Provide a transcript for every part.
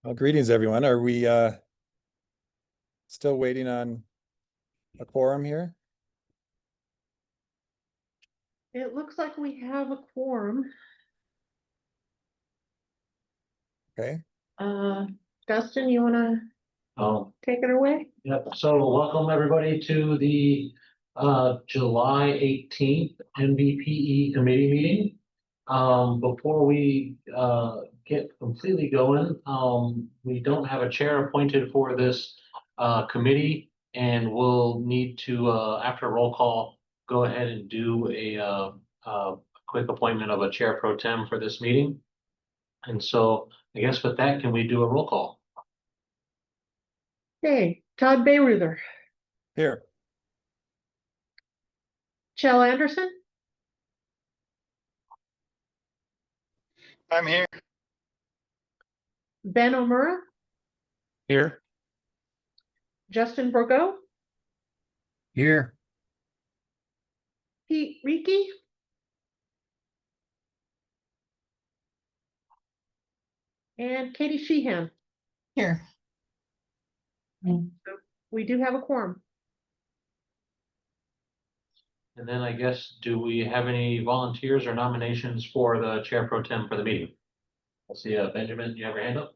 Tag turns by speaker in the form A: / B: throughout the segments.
A: Well, greetings, everyone. Are we still waiting on a quorum here?
B: It looks like we have a quorum.
A: Okay.
B: Dustin, you want to take it away?
C: Yep. So welcome everybody to the July 18th MVPE committee meeting. Before we get completely going, we don't have a chair appointed for this committee, and we'll need to, after a roll call, go ahead and do a quick appointment of a chair pro tem for this meeting. And so I guess with that, can we do a roll call?
B: Okay, Todd Bayreuther.
A: Here.
B: Chell Anderson.
D: I'm here.
B: Ben Omura.
C: Here.
B: Justin Borgo.
E: Here.
B: Pete Reiki. And Katie Sheehan.
F: Here.
B: So we do have a quorum.
C: And then I guess, do we have any volunteers or nominations for the chair pro tem for the meeting? I'll see, Benjamin, you have your hand up?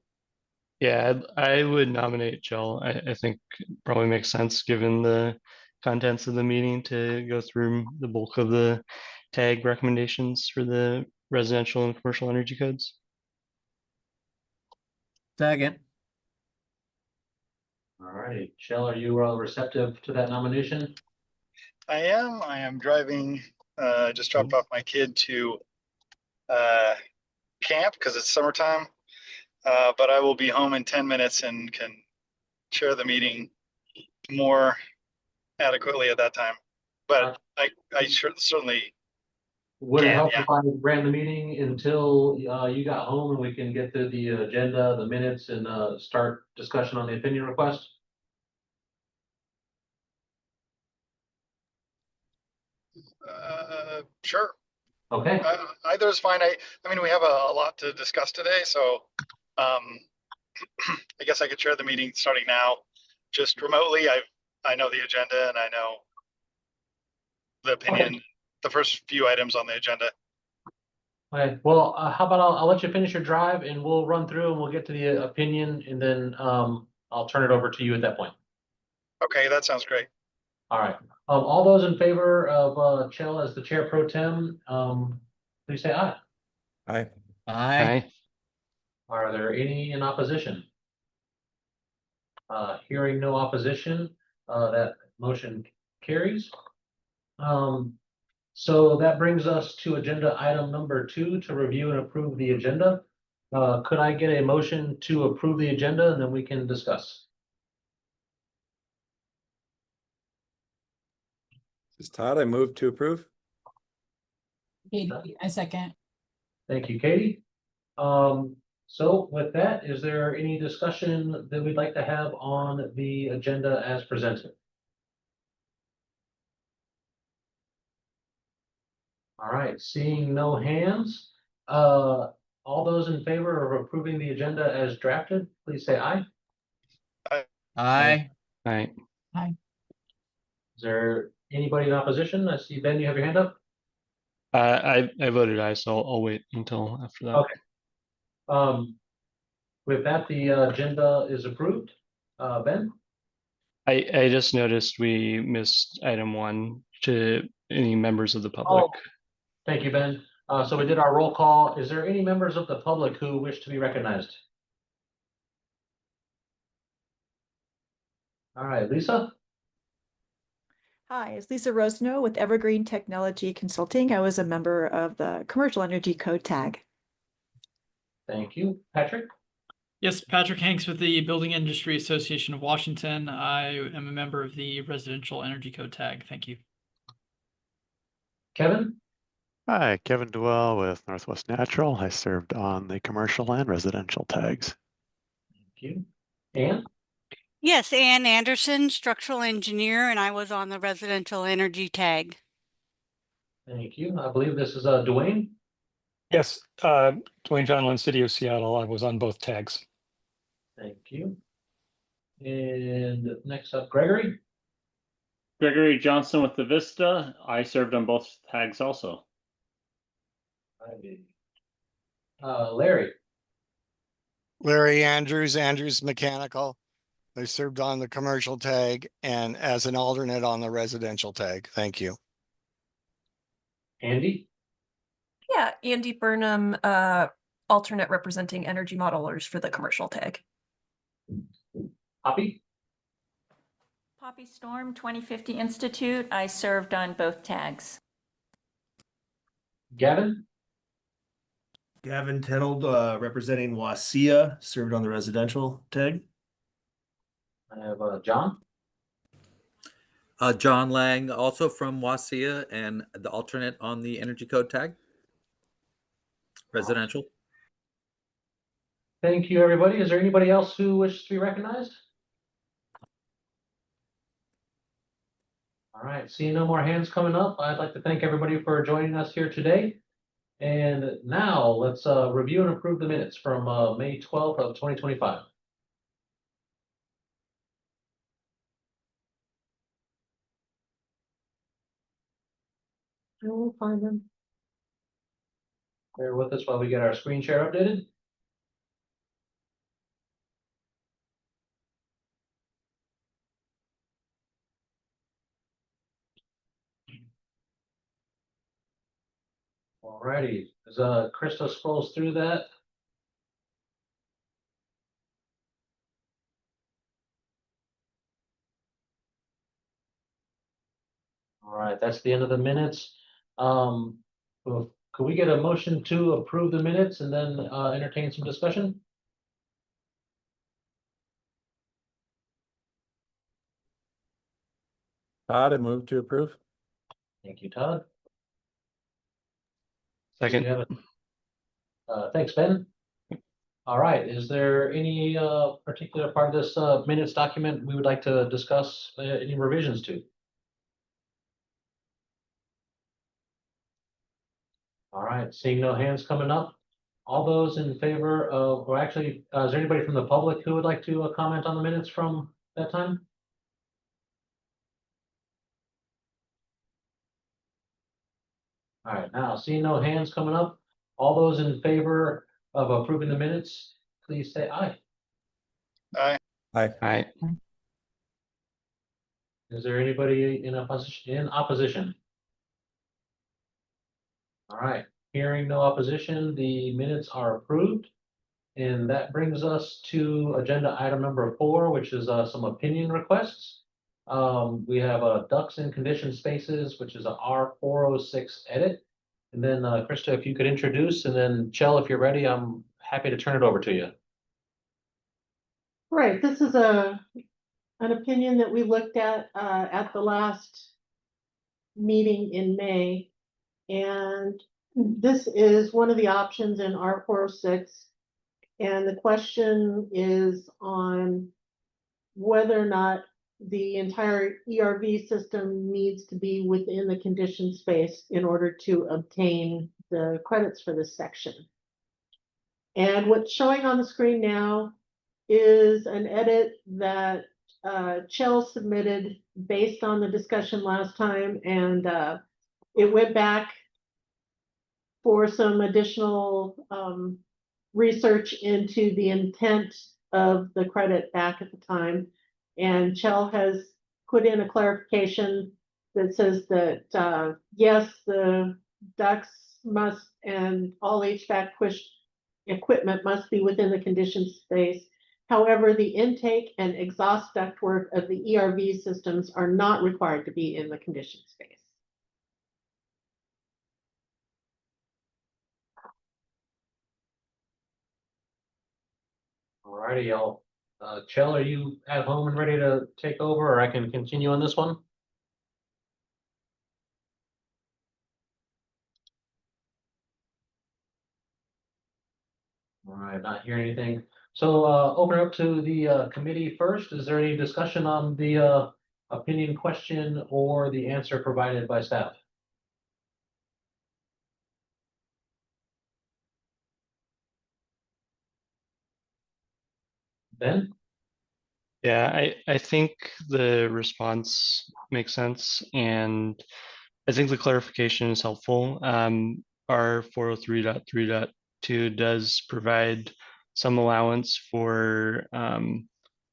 G: Yeah, I would nominate Jill. I think probably makes sense given the contents of the meeting to go through the bulk of the tag recommendations for the residential and commercial energy codes.
E: Second.
C: All right, Jill, are you receptive to that nomination?
D: I am driving, just dropped off my kid to camp because it's summertime. But I will be home in 10 minutes and can chair the meeting more adequately at that time. But I certainly
C: Would it
D: can,
C: help
D: yeah.
C: if I ran the meeting until you got home and we can get to the agenda, the minutes, and start discussion on the opinion request?
D: Sure.
C: Okay.
D: Either is fine. I mean, we have a lot to discuss today, so I guess I could chair the meeting starting now, just remotely. I know the agenda and I know the opinion,
C: Okay.
D: the first few items on the agenda.
C: Okay, well, how about I'll let you finish your drive and we'll run through and we'll get to the opinion, and then I'll turn it over to you at that point.
D: Okay, that sounds great.
C: All right. All those in favor of Chell as the chair pro tem, please say aye.
A: Aye.
E: Aye.
C: Are there any in opposition? Hearing no opposition, that motion carries. So that brings us to agenda item number 2, to review and approve the agenda. Could I get a motion to approve the agenda, and then we can discuss?
A: This is Todd. I move to approve.
F: Katie, I second.
C: Thank you, Katie. So with that, is there any discussion that we'd like to have on the agenda as presented? All right, seeing no hands, all those in favor of approving the agenda as drafted, please say aye.
E: Aye.
G: Aye.
C: Is there anybody in opposition? I see Ben, you have your hand up.
G: I voted aye, so I'll wait until after that.
C: Okay. With that, the agenda is approved. Ben?
G: I just noticed we missed item 1 to any members of the public.
C: Oh, thank you, Ben. So we did our roll call. Is there any members of the public who wish to be recognized? All right, Lisa?
H: Hi, it's Lisa Rosno with Evergreen Technology Consulting. I was a member of the Commercial Energy Code Tag.
C: Thank you. Patrick?
I: Yes, Patrick Hanks with the Building Industry Association of Washington. I am a member of the Residential Energy Code Tag. Thank you.
C: Kevin?
J: Hi, Kevin Dwell with Northwest Natural. I served on the commercial and residential tags.
C: Thank you. Ann?
K: Yes, Ann Anderson, structural engineer, and I was on the residential energy tag.
C: Thank you. I believe this is Dwayne.
L: Yes, Dwayne John Lynn, City of Seattle. I was on both tags.
C: Thank you. And next up, Gregory.
F: Gregory Johnson with the Vista. I served on both tags also.
C: Larry.
L: Larry Andrews, Andrews Mechanical. I served on the commercial tag and as an alternate on the residential tag. Thank you.
C: Andy.
M: Yeah, Andy Burnham, alternate representing energy modelers for the commercial tag.
C: Poppy.
N: Poppy Storm, 2050 Institute. I served on both tags.
C: Gavin.
O: Gavin Tenold, representing Wasia, served on the residential tag.
C: I have John.
P: John Lang, also from Wasia and the alternate on the energy code tag. Residential.
C: Thank you, everybody. Is there anybody else who wishes to be recognized? All right, seeing no more hands coming up, I'd like to thank everybody for joining us here today. And now let's review and approve the minutes from May 12th of 2025.
B: I will find them.
C: Bear with us while we get our screen share updated. All righty, as Krista scrolls through that. All right, that's the end of the minutes. Well, could we get a motion to approve the minutes and then entertain some discussion?
A: Todd, I move to approve.
C: Thank you, Todd.
G: Second.
C: You have it? Thanks, Ben. All right, is there any particular part of this minutes document we would like to discuss any revisions to? All right, seeing no hands coming up. All those in favor of, or actually, is there anybody from the public who would like to comment on the minutes from that time? All right, now seeing no hands coming up, all those in favor of approving the minutes, please say aye.
D: Aye.
A: Aye.
G: Aye.
C: Is there anybody in opposition? All right, hearing no opposition, the minutes are approved. And that brings us to agenda item number 4, which is some opinion requests. We have ducts in conditioned spaces, which is a R406 edit. And then Krista, if you could introduce, and then Chell, if you're ready, I'm happy to turn it over to you.
B: Right, this is an opinion that we looked at the last meeting in May. And this is one of the options in R406. And the question is on whether or not the entire ERV system needs to be within the conditioned space in order to obtain the credits for this section. And what's showing on the screen now is an edit that Chell submitted based on the discussion last time, and it went back for some additional research into the intent of the credit back at the time. And Chell has put in a clarification that says that, yes, the ducts must and all HVAC push equipment must be within the conditioned space. However, the intake and exhaust ductwork of the ERV systems are not required to be in the conditioned space.
C: All righty, y'all. Chell, are you at home and ready to take over, or I can continue on this one? All right, not hearing anything. So open up to the committee first. Is there any discussion on the opinion question or the answer provided by staff? Ben?
G: Yeah, I think the response makes sense, and I think the clarification is helpful. Our 403.3.2 does provide some allowance for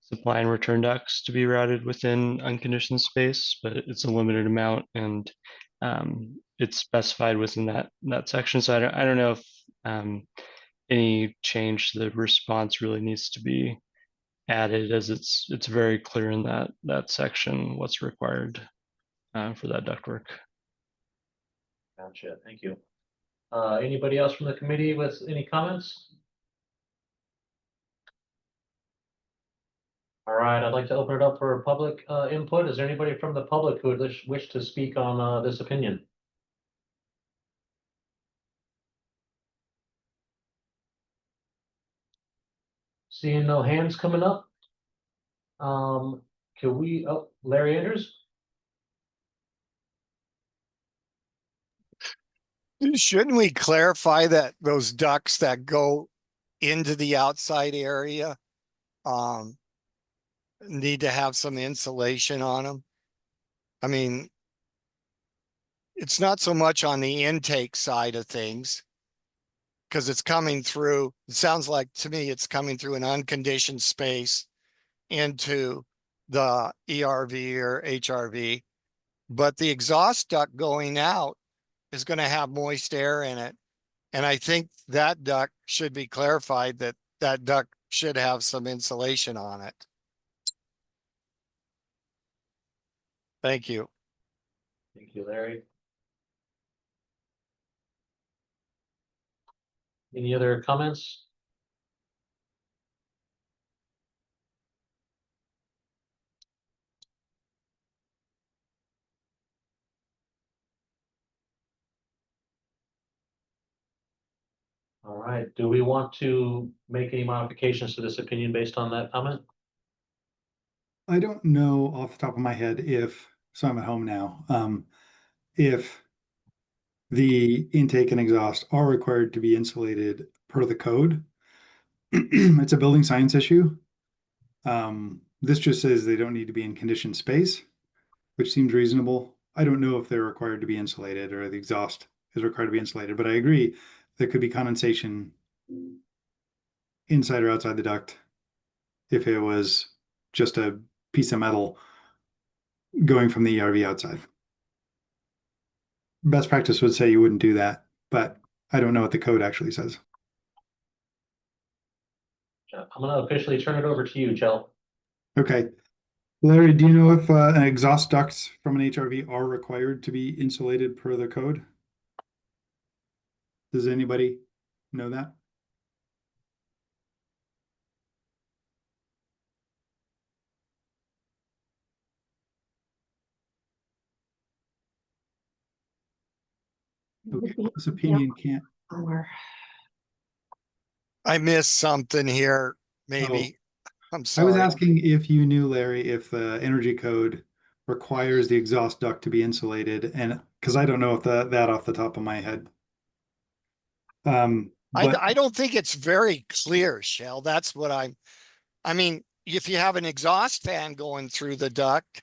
G: supply and return ducts to be routed within unconditioned space, but it's a limited amount, and it's specified within that section. So I don't know if any change to the response really needs to be added, as it's very clear in that section what's required for that ductwork.
C: Gotcha, thank you. Anybody else from the committee with any comments? All right, I'd like to open it up for public input. Is there anybody from the public who would wish to speak on this opinion? Seeing no hands coming up. Can we, oh, Larry Andrews?
L: Shouldn't we clarify that those ducts that go into the outside area need to have some insulation on them? I mean, it's not so much on the intake side of things, because it's coming through, it sounds like to me, it's coming through an unconditioned space into the ERV or HRV. But the exhaust duct going out is going to have moist air in it. And I think that duct should be clarified, that that duct should have some insulation on it. Thank you.
C: Thank you, Larry. Any other comments? All right, do we want to make any modifications to this opinion based on that comment?
Q: I don't know off the top of my head if, so I'm at home now, if the intake and exhaust are required to be insulated per the code. It's a building science issue. This just says they don't need to be in conditioned space, which seems reasonable. I don't know if they're required to be insulated or the exhaust is required to be insulated, but I agree there could be condensation inside or outside the duct if it was just a piece of metal going from the ERV outside. Best practice would say you wouldn't do that, but I don't know what the code actually says.
C: I'm going to officially turn it over to you, Chell.
Q: Okay. Larry, do you know if an exhaust ducts from an HRV are required to be insulated per the code? Does anybody know that? Okay, this opinion can't.
L: I missed something here, maybe. I'm
Q: I
L: sorry.
Q: was asking if you knew, Larry, if the energy code requires the exhaust duct to be insulated, and because I don't know if that off the top of my head. But
L: I don't think it's very clear, Shell. That's what I mean, if you have an exhaust fan going through the duct,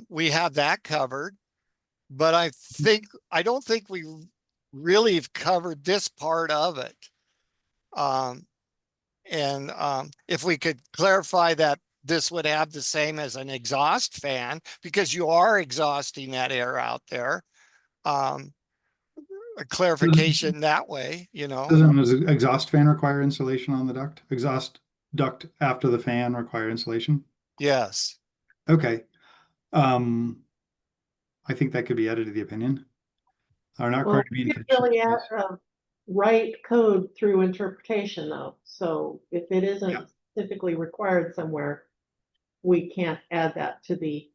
L: we have that covered. But I don't think we really have covered this part of it. If we could clarify that this would have the same as an exhaust fan, because you are exhausting that air out there. A clarification that way, you know.
Q: Doesn't an exhaust fan require insulation on the duct? Exhaust duct after the fan require insulation?
L: Yes.
Q: Okay. I think that could be added to the opinion. Are not
B: Well,
Q: required to be in
B: you
Q: condition
B: really
Q: space.
B: write code through interpretation though. So if it isn't specifically required somewhere, we can't add that to the.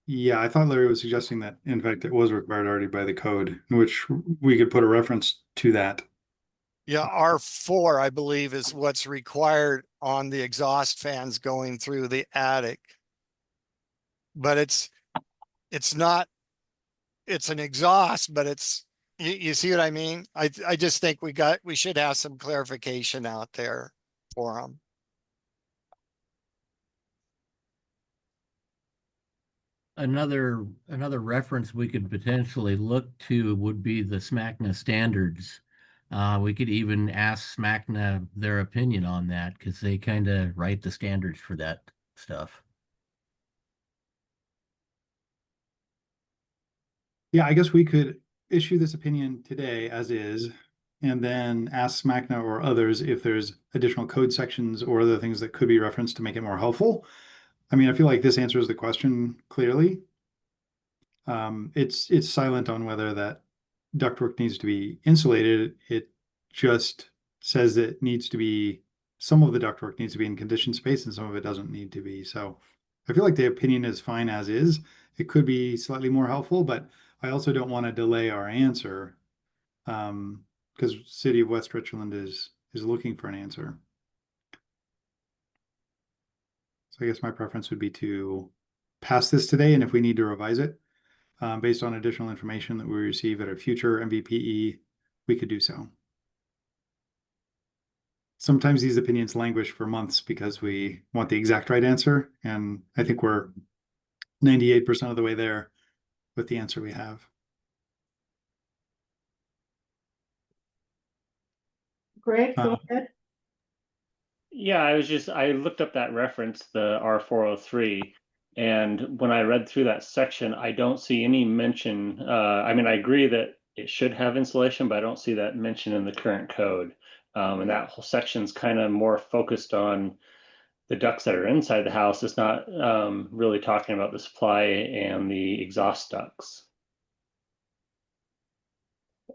Q: Yeah, I thought Larry was suggesting that, in fact, it was required already by the code, which we could put a reference to that.
L: Yeah, R4, I believe, is what's required on the exhaust fans going through the attic. But it's not, it's an exhaust, but it's, you see what I mean? I just think we should have some clarification out there. for them.
E: Another reference we could potentially look to would be the SMACNA standards. We could even ask SMACNA their opinion on that because they kind of write the standards for that stuff.
Q: Yeah, I guess we could issue this opinion today as is, and then ask SMACNA or others if there's additional code sections or other things that could be referenced to make it more helpful. I mean, I feel like this answers the question clearly. It's silent on whether that ductwork needs to be insulated. It just says it needs to be, some of the ductwork needs to be in conditioned space and some of it doesn't need to be. So I feel like the opinion is fine as is. It could be slightly more helpful, but I also don't want to delay our answer because City of West Richland is looking for an answer. So I guess my preference would be to pass this today, and if we need to revise it based on additional information that we receive at a future MVPE, we could do so. Sometimes these opinions languish for months because we want the exact right answer, and I think we're 98% of the way there with the answer we have.
B: Greg, go ahead.
F: Yeah, I looked up that reference, the R403, and when I read through that section, I don't see any mention. I mean, I agree that it should have insulation, but I don't see that mention in the current code. And that whole section's kind of more focused on the ducts that are inside the house. It's not really talking about the supply and the exhaust ducts.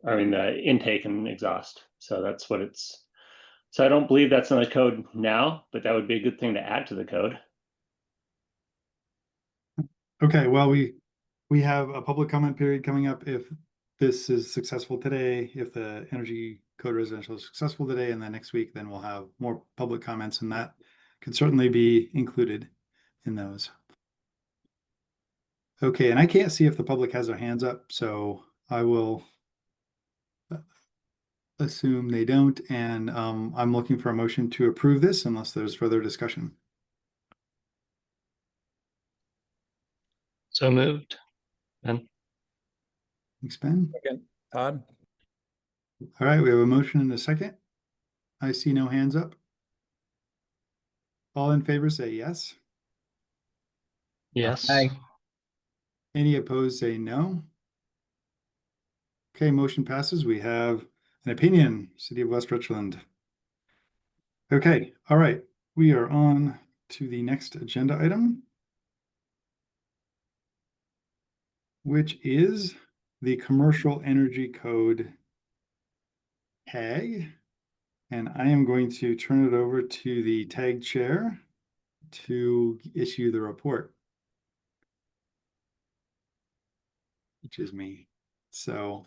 F: I mean, the intake and exhaust. So that's what it's. So I don't believe that's in the code now, but that would be a good thing to add to the code.
Q: Okay, well, we have a public comment period coming up if this is successful today, if the energy code residential is successful today, and then next week, then we'll have more public comments, and that can certainly be included in those. Okay, and I can't see if the public has their hands up, so I will assume they don't, and I'm looking for a motion to approve this unless there's further discussion.
G: So moved. Ben.
Q: Thanks, Ben.
A: Second, Todd.
Q: All right, we have a motion and a second. I see no hands up. All in favor say yes.
G: Yes.
E: Aye.
Q: Any opposed say no. Okay, motion passes. We have an opinion, City of West Richland. Okay, all right. We are on to the next agenda item, which is the Commercial Energy Code tag. And I am going to turn it over to the tag chair to issue the report, which is me. So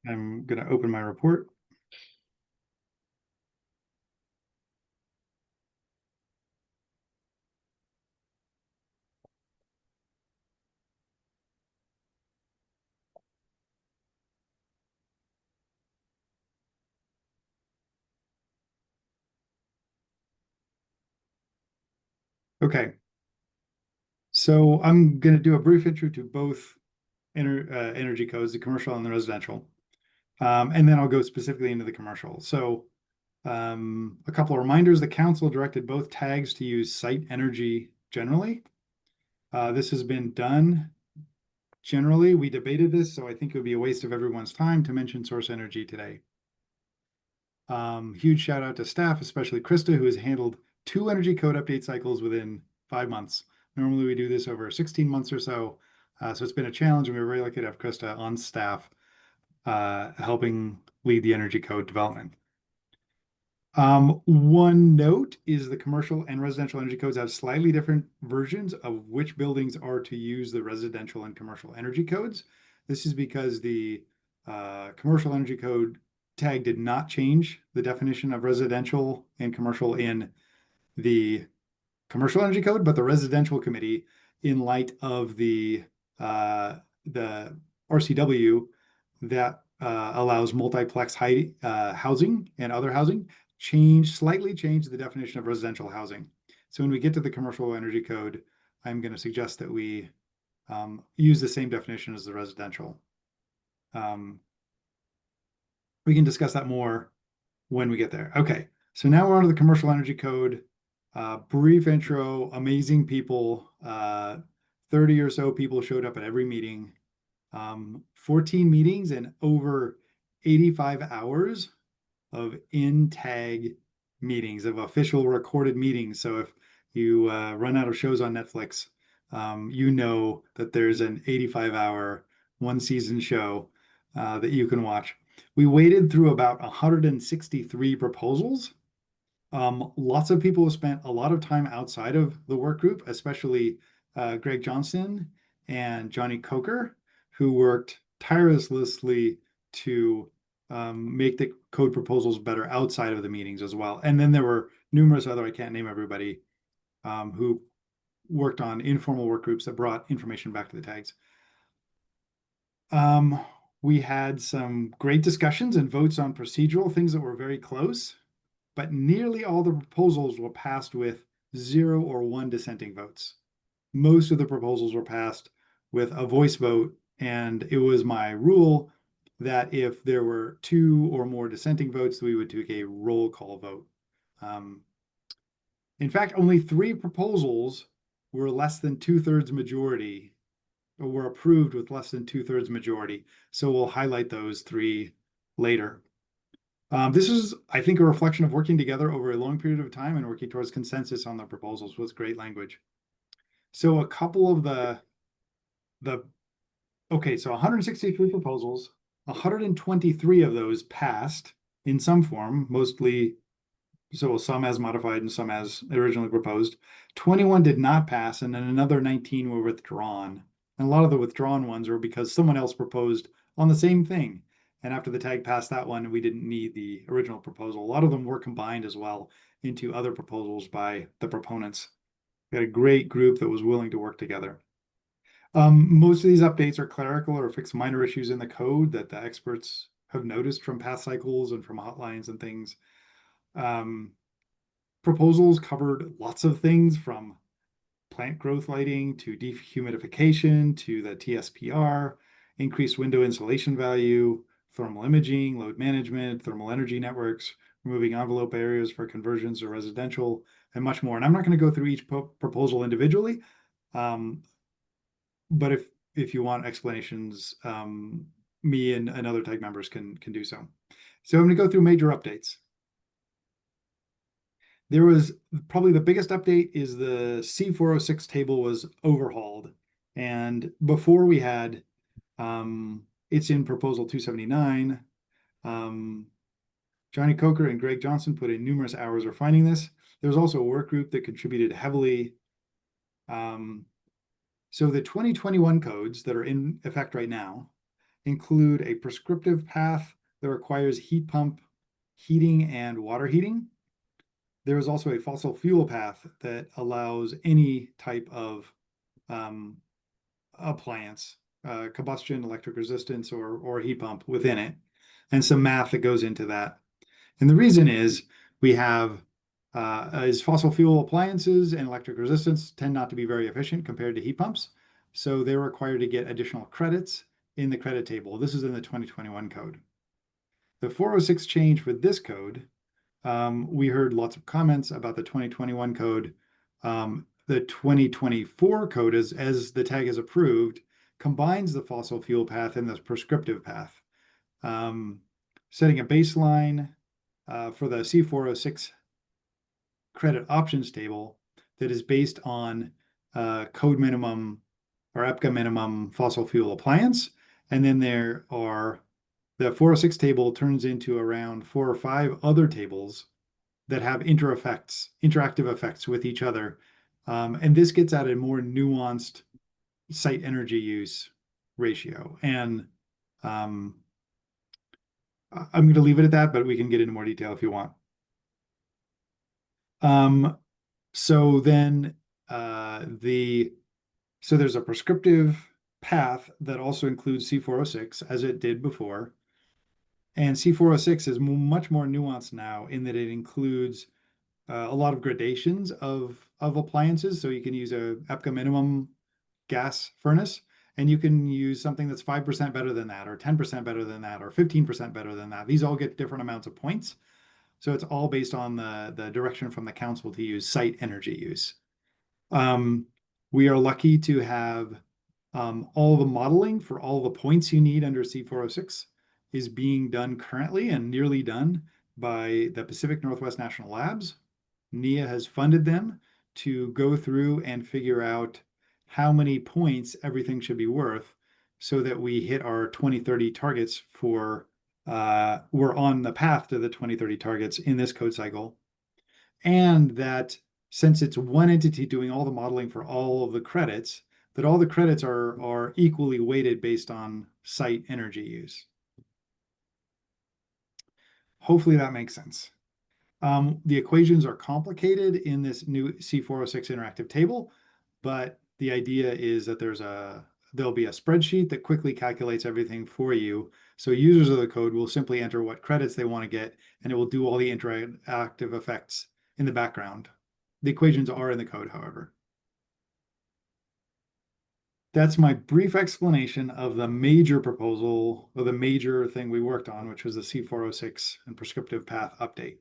Q: I'm going to open my report. Okay. So I'm going to do a brief intro to both energy codes, the commercial and the residential. And then I'll go specifically into the commercial. So a couple of reminders, the council directed both tags to use site energy generally. This has been done generally. We debated this, so I think it would be a waste of everyone's time to mention source energy today. Huge shout out to staff, especially Krista, who has handled 2 energy code update cycles within 5 months. Normally we do this over 16 months or so. So it's been a challenge, and we're very lucky to have Krista on staff helping lead the energy code development. One note is the commercial and residential energy codes have slightly different versions of which buildings are to use the residential and commercial energy codes. This is because the commercial energy code tag did not change the definition of residential and commercial in the commercial energy code, but the residential committee, in light of the RCW that allows multiplex housing and other housing, slightly change the definition of residential housing. So when we get to the commercial energy code, I'm going to suggest that we use the same definition as the residential. We can discuss that more when we get there. Okay, so now we're on to the commercial energy code. Brief intro, amazing people. 30 or so people showed up at every meeting. 14 meetings and over 85 hours of in-tag meetings, of official recorded meetings. So if you run out of shows on Netflix, you know that there's an 85-hour one-season show that you can watch. We waded through about 163 proposals. Lots of people have spent a lot of time outside of the work group, especially Greg Johnson and Johnny Coker, who worked tirelessly to make the code proposals better outside of the meetings as well. And then there were numerous other, I can't name everybody, who worked on informal work groups that brought information back to the tags. We had some great discussions and votes on procedural things that were very close, but nearly all the proposals were passed with 0 or 1 dissenting votes. Most of the proposals were passed with a voice vote, and it was my rule that if there were 2 or more dissenting votes, we would take a roll call vote. In fact, only 3 proposals were less than 2/3 majority, or were approved with less than 2/3 majority. So we'll highlight those 3 later. This is, I think, a reflection of working together over a long period of time and working towards consensus on the proposals with great language. So a couple of okay, so 163 proposals, 123 of those passed in some form, mostly, so some as modified and some as originally proposed. 21 did not pass, and then another 19 were withdrawn. And a lot of the withdrawn ones are because someone else proposed on the same thing. And after the tag passed that one, we didn't need the original proposal. A lot of them were combined as well into other proposals by the proponents. We had a great group that was willing to work together. Most of these updates are clerical or fix minor issues in the code that the experts have noticed from past cycles and from hotlines and things. Proposals covered lots of things, from plant growth lighting to dehumidification to the TSPR, increased window insulation value, thermal imaging, load management, thermal energy networks, removing envelope areas for conversions to residential, and much more. And I'm not going to go through each proposal individually, but if you want explanations, me and other tag members can do so. So I'm going to go through major updates. There was probably the biggest update is the C406 table was overhauled. And before we had, it's in proposal 279. Johnny Coker and Greg Johnson put in numerous hours refining this. There was also a work group that contributed heavily. So the 2021 codes that are in effect right now include a prescriptive path that requires heat pump heating and water heating. There is also a fossil fuel path that allows any type of appliance, combustion, electric resistance, or heat pump within it, and some math that goes into that. And the reason is we have is fossil fuel appliances and electric resistance tend not to be very efficient compared to heat pumps. So they're required to get additional credits in the credit table. This is in the 2021 code. The 406 change with this code, we heard lots of comments about the 2021 code. The 2024 code, as the tag is approved, combines the fossil fuel path and the prescriptive path, setting a baseline for the C406 credit options table that is based on code minimum or EPCA minimum fossil fuel appliance. And then there are the 406 table turns into around 4 or 5 other tables that have interactive effects with each other. And this gets at a more nuanced site energy use ratio. And I'm going to leave it at that, but we can get into more detail if you want. So then so there's a prescriptive path that also includes C406 as it did before. And C406 is much more nuanced now in that it includes a lot of gradations of appliances. So you can use a EPCA minimum gas furnace, and you can use something that's 5% better than that, or 10% better than that, or 15% better than that. These all get different amounts of points. So it's all based on the direction from the council to use site energy use. We are lucky to have all the modeling for all the points you need under C406 is being done currently and nearly done by the Pacific Northwest National Labs. NIA has funded them to go through and figure out how many points everything should be worth so that we hit our 2030 targets for, we're on the path to the 2030 targets in this code cycle. And that since it's one entity doing all the modeling for all of the credits, that all the credits are equally weighted based on site energy use. Hopefully that makes sense. The equations are complicated in this new C406 interactive table, but the idea is that there'll be a spreadsheet that quickly calculates everything for you. So users of the code will simply enter what credits they want to get, and it will do all the interactive effects in the background. The equations are in the code, however. That's my brief explanation of the major proposal, or the major thing we worked on, which was the C406 and prescriptive path update.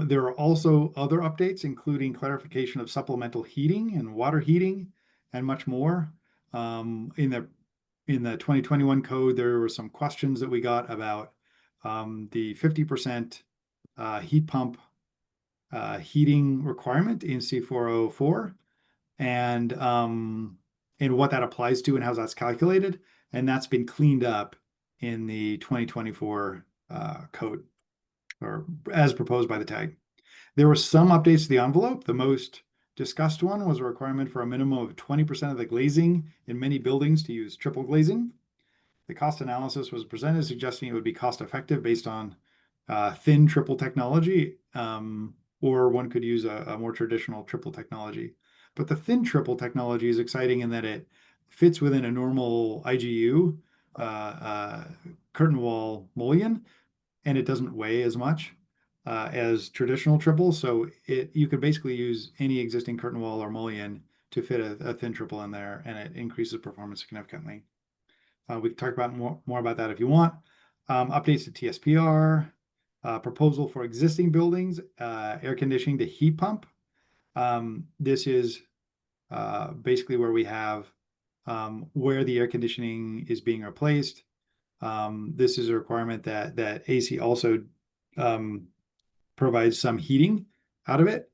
Q: There are also other updates, including clarification of supplemental heating and water heating and much more. In the 2021 code, there were some questions that we got about the 50% heat pump heating requirement in C404 and what that applies to and how that's calculated. And that's been cleaned up in the 2024 code, or as proposed by the tag. There were some updates to the envelope. The most discussed one was a requirement for a minimum of 20% of the glazing in many buildings to use triple glazing. The cost analysis was presented suggesting it would be cost effective based on thin triple technology, or one could use a more traditional triple technology. But the thin triple technology is exciting in that it fits within a normal IGU curtain wall mullion, and it doesn't weigh as much as traditional triple. So you could basically use any existing curtain wall or mullion to fit a thin triple in there, and it increases performance significantly. We can talk about more about that if you want. Updates to TSPR, proposal for existing buildings, air conditioning to heat pump. This is basically where we have where the air conditioning is being replaced. This is a requirement that AC also provides some heating out of it.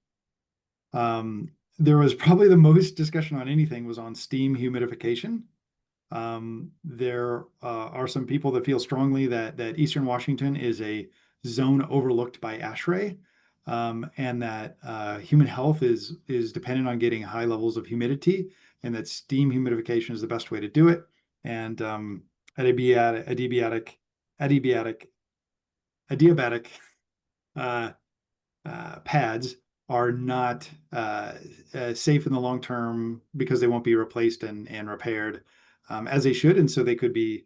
Q: There was probably the most discussion on anything was on steam humidification. There are some people that feel strongly that Eastern Washington is a zone overlooked by ASHRAE, and that human health is dependent on getting high levels of humidity, and that steam humidification is the best way to do it. And adiabatic pads are not safe in the long term because they won't be replaced and repaired as they should, and so they could be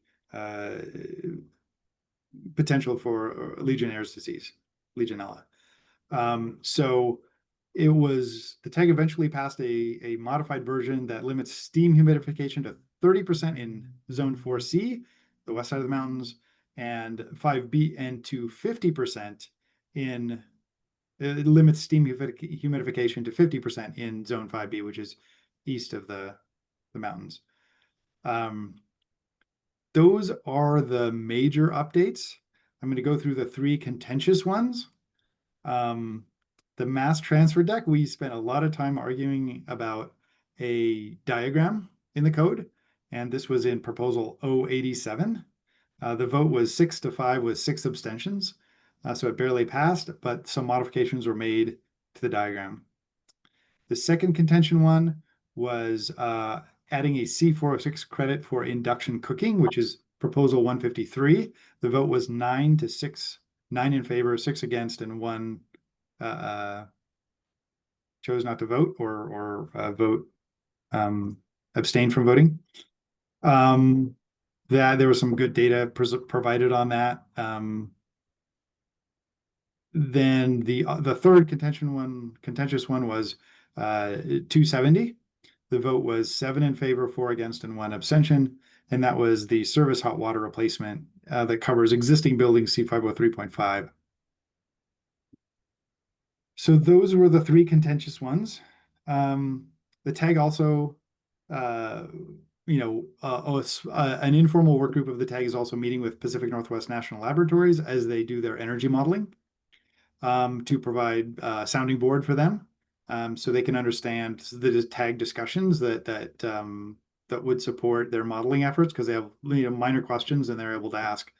Q: potential for Legionnaire's disease, Legionella. So it was, the tag eventually passed a modified version that limits steam humidification to 30% in zone 4C, the west side of the mountains, and 5B, and to 50% in, it limits steam humidification to 50% in zone 5B, which is east of the mountains. Those are the major updates. I'm going to go through the three contentious ones. The mass transfer deck, we spent a lot of time arguing about a diagram in the code, and this was in proposal 087. The vote was 6-5 with 6 abstentions, so it barely passed, but some modifications were made to the diagram. The second contention one was adding a C406 credit for induction cooking, which is proposal 153. The vote was 9-6, 9 in favor, 6 against, and 1 chose not to vote or vote abstain from voting. that there was some good data provided on that. Then the third contentious one was 270. The vote was 7 in favor, 4 against, and 1 abstention. And that was the service hot water replacement that covers existing buildings C503.5. So those were the 3 contentious ones. The tag also, an informal work group of the tag is also meeting with Pacific Northwest National Laboratories as they do their energy modeling, to provide a sounding board for them, so they can understand the tag discussions that would support their modeling efforts, because they have minor questions and they're able to ask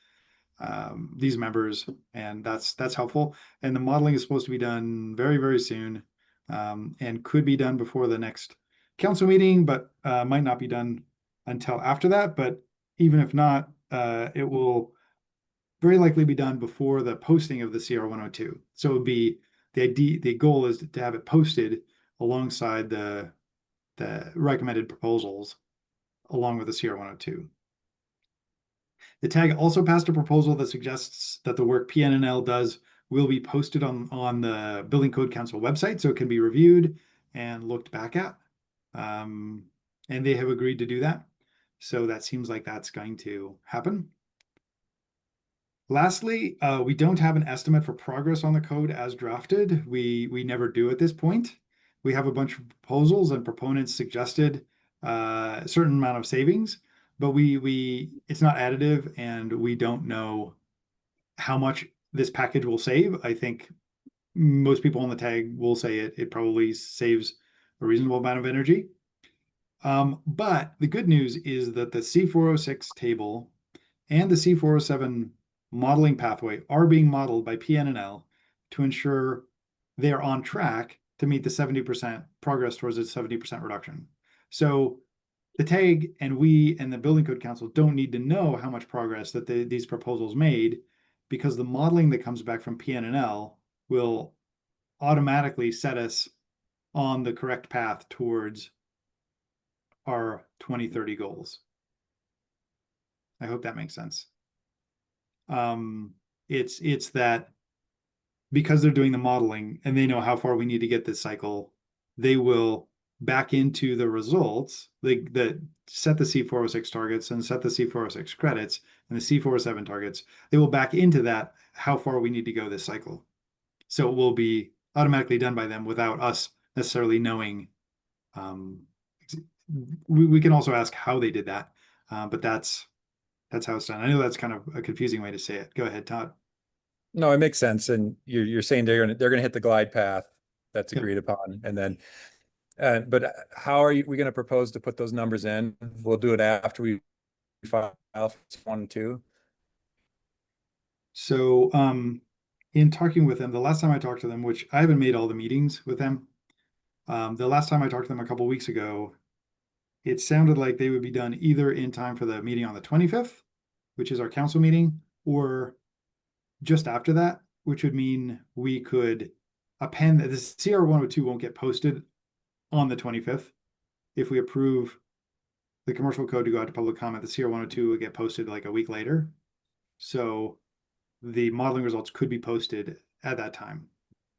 Q: these members, and that's helpful. And the modeling is supposed to be done very, very soon, and could be done before the next council meeting, but might not be done until after that. But even if not, it will very likely be done before the posting of the CR 102. So it would be the goal is to have it posted alongside the recommended proposals along with the CR 102. The tag also passed a proposal that suggests that the work PNNL does will be posted on the Building Code Council website, so it can be reviewed and looked back at. And they have agreed to do that. So that seems like that's going to happen. Lastly, we don't have an estimate for progress on the code as drafted. We never do at this point. We have a bunch of proposals, and proponents suggested a certain amount of savings, but it's not additive, and we don't know how much this package will save. I think most people on the tag will say it probably saves a reasonable amount of energy. But the good news is that the C406 table and the C407 modeling pathway are being modeled by PNNL to ensure they are on track to meet the 70% progress towards a 70% reduction. So the tag and we and the Building Code Council don't need to know how much progress that these proposals made, because the modeling that comes back from PNNL will automatically set us on the correct path towards our 2030 goals. I hope that makes sense. It's that because they're doing the modeling and they know how far we need to get this cycle, they will back into the results that set the C406 targets and set the C406 credits and the C407 targets. They will back into that how far we need to go this cycle. So it will be automatically done by them without us necessarily knowing. We can also ask how they did that, but that's how it's done. I know that's kind of a confusing way to say it. Go ahead, Todd.
A: No, it makes sense. And you're saying they're gonna hit the glide path that's agreed upon, and then but how are we gonna propose to put those numbers in? We'll do it after we file 1 and 2.
Q: So in talking with them, the last time I talked to them, which I haven't made all the meetings with them, the last time I talked to them a couple weeks ago, it sounded like they would be done either in time for the meeting on the 25th, which is our council meeting, or just after that, which would mean we could append that. This CR 102 won't get posted on the 25th. If we approve the commercial code to go out to public comment, the CR 102 would get posted like a week later. So the modeling results could be posted at that time.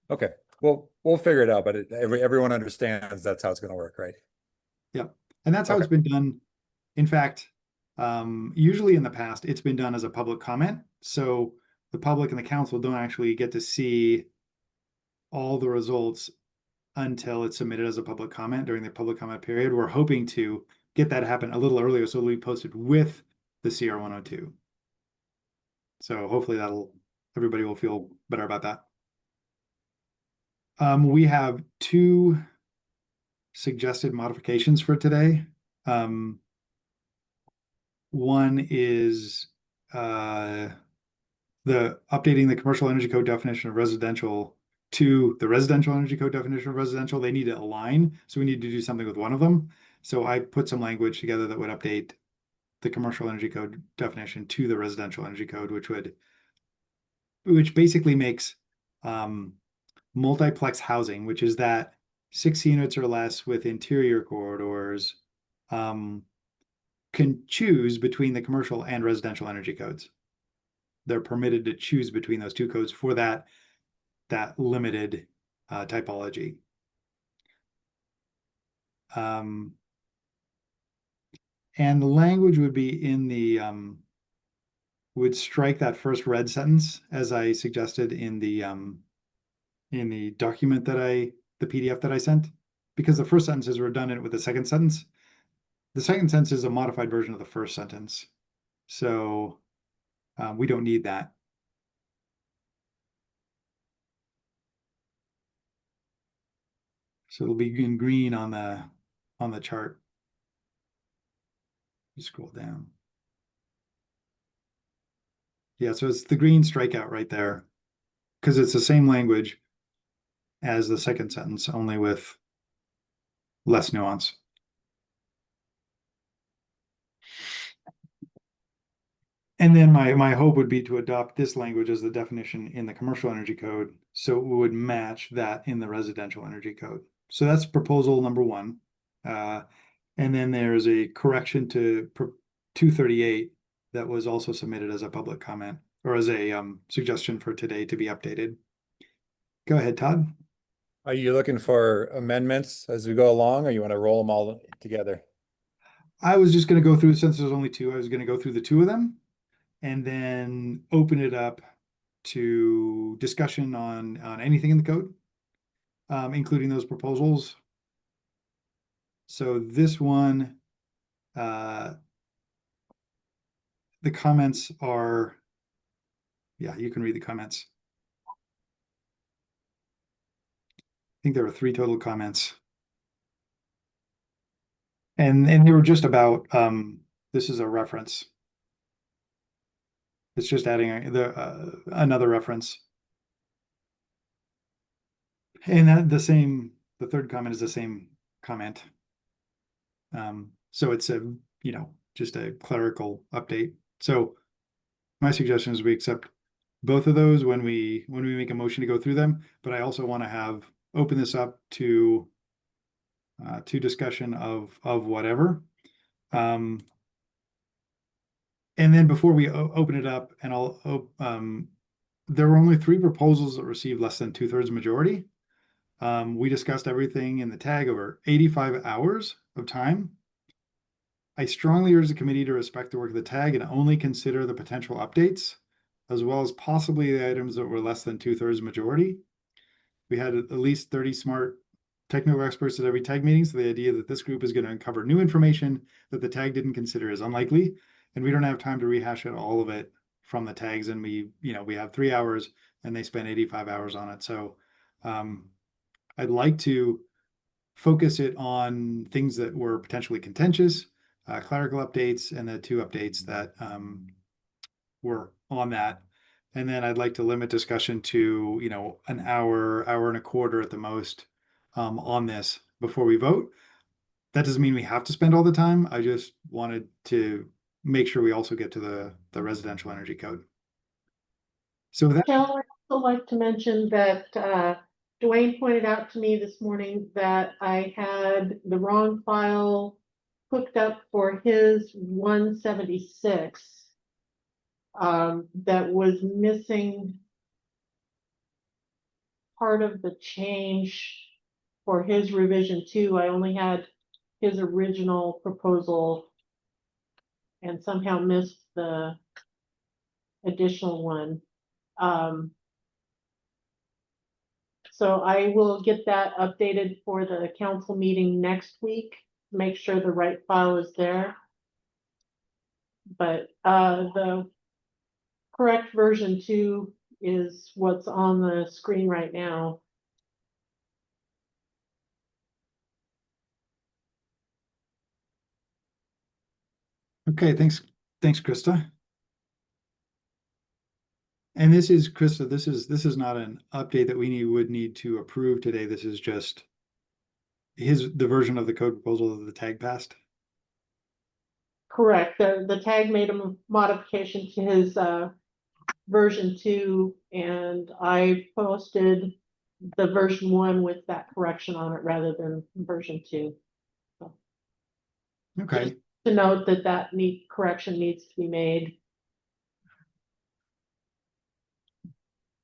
A: Okay, well, we'll figure it out, but everyone understands that's how it's going to work, right?
Q: Yep. And that's how it's been done. In fact, usually in the past, it's been done as a public comment. So the public and the council don't actually get to see all the results until it's submitted as a public comment during the public comment period. We're hoping to get that to happen a little earlier, so it'll be posted with the CR 102. So hopefully everybody will feel better about that. We have 2 suggested modifications for today. One is the updating the commercial energy code definition of residential to the residential energy code definition of residential. They need to align, so we need to do something with one of them. So I put some language together that would update the commercial energy code definition to the residential energy code, which basically makes multiplex housing, which is that 6 units or less with interior corridors, can choose between the commercial and residential energy codes. They're permitted to choose between those two codes for that limited typology. And the language would be in the would strike that first red sentence as I suggested in the document that the PDF that I sent, because the first sentence is redundant with the second sentence. The second sentence is a modified version of the first sentence. So we don't need that. So it'll be in green on the chart. You scroll down. Yeah, so it's the green strikeout right there, because it's the same language as the second sentence, only with less nuance. And then my hope would be to adopt this language as the definition in the commercial energy code, so it would match that in the residential energy code. So that's proposal number one. And then there's a correction to 238 that was also submitted as a public comment, or as a suggestion for today to be updated. Go ahead, Todd.
A: Are you looking for amendments as we go along, or you want to roll them all together?
Q: I was just going to go through, since there's only two, I was going to go through the two of them and then open it up to discussion on anything in the code, including those proposals. So this one, the comments are, yeah, you can read the comments. I think there were 3 total comments. And they were just about, this is a reference. It's just adding another reference. And the third comment is the same comment. So it's just a clerical update. So my suggestion is we accept both of those when we make a motion to go through them, but I also want to open this up to discussion of whatever. And then before we open it up, and there were only 3 proposals that received less than 2/3 majority. We discussed everything in the tag over 85 hours of time. I strongly urge the committee to respect the work of the tag and only consider the potential updates, as well as possibly the items that were less than 2/3 majority. We had at least 30 smart technical experts at every tag meeting, so the idea that this group is going to uncover new information that the tag didn't consider is unlikely, and we don't have time to rehash all of it from the tags, and we have 3 hours and they spent 85 hours on it. So I'd like to focus it on things that were potentially contentious, clerical updates, and the 2 updates that were on that. And then I'd like to limit discussion to, an hour and a quarter at the most on this before we vote. That doesn't mean we have to spend all the time. I just wanted to make sure we also get to the residential energy code. So that.
B: Jill, I'd also like to mention that Dwayne pointed out to me this morning that I had the wrong file hooked up for his 176. That was missing part of the change for his revision 2. I only had his original proposal and somehow missed the additional one. So I will get that updated for the council meeting next week, make sure the right file is there. But the correct version 2 is what's on the screen right now.
Q: Okay, thanks, Krista. And this is, Krista, this is not an update that we would need to approve today. This is just the version of the code proposal that the tag passed.
B: Correct. The tag made a modification to his version 2, and I posted the version 1 with that correction on it rather than version 2. So.
Q: Okay.
B: to note that correction needs to be made.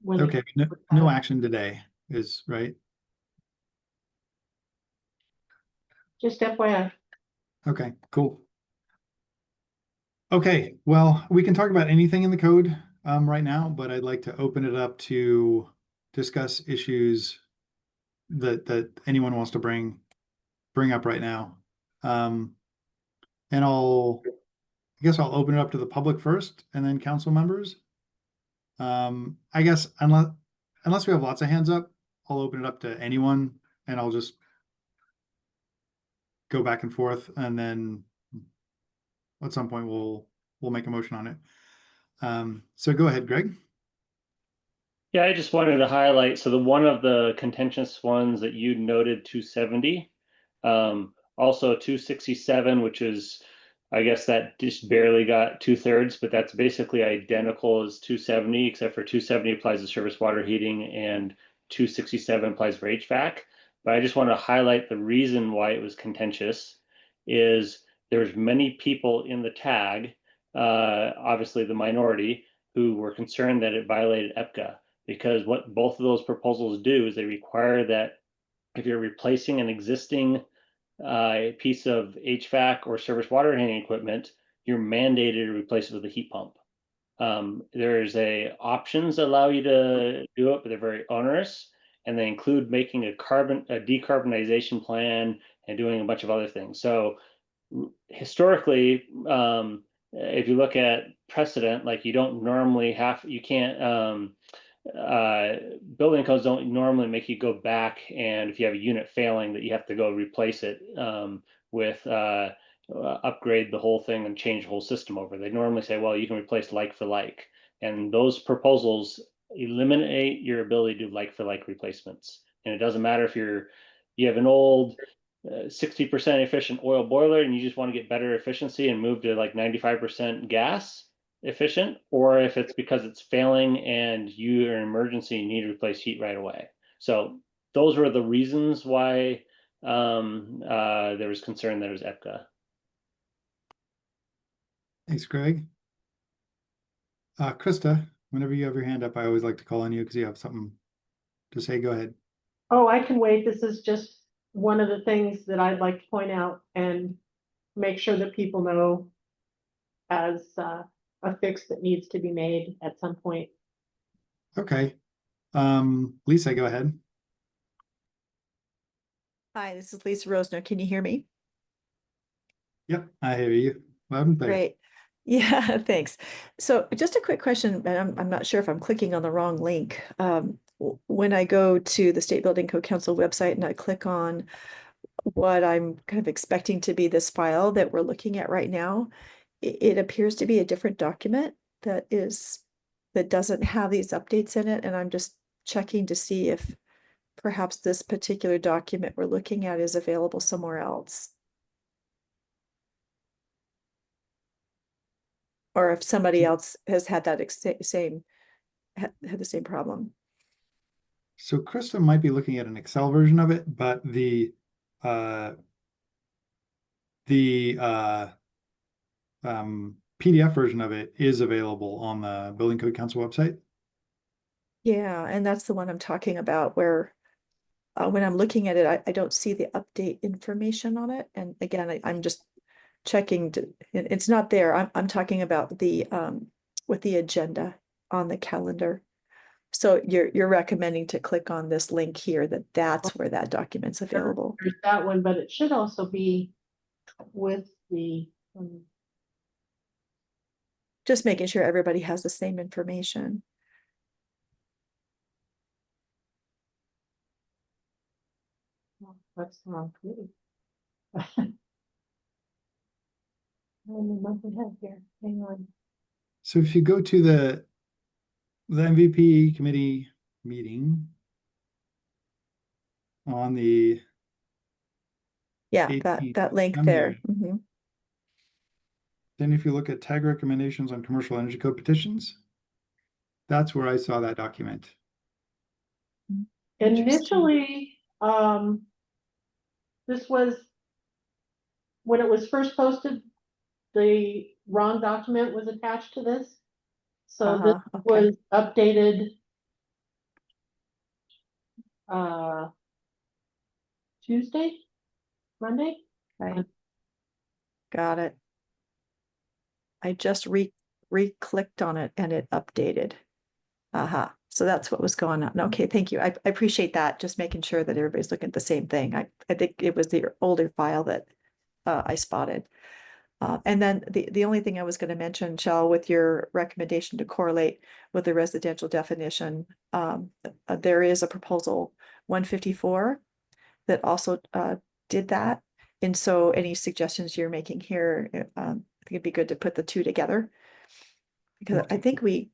B: when it
Q: Okay,
B: comes
Q: no action today is right.
B: Just FYI.
Q: Okay, cool. Okay, well, we can talk about anything in the code right now, but I'd like to open it up to discuss issues that anyone wants to bring up right now. And I guess I'll open it up to the public first and then council members. I guess unless we have lots of hands up, I'll open it up to anyone and I'll just go back and forth, and then at some point we'll make a motion on it. So go ahead, Greg.
F: Yeah, I just wanted to highlight, so one of the contentious ones that you noted, 270, also 267, which is, I guess that just barely got 2/3, but that's basically identical as 270, except for 270 applies to surface water heating and 267 applies for HVAC. But I just want to highlight the reason why it was contentious is there's many people in the tag, obviously the minority, who were concerned that it violated EPCA, because what both of those proposals do is they require that if you're replacing an existing piece of HVAC or surface water heating equipment, you're mandated to replace it with a heat pump. There's options that allow you to do it, but they're very onerous, and they include making a decarbonization plan and doing a bunch of other things. So historically, if you look at precedent, like you can't building codes don't normally make you go back, and if you have a unit failing, that you have to go replace it with upgrade the whole thing and change the whole system over. They normally say, well, you can replace like for like, and those proposals eliminate your ability to do like for like replacements. And it doesn't matter if you have an old 60% efficient oil boiler and you just want to get better efficiency and move to like 95% gas efficient, or if it's because it's failing and you're in an emergency and you need to replace heat right away. So those were the reasons why there was concern that it was EPCA.
Q: Thanks, Greg. Krista, whenever you have your hand up, I always like to call on you because you have something to say. Go ahead.
B: Oh, I can wait. This is just one of the things that I'd like to point out and make sure that people know as a fix that needs to be made at some point.
Q: Okay. Lisa, go ahead.
H: Hi, this is Lisa Rosner. Can you hear me?
Q: Yep, I hear you. Loud and clear.
H: Great. Yeah, thanks. So just a quick question, and I'm not sure if I'm clicking on the wrong link. When I go to the State Building Code Council website and I click on what I'm kind of expecting to be this file that we're looking at right now, it appears to be a different document that doesn't have these updates in it. And I'm just checking to see if perhaps this particular document we're looking at is available somewhere else. Or if somebody else has had that had the same problem.
Q: So Krista might be looking at an Excel version of it, but the PDF version of it is available on the Building Code Council website.
H: Yeah, and that's the one I'm talking about, where when I'm looking at it, I don't see the update information on it. And again, I'm just checking it's not there. I'm talking about the with the agenda on the calendar. So you're recommending to click on this link here, that's where that document's available.
B: There's that one, but it should also be with the
H: just making sure everybody has the same information.
B: That's the wrong committee. I'm a month ahead here. Hang on.
Q: So if you go to the MVPE committee meeting on the
H: Yeah,
Q: 18th,
H: that link
Q: I'm
H: there. Mm-hmm.
Q: Then if you look at tag recommendations on commercial energy code petitions, that's where I saw that document.
B: Initially, this was when it was first posted the wrong document was attached to this. So this
H: Okay.
B: was updated Tuesday, Monday.
H: Okay. Got it. I just re-clicked on it and it updated. So that's what was going on. Okay, thank you. I appreciate that. Just making sure that everybody's looking at the same thing. I think it was the older file that I spotted. And then the only thing I was going to mention, Shell, with your recommendation to correlate with the residential definition, there is a proposal 154 that also did that. And so any suggestions you're making here, I think it'd be good to put the two together. Because I think we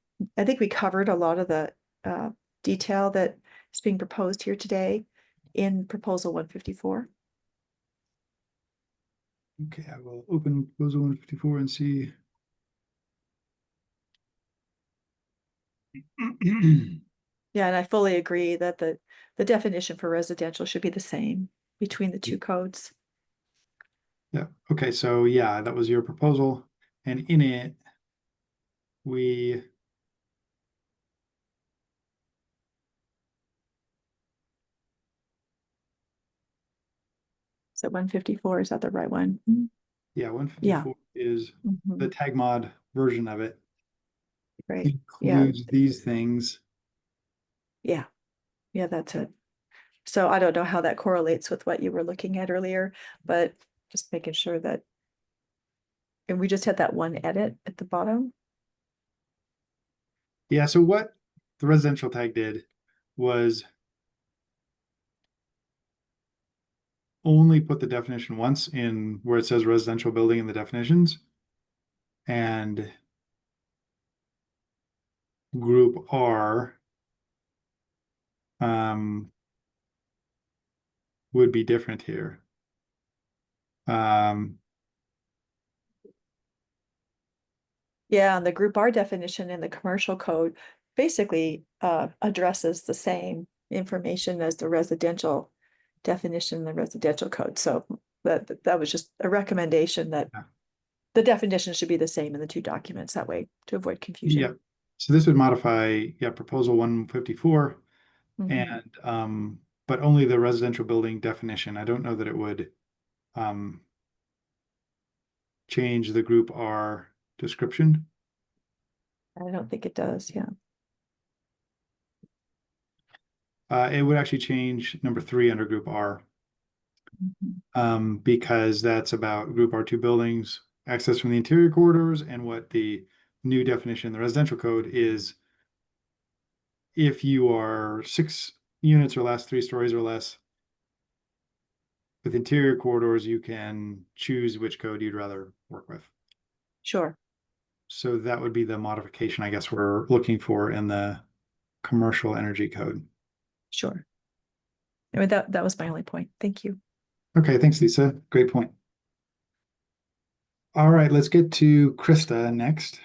H: covered a lot of the detail that is being proposed here today in proposal 154.
Q: Okay, I will open proposal 154 and see.
H: Yeah, and I fully agree that the definition for residential should be the same between the two codes.
Q: Yeah, okay, so yeah, that was your proposal. And in it, we
H: So 154, is that the right one?
Q: yeah, 154 is the tag mod version of it.
H: Right.
Q: Includes these things.
H: Yeah, that's it. So I don't know how that correlates with what you were looking at earlier, but just making sure that, and we just had that one edit at the bottom.
Q: Yeah, so what the residential tag did was only put the definition once in where it says residential building in the definitions. And group R would be different here.
H: Yeah, and the group R definition in the commercial code basically addresses the same information as the residential definition in the residential code. So that was just a recommendation that the definition should be the same in the two documents, that way to avoid confusion.
Q: Yeah. So this would modify, proposal 154 and but only the residential building definition. I don't know that it would change the group R description.
H: I don't think it does, yeah.
Q: It would actually change number 3 under group R. Because that's about group R2 buildings, access from the interior corridors, and what the new definition in the residential code is if you are 6 units or less, 3 stories or less, with interior corridors, you can choose which code you'd rather work with.
H: Sure.
Q: So that would be the modification, I guess, we're looking for in the commercial energy code.
H: Sure. I mean, that was my only point. Thank you.
Q: Okay, thanks, Lisa. Great point. All right, let's get to Krista next.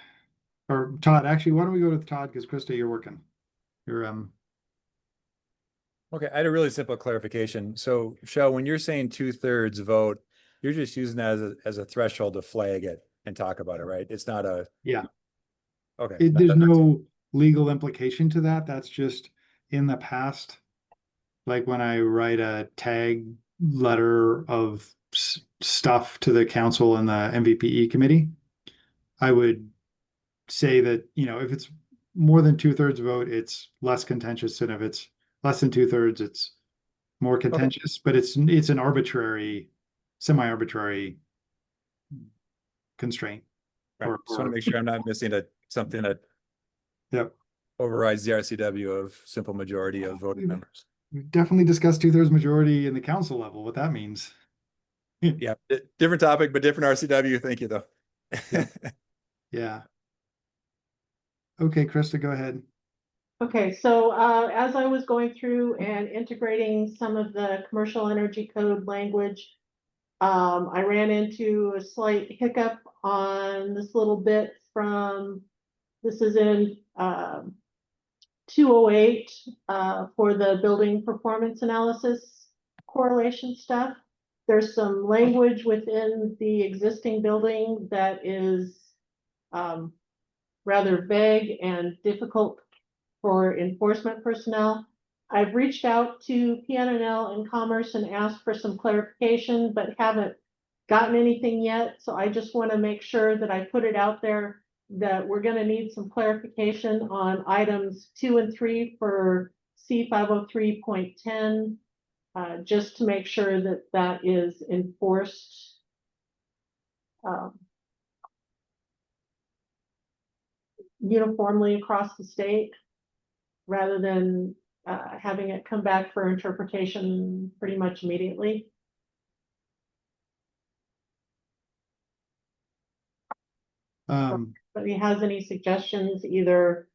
Q: Or Todd, actually, why don't we go with Todd, because Krista, you're working. You're
A: Okay, I had a really simple clarification. So, Shell, when you're saying 2/3 vote, you're just using that as a threshold to flag it and talk about it, right? It's not a okay.
Q: There's no legal implication to that. That's just in the past, like when I write a tag letter of stuff to the council and the MVPE committee, I would say that, if it's more than 2/3 vote, it's less contentious, and if it's less than 2/3, it's more contentious. But it's an arbitrary, semi-arbitrary constraint.
A: Right. Just want to make sure I'm not missing something that overrides the RCW of simple majority of voting members.
Q: We've definitely discussed 2/3 majority in the council level, what that means.
A: Yeah, different topic, but different RCW. Thank you, though.
Q: Yeah. Okay, Krista, go ahead.
B: Okay, so as I was going through and integrating some of the commercial energy code language, I ran into a slight hiccup on this little bit this is in 208 for the building performance analysis correlation stuff. There's some language within the existing building that is rather vague and difficult for enforcement personnel. I've reached out to PNNL and Commerce and asked for some clarification, but haven't gotten anything yet. So I just want to make sure that I put it out there that we're going to need some clarification on items 2 and 3 for C503.10, just to make sure that that is enforced. Uniformly across the state, rather than having it come back for interpretation pretty much immediately. If he has any suggestions, either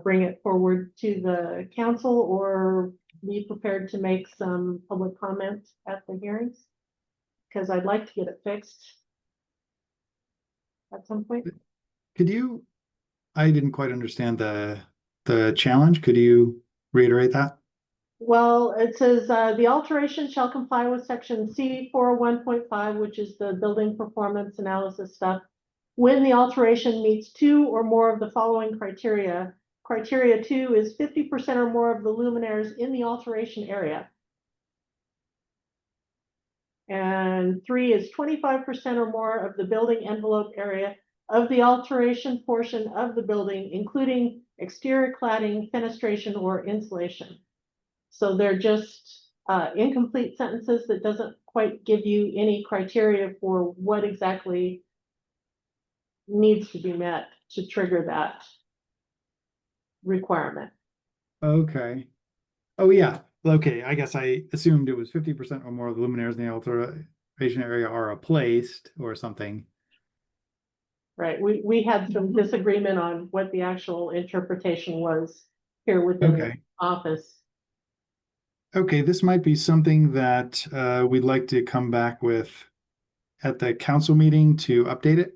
B: bring it forward to the council or be prepared to make some public comments at the hearings, because I'd like to get it fixed at some point.
Q: Could you, I didn't quite understand the challenge. Could you reiterate that?
B: Well, it says the alteration shall comply with section C401.5, which is the building performance analysis stuff, when the alteration meets 2 or more of the following criteria. Criteria 2 is 50% or more of the luminaires in the alteration area. And 3 is 25% or more of the building envelope area of the alteration portion of the building, including exterior cladding, fenestration, or insulation. So they're just incomplete sentences that doesn't quite give you any criteria for what exactly needs to be met to trigger that requirement.
Q: Okay. Oh, yeah. Okay. I guess I assumed it was 50% or more of the luminaires in the alteration area are replaced or something.
B: Right. We had some disagreement on what the actual interpretation was here within the office.
Q: Okay, this might be something that we'd like to come back with at the council meeting to update it.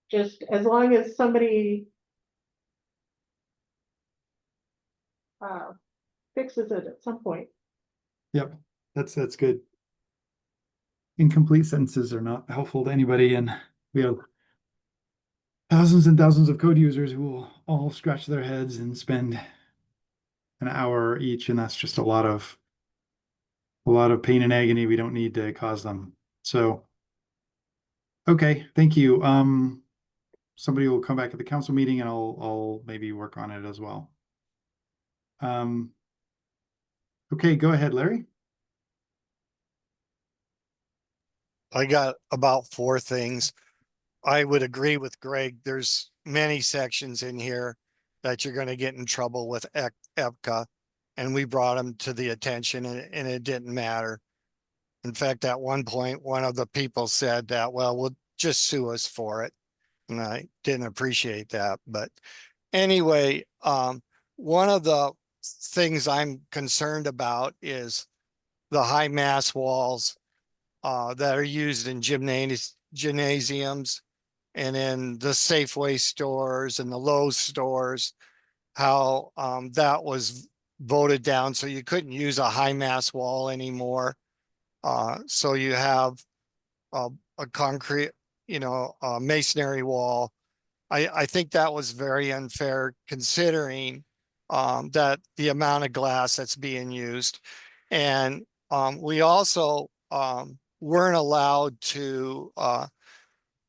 B: Just as long as somebody fixes it at some point.
Q: Yep, that's good. Incomplete sentences are not helpful to anybody, and we have thousands and thousands of code users who will all scratch their heads and spend an hour each, and that's just a lot of pain and agony we don't need to cause them. So, okay, thank you. Somebody will come back at the council meeting, and I'll maybe work on it as well. Okay, go ahead, Larry.
L: I got about 4 things. I would agree with Greg. There's many sections in here that you're going to get in trouble with EPCA, and we brought them to the attention, and it didn't matter. In fact, at one point, one of the people said that, well, we'll just sue us for it. And I didn't appreciate that. But anyway, one of the things I'm concerned about is the high mass walls that are used in gymnasiums and in the Safeway stores and the Lowe's stores, how that was voted down. So you couldn't use a high mass wall anymore. So you have a concrete, masonry wall. I think that was very unfair considering that the amount of glass that's being used. And we also weren't allowed to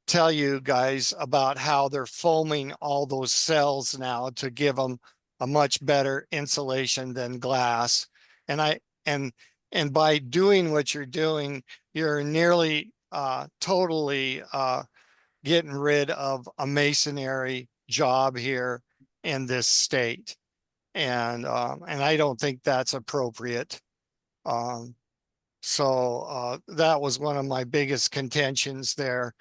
L: tell you guys about how they're foaming all those cells now to give them a much better insulation than glass. And by doing what you're doing, you're nearly totally getting rid of a masonry job here in this state. And I don't think that's appropriate. So that was one of my biggest contentions there,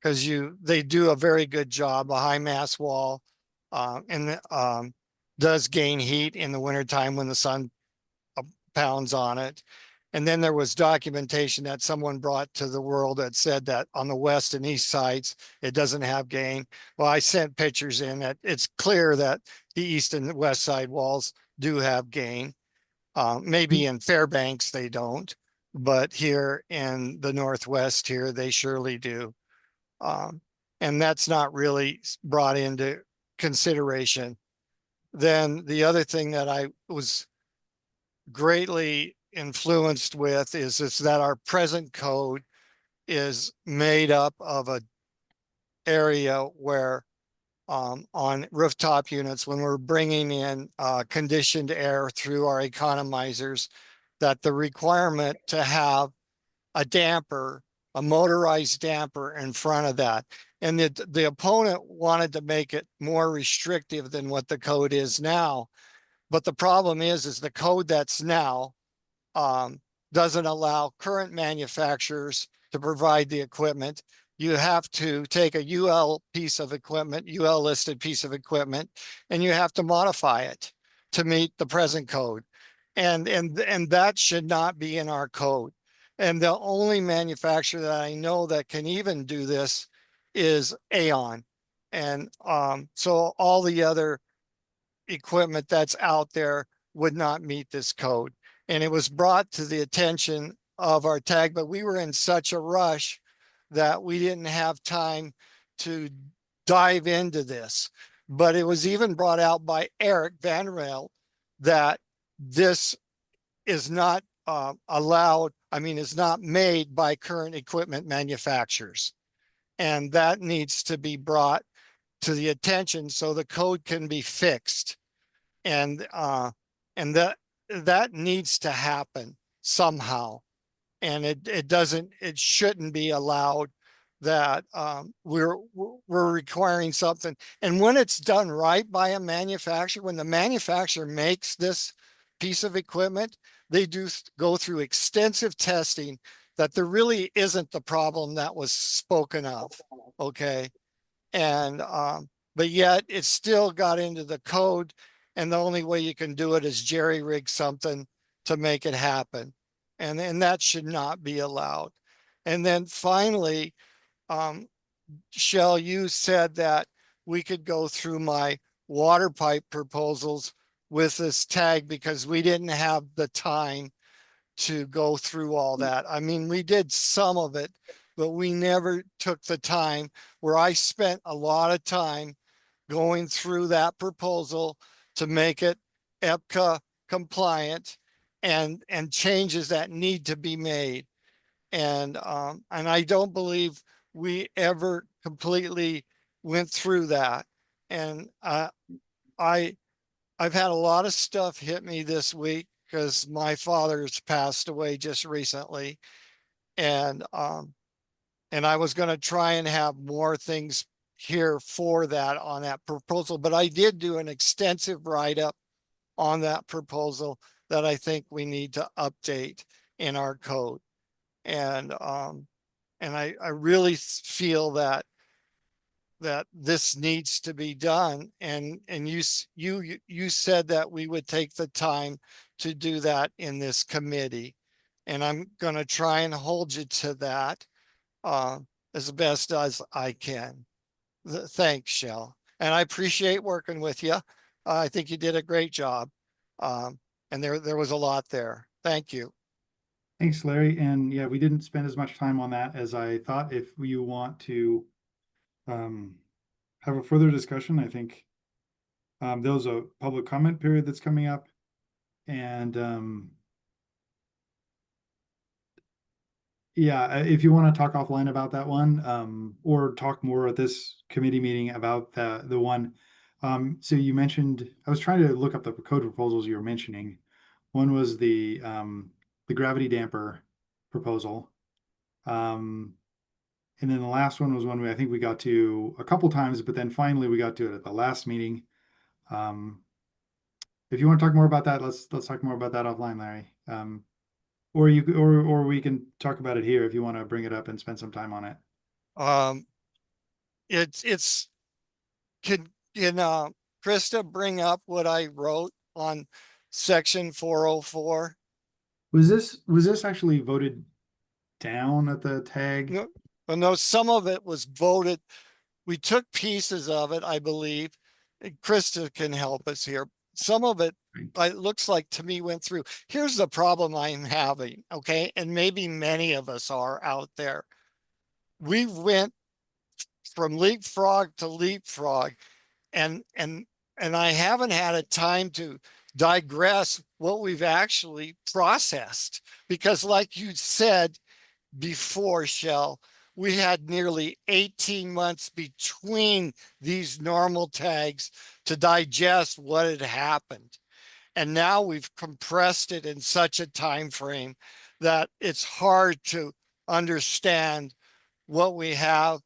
L: because they do a very good job. A high mass wall and does gain heat in the wintertime when the sun pounds on it. And then there was documentation that someone brought to the world that said that on the west and east sides, it doesn't have gain. Well, I sent pictures in that it's clear that the east and the west side walls do have gain. Maybe in Fairbanks they don't, but here in the Northwest here, they surely do. And that's not really brought into consideration. Then the other thing that I was greatly influenced with is that our present code is made up of a area where on rooftop units, when we're bringing in conditioned air through our economizers, that the requirement to have a damper, a motorized damper in front of that. And the opponent wanted to make it more restrictive than what the code is now. But the problem is the code that's now doesn't allow current manufacturers to provide the equipment. You have to take a UL piece of equipment, UL listed piece of equipment, and you have to modify it to meet the present code. And that should not be in our code. And the only manufacturer that I know that can even do this is Aon. And so all the other equipment that's out there would not meet this code. And it was brought to the attention of our tag, but we were in such a rush that we didn't have time to dive into this. But it was even brought out by Eric Van Rail that this is not allowed, is not made by current equipment manufacturers. And that needs to be brought to the attention so the code can be fixed. And that needs to happen somehow. And it shouldn't be allowed that we're requiring something. And when it's done right by a manufacturer, when the manufacturer makes this piece of equipment, they do go through extensive testing that there really isn't the problem that was spoken of. Okay. And but yet it still got into the code, and the only way you can do it is jerry rig something to make it happen. And that should not be allowed. And then finally, Shell, you said that we could go through my water pipe proposals with this tag because we didn't have the time to go through all that. I mean, we did some of it, but we never took the time, where I spent a lot of time going through that proposal to make it EPCA compliant and changes that need to be made. And I don't believe we ever completely went through that. And I've had a lot of stuff hit me this week because my father's passed away just recently. And I was going to try and have more things here for that on that proposal, but I did do an extensive write-up on that proposal that I think we need to update in our code. And I really feel that this needs to be done. And you said that we would take the time to do that in this committee. And I'm going to try and hold you to that as best as I can. Thanks, Shell. And I appreciate working with you. I think you did a great job. And there was a lot there. Thank you.
Q: Thanks, Larry. And yeah, we didn't spend as much time on that as I thought. If you want to have a further discussion, I think there's a public comment period that's coming up. And yeah, if you want to talk offline about that one, or talk more at this committee meeting about the one. So you mentioned, I was trying to look up the code proposals you were mentioning. One was the gravity damper proposal. And then the last one was one I think we got to a couple times, but then finally we got to it at the last meeting. If you want to talk more about that, let's talk more about that offline, Larry. Or we can talk about it here if you want to bring it up and spend some time on it.
L: Can Krista bring up what I wrote on section 404?
Q: Was this actually voted down at the tag?
L: No, some of it was voted. We took pieces of it, I believe. And Krista can help us here. Some of it it looks like to me went through. Here's the problem I'm having, okay? And maybe many of us are out there. We went from leapfrog to leapfrog, and I haven't had a time to digress what we've actually processed, because like you said before, Shell, we had nearly 18 months between these normal tags to digest what had happened. And now we've compressed it in such a time frame that it's hard to understand what we have,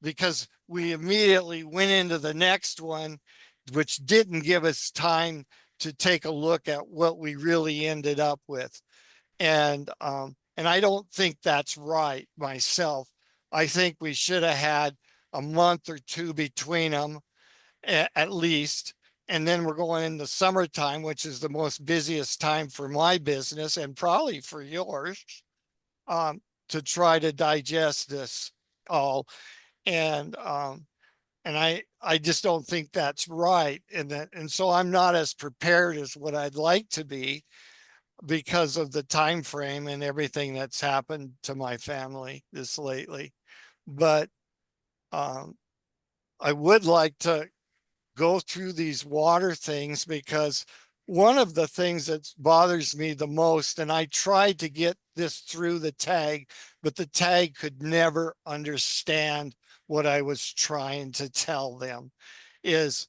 L: because we immediately went into the next one, which didn't give us time to take a look at what we really ended up with. And I don't think that's right myself. I think we should have had a month or two between them at least. And then we're going into summertime, which is the most busiest time for my business and probably for yours, to try to digest this all. And I just don't think that's right. And so I'm not as prepared as what I'd like to be, because of the time frame and everything that's happened to my family this lately. But I would like to go through these water things, because one of the things that bothers me the most, and I tried to get this through the tag, but the tag could never understand what I was trying to tell them, is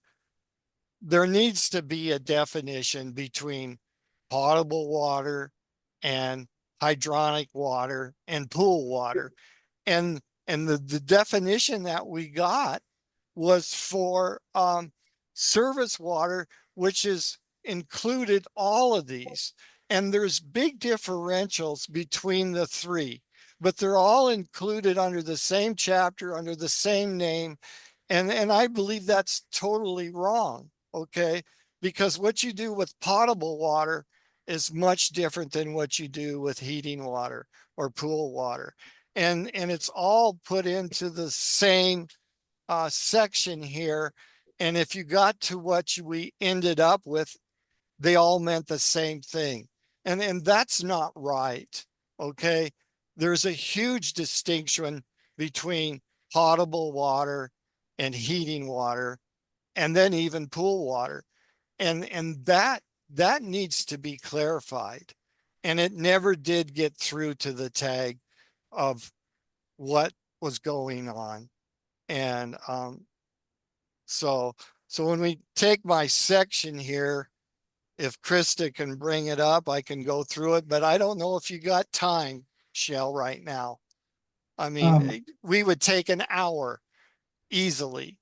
L: there needs to be a definition between potable water and hydronic water and pool water. And the definition that we got was for service water, which is included all of these. And there's big differentials between the three, but they're all included under the same chapter, under the same name. And I believe that's totally wrong, okay? Because what you do with potable water is much different than what you do with heating water or pool water. And it's all put into the same section here. And if you got to what we ended up with, they all meant the same thing. And that's not right, okay? There's a huge distinction between potable water and heating water, and then even pool water. And that needs to be clarified. And it never did get through to the tag of what was going on. And so when we take my section here, if Krista can bring it up, I can go through it, but I don't know if you got time, Shell, right now. I mean, we would take an hour easily.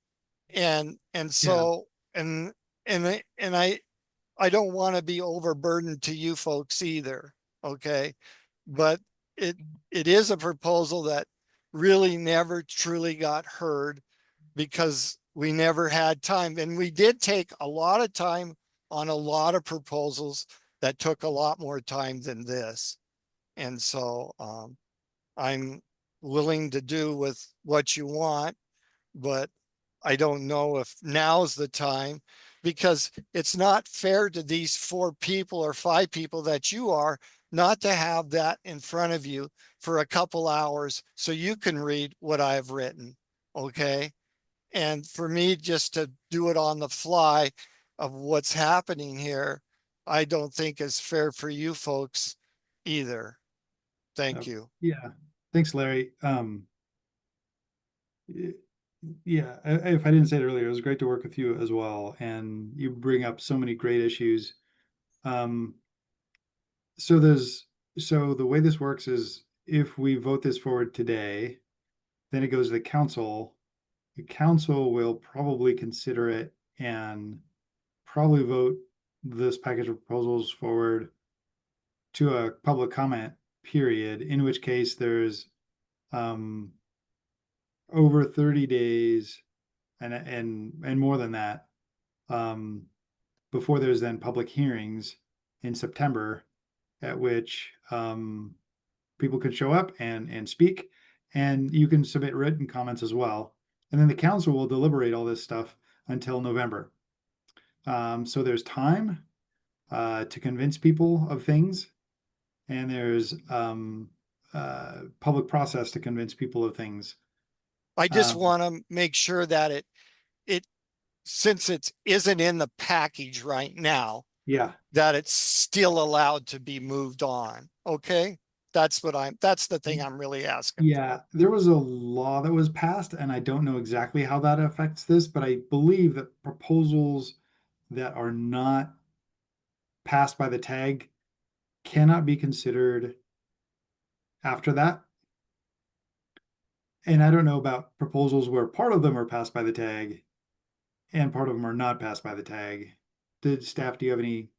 L: And so, and I don't want to be overburdened to you folks either. Okay. But it is a proposal that really never truly got heard, because we never had time. And we did take a lot of time on a lot of proposals that took a lot more time than this. And so I'm willing to do with what you want, but I don't know if now's the time, because it's not fair to these 4 people or 5 people that you are not to have that in front of you for a couple hours so you can read what I've written. Okay. And for me just to do it on the fly of what's happening here, I don't think is fair for you folks either. Thank you.
Q: Yeah, thanks, Larry. Yeah, if I didn't say it earlier, it was great to work with you as well, and you bring up so many great issues. So the way this works is, if we vote this forward today, then it goes to the council. The council will probably consider it and probably vote this package of proposals forward to a public comment period, in which case there's over 30 days and more than that, before there's then public hearings in September, at which people can show up and speak, and you can submit written comments as well. And then the council will deliberate all this stuff until November. So there's time. to convince people of things, and there's public process to convince people of things.
L: I just
Q: Um,
L: want to make sure that it, since it isn't in the package right now,
Q: Yeah,
L: that it's still allowed to be moved on. Okay. That's the thing I'm really asking for.
Q: yeah, there was a law that was passed, and I don't know exactly how that affects this, but I believe that proposals that are not passed by the tag cannot be considered after that. And I don't know about proposals where part of them are passed by the tag and part of them are not passed by the tag. Did staff, do you have any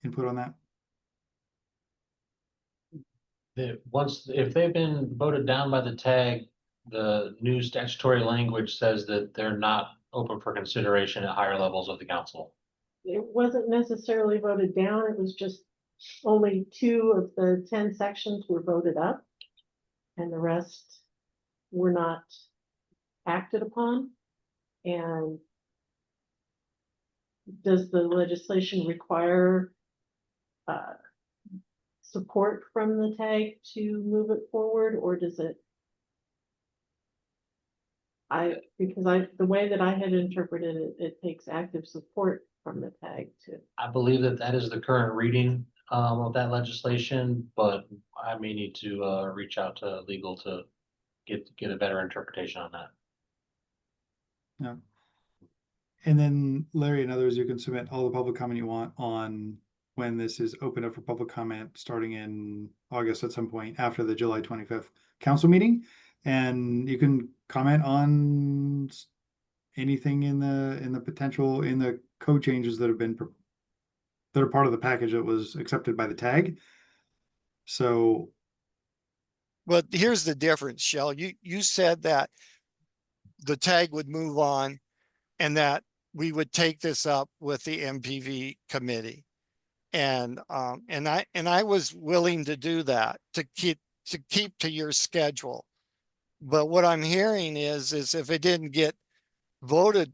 Q: input on that?
C: If they've been voted down by the tag, the new statutory language says that they're not open for consideration at higher levels of the council.
B: It wasn't necessarily voted down, it was just only 2 of the 10 sections were voted up, and the rest were not acted upon. And does the legislation require support from the tag to move it forward, or does it? The way that I had interpreted it, it takes active support from the tag to.
C: I believe that that is the current reading of that legislation, but I may need to reach out to legal to get a better interpretation on that.
Q: No. And then Larry, in other words, you can submit all the public comment you want on when this is open up for public comment starting in August at some point after the July 25th council meeting. And you can comment on anything in the potential in the code changes that have been that are part of the package that was accepted by the tag. So,
L: But here's the difference, Shell. You said that the tag would move on and that we would take this up with the MPV committee. And I was willing to do that to keep to your schedule. But what I'm hearing is if it didn't get voted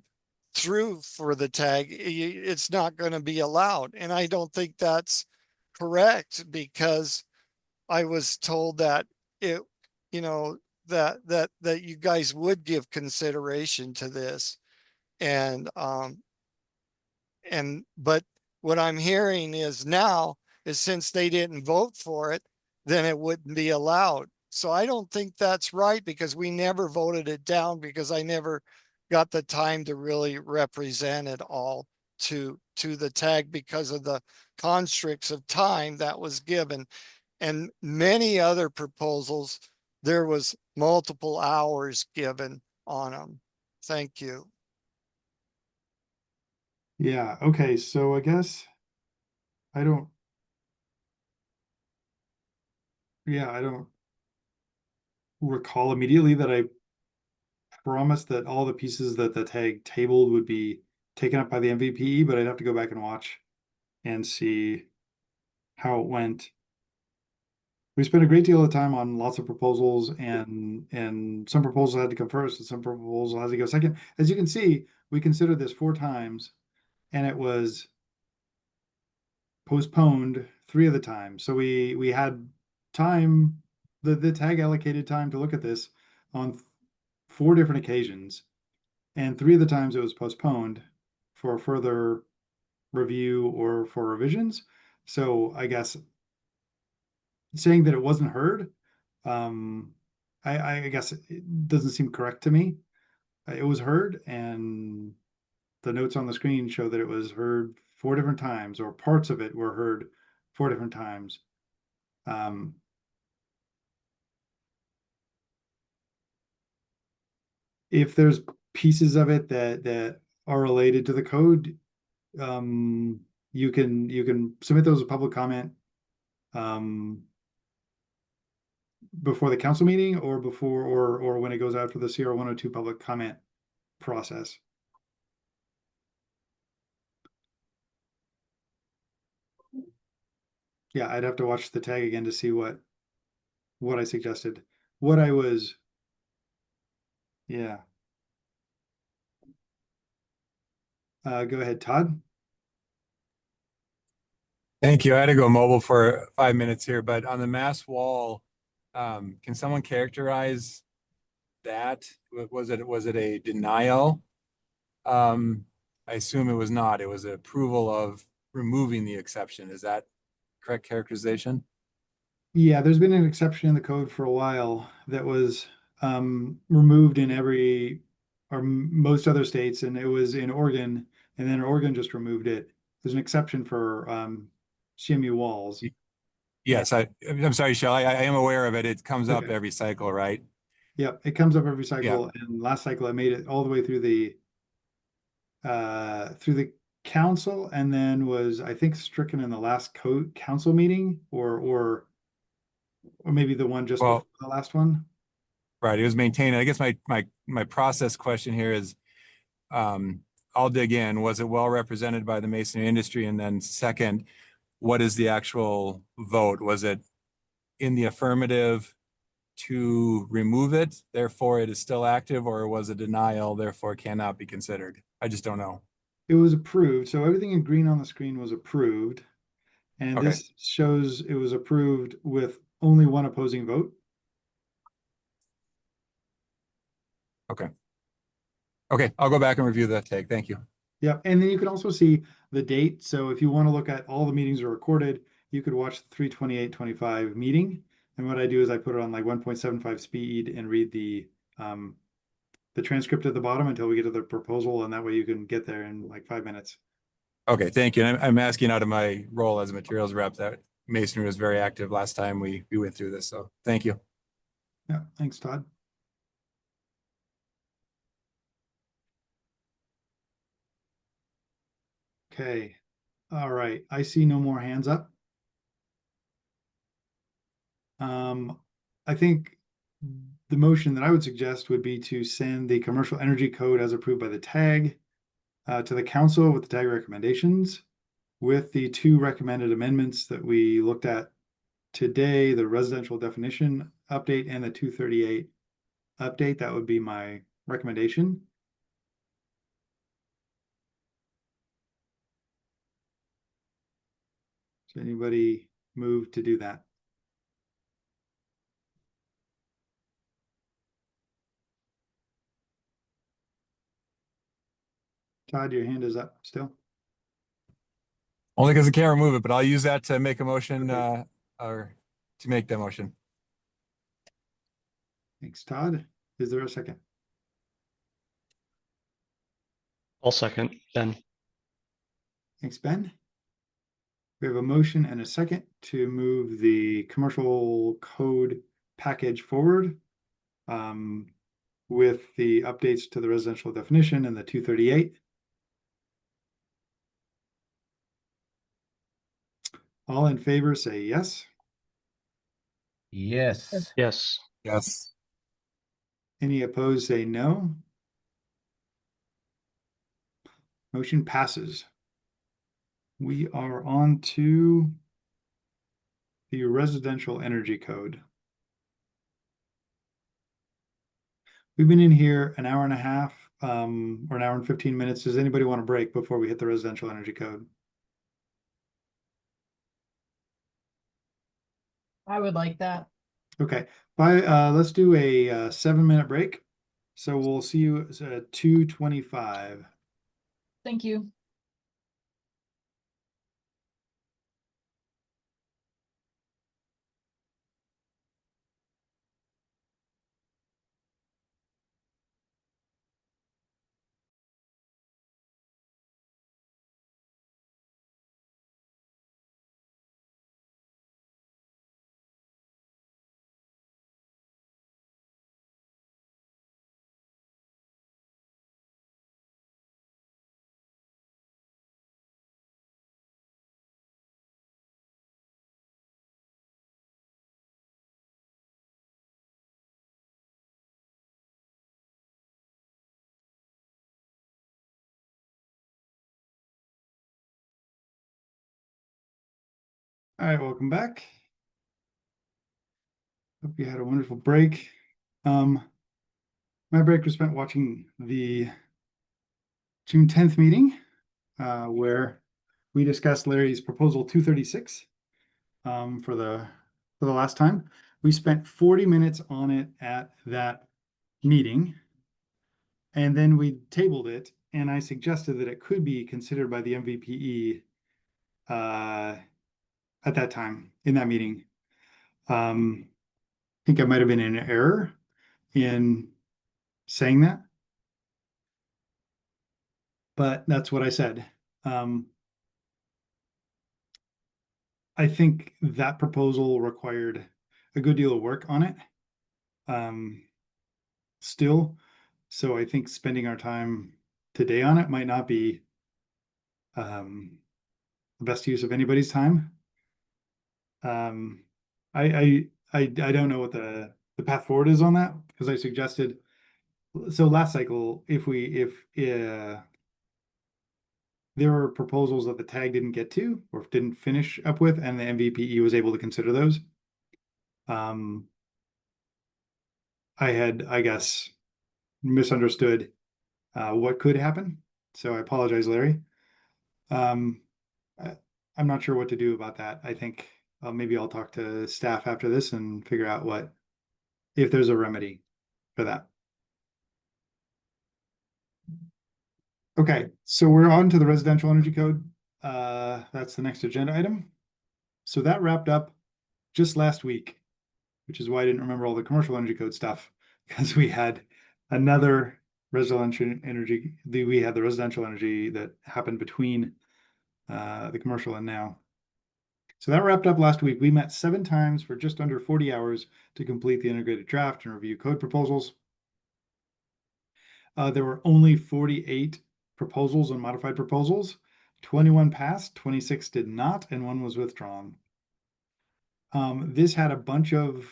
L: through for the tag, it's not going to be allowed. And I don't think that's correct, because I was told that it, you know, that you guys would give consideration to this. But what I'm hearing is now is since they didn't vote for it, then it wouldn't be allowed. So I don't think that's right, because we never voted it down, because I never got the time to really represent it all to the tag because of the constricts of time that was given. And many other proposals, there was multiple hours given on them. Thank you.
Q: yeah, okay, so I guess I don't recall immediately that I promised that all the pieces that the tag tabled would be taken up by the MVPE, but I'd have to go back and watch and see how it went. We spent a great deal of time on lots of proposals, and some proposals had to come first and some proposals had to go second. As you can see, we considered this 4 times and it was postponed 3 of the times. So we had time, the tag allocated time to look at this on 4 different occasions, and 3 of the times it was postponed for further review or for revisions. So I guess saying that it wasn't heard, I guess it doesn't seem correct to me. It was heard, and the notes on the screen show that it was heard 4 different times, or parts of it were heard 4 different times. If there's pieces of it that are related to the code, you can submit those as public comment before the council meeting or before or when it goes out for the CR 102 public comment process. Yeah, I'd have to watch the tag again to see what I suggested. What I was, yeah. Go ahead, Todd.
A: Thank you. I had to go mobile for 5 minutes here, but on the mass wall, can someone characterize that? Was it a denial? I assume it was not. It was an approval of removing the exception. Is that correct characterization?
Q: Yeah, there's been an exception in the code for a while that was removed in every or most other states, and it was in Oregon, and then Oregon just removed it. There's an exception for CMU walls.
A: Yes, I'm sorry, Shell. I am aware of it. It comes up
Q: Okay.
A: every cycle, right?
Q: Yep, it comes up every
A: Yeah.
Q: cycle, and last cycle I made it all the way through the council, and then was, I think, stricken in the last code council meeting, or maybe the one just
A: Well,
Q: before the last one.
A: right. It was maintained. I guess my process question here is, I'll dig in. Was it well represented by the masonry industry? And then second, what is the actual vote? Was it in the affirmative to remove it, therefore it is still active, or was it denial, therefore cannot be considered? I just don't know.
Q: It was approved, so everything in green on the screen was approved. And
A: Okay.
Q: this shows it was approved with only one opposing vote.
A: Okay. Okay, I'll go back and review that tag. Thank you.
Q: Yep, and then you can also see the date. So if you want to look at all the meetings are recorded, you could watch the 3/28/25 meeting. And what I do is I put it on like 1.75 speed and read the transcript at the bottom until we get to the proposal, and that way you can get there in like 5 minutes.
A: Okay, thank you. And I'm asking out of my role as a materials rep that masonry was very active last time we went through this. So thank you.
Q: Yeah, thanks, Todd. Okay, all right. I see no more hands up. I think the motion that I would suggest would be to send the commercial energy code as approved by the TAG to the council with the TAG recommendations, with the 2 recommended amendments that we looked at today, the residential definition update and the 238 update. That would be my recommendation. Does anybody move to do that? Todd, your hand is up still.
A: Only because I can't remove it, but I'll use that to make a motion or to make that motion.
Q: Thanks, Todd. Is there a second?
G: I'll second then.
Q: Thanks, Ben. We have a motion and a second to move the commercial code package forward with the updates to the residential definition and the 238. All in favor say yes.
E: Yes.
G: Yes.
A: Yes.
Q: Any opposed say no. Motion passes. We are on to the residential energy code. We've been in here an hour and a half or an hour and 15 minutes. Does anybody want to break before we hit the residential energy code?
I: I would like that.
Q: Okay, let's do a 7-minute break. So we'll see you at 2:25.
I: Thank you.
Q: All right, welcome back. Hope you had a wonderful break. My break was spent watching the June 10th meeting, where we discussed Larry's proposal 236 for the last time. We spent 40 minutes on it at that meeting. And then we tabled it, and I suggested that it could be considered by the MVPE at that time in that meeting. I think I might have been in error in saying that, but that's what I said. I think that proposal required a good deal of work on it. Still, so I think spending our time today on it might not be the best use of anybody's time. I don't know what the path forward is on that, because I suggested, so last cycle, if there were proposals that the tag didn't get to or didn't finish up with, and the MVPE was able to consider those. I had, I guess, misunderstood what could happen. So I apologize, Larry. I'm not sure what to do about that. I think maybe I'll talk to staff after this and figure out if there's a remedy for that. Okay, so we're on to the residential energy code. That's the next agenda item. So that wrapped up just last week, which is why I didn't remember all the commercial energy code stuff, because we had another residential energy, we had the residential energy that happened between the commercial and now. So that wrapped up last week. We met 7 times for just under 40 hours to complete the integrated draft and review code proposals. There were only 48 proposals and modified proposals. 21 passed, 26 did not, and 1 was withdrawn. This had a bunch of,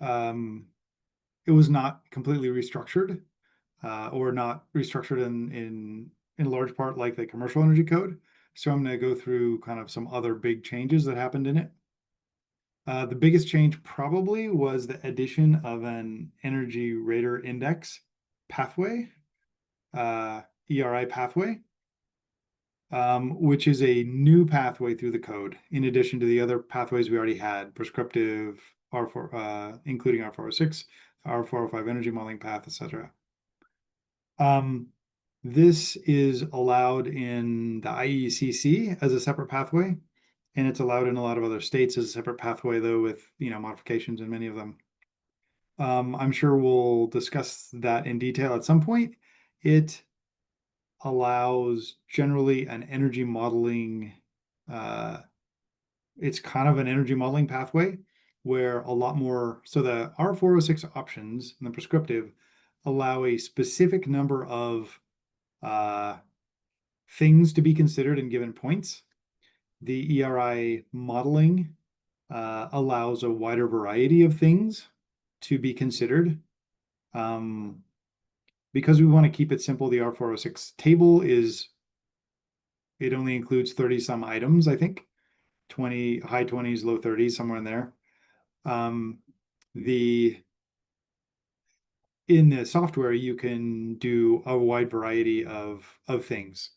Q: it was not completely restructured or not restructured in large part like the commercial energy code. So I'm going to go through kind of some other big changes that happened in it. The biggest change probably was the addition of an energy rater index pathway, ERI pathway, which is a new pathway through the code, in addition to the other pathways we already had, prescriptive, R4, including R406, R405 energy modeling path, etc. This is allowed in the IECC as a separate pathway, and it's allowed in a lot of other states as a separate pathway, though, with modifications in many of them. I'm sure we'll discuss that in detail at some point. It allows generally an energy modeling, it's kind of an energy modeling pathway where a lot more, so the R406 options and the prescriptive allow a specific number of things to be considered and given points. The ERI modeling allows a wider variety of things to be considered. Because we want to keep it simple, the R406 table it only includes 30 some items, I think, 20, high 20s, low 30s, somewhere in there. In the software, you can do a wide variety of things.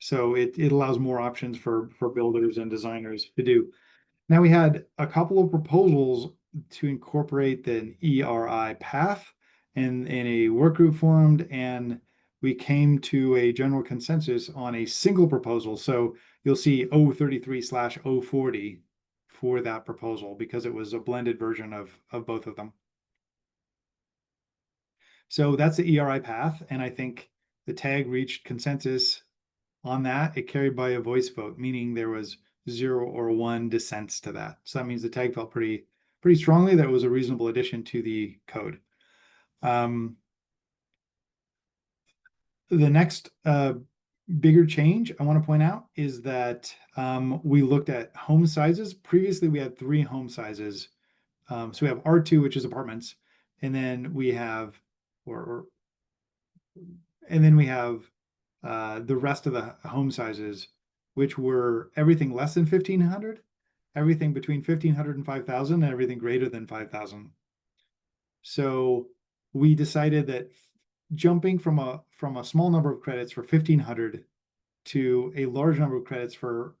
Q: So it allows more options for builders and designers to do. Now we had a couple of proposals to incorporate the ERI path in a work group formed, and we came to a general consensus on a single proposal. So you'll see 033/040 for that proposal because it was a blended version of both of them. So that's the ERI path, and I think the tag reached consensus on that. It carried by a voice vote, meaning there was 0 or 1 dissents to that. So that means the tag felt pretty strongly that it was a reasonable addition to the code. The next bigger change I want to point out is that we looked at home sizes. Previously, we had 3 home sizes. So we have R2, which is apartments, and then we have the rest of the home sizes, which were everything less than 1,500, everything between 1,500 and 5,000, and everything greater than 5,000. So we decided that jumping from a small number of credits for 1,500 to a large number of credits for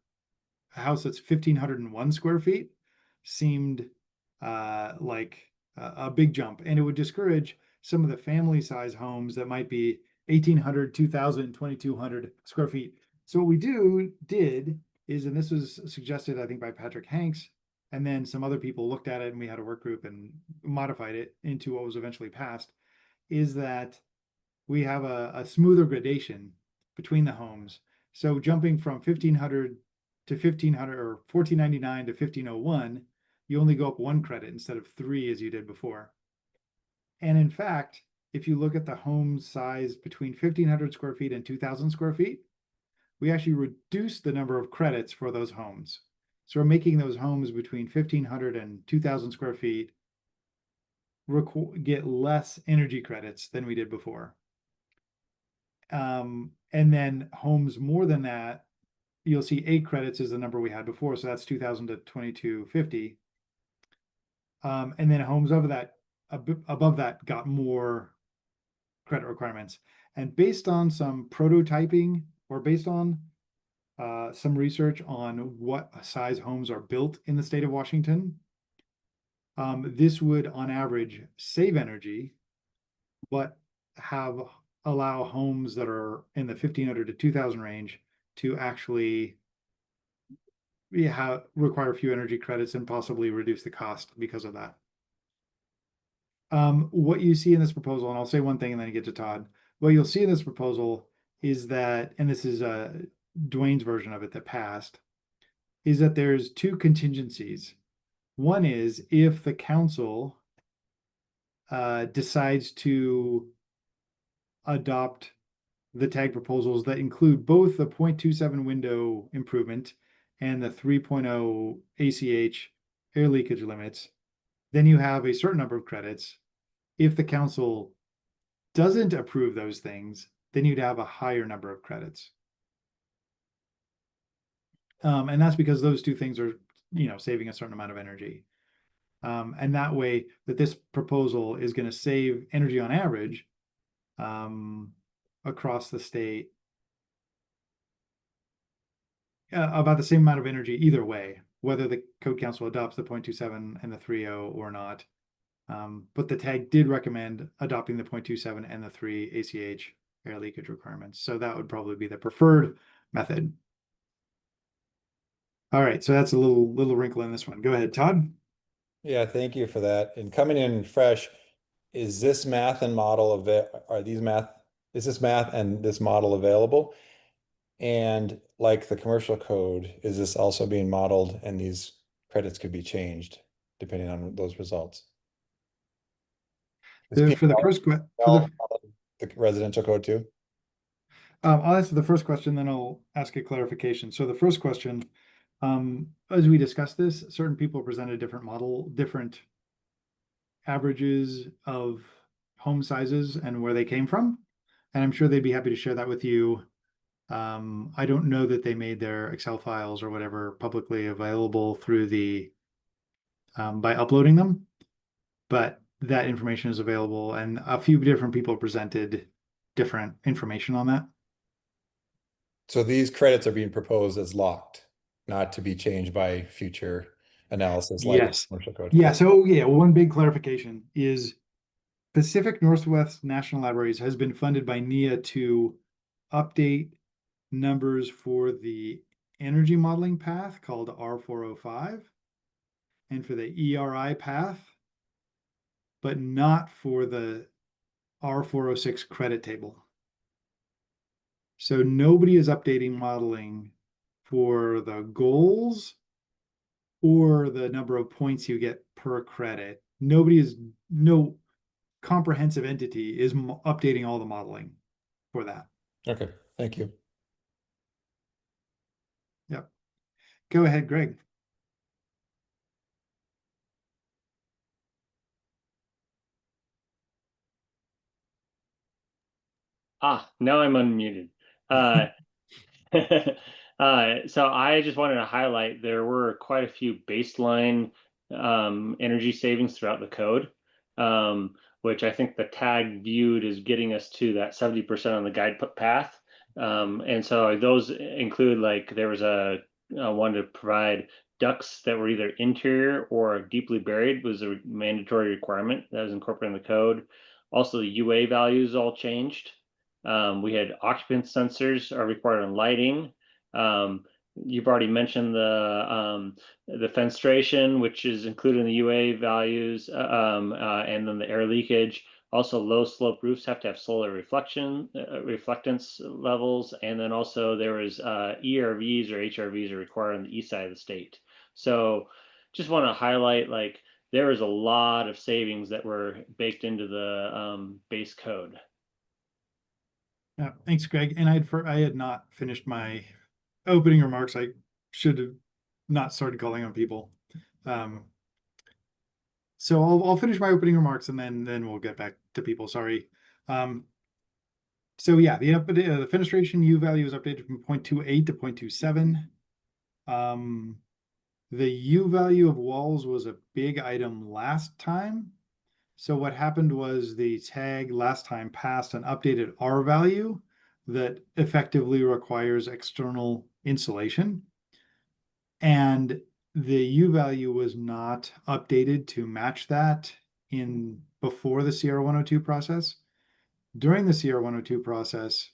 Q: a house that's 1,501 square feet seemed like a big jump, and it would discourage some of the family size homes that might be 1,800, 2,000, 2,200 square feet. So what we did is, and this was suggested, I think, by Patrick Hanks, and then some other people looked at it and we had a work group and modified it into what was eventually passed, is that we have a smoother gradation between the homes. So jumping from 1,500 to 1,500 or 1,499 to 1,501, you only go up 1 credit instead of 3 as you did before. And in fact, if you look at the home size between 1,500 square feet and 2,000 square feet, we actually reduced the number of credits for those homes. So we're making those homes between 1,500 and 2,000 square feet get less energy credits than we did before. And then homes more than that, you'll see 8 credits is the number we had before. So that's 2,000 to 2,250. And then homes over that, above that, got more credit requirements. And based on some prototyping, or based on some research on what size homes are built in the state of Washington, this would on average save energy, but allow homes that are in the 1,500 to 2,000 range to actually require few energy credits and possibly reduce the cost because of that. What you see in this proposal, and I'll say one thing and then you get to Todd. What you'll see in this proposal is that, and this is Dwayne's version of it that passed, is that there's 2 contingencies. One is if the council decides to adopt the tag proposals that include both the 0.27 window improvement and the 3.0 ACH air leakage limits, then you have a certain number of credits. If the council doesn't approve those things, then you'd have a higher number of credits. And that's because those 2 things are, saving a certain amount of energy. And that way that this proposal is going to save energy on average across the state about the same amount of energy either way, whether the Code Council adopts the 0.27 and the 3.0 or not. But the tag did recommend adopting the 0.27 and the 3 ACH air leakage requirements. So that would probably be the preferred method. All right, so that's a little wrinkle in this one. Go ahead, Todd.
A: Yeah, thank you for that. And coming in fresh, is this math and model of it? Is this math and this model available? And like the commercial code, is this also being modeled and these credits could be changed depending on those results?
Q: For the first question,
A: the residential code too?
Q: I'll answer the first question, then I'll ask a clarification. So the first question, as we discussed this, certain people presented different averages of home sizes and where they came from. And I'm sure they'd be happy to share that with you. I don't know that they made their Excel files or whatever publicly available through by uploading them, but that information is available, and a few different people presented different information on that.
A: So these credits are being proposed as locked, not to be changed by future analysis like
Q: Yes.
A: commercial code.
Q: Yeah. So yeah, one big clarification is Pacific Northwest National Libraries has been funded by NEA to update numbers for the energy modeling path called R405 and for the ERI path, but not for the R406 credit table. So nobody is updating modeling for the goals or the number of points you get per credit. No comprehensive entity is updating all the modeling for that.
A: Okay, thank you.
Q: Yep. Go ahead, Greg.
F: Now I'm unmuted. So I just wanted to highlight there were quite a few baseline energy savings throughout the code, which I think the tag viewed as getting us to that 70% on the guide path. And so those include, like, there was a one to provide ducts that were either interior or deeply buried was a mandatory requirement that was incorporated in the code. Also, the UA values all changed. We had occupant sensors are required on lighting. You've already mentioned the fenestration, which is included in the UA values, and then the air leakage. Also, low slope roofs have to have solar reflectance levels, and then also there is ERVs or HRVs are required on the east side of the state. So, just want to highlight, like, there is a lot of savings that were baked into the base code.
Q: Yeah, thanks, Greg. And I had not finished my opening remarks. I should have not started calling on people. So I'll finish my opening remarks and then we'll get back to people. Sorry. So yeah, the fenestration U value is updated from 0.28 to 0.27. The U value of walls was a big item last time. So what happened was the tag last time passed an updated R value that effectively requires external insulation. And the U value was not updated to match that before the CR 102 process. During the CR 102 process,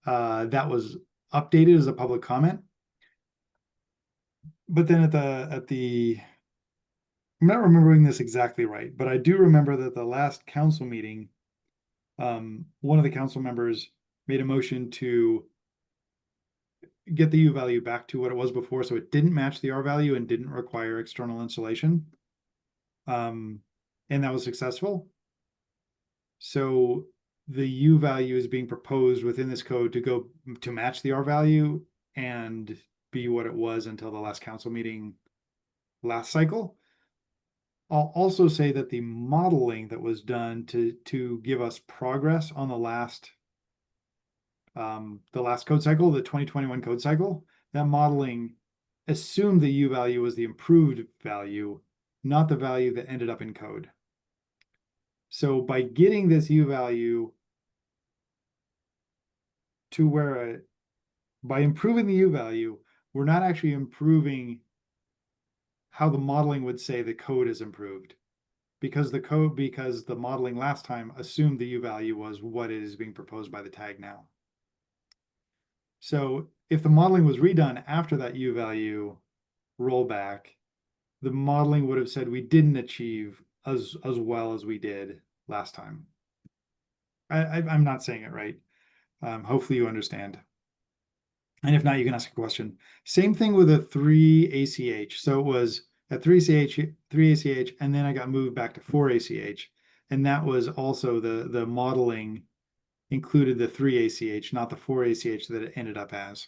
Q: that was updated as a public comment. But then I'm not remembering this exactly right, but I do remember that the last council meeting, one of the council members made a motion to get the U value back to what it was before, so it didn't match the R value and didn't require external insulation. And that was successful. So the U value is being proposed within this code to match the R value and be what it was until the last council meeting last cycle. I'll also say that the modeling that was done to give us progress on the last code cycle, the 2021 code cycle, that modeling assumed the U value was the improved value, not the value that ended up in code. So by getting this U value to by improving the U value, we're not actually improving how the modeling would say the code is improved, because the modeling last time assumed the U value was what is being proposed by the tag now. So if the modeling was redone after that U value rollback, the modeling would have said we didn't achieve as well as we did last time. I'm not saying it right. Hopefully you understand. And if not, you can ask a question. Same thing with a 3 ACH. So it was at 3 ACH, and then I got moved back to 4 ACH. And that was also the modeling included the 3 ACH, not the 4 ACH that it ended up as.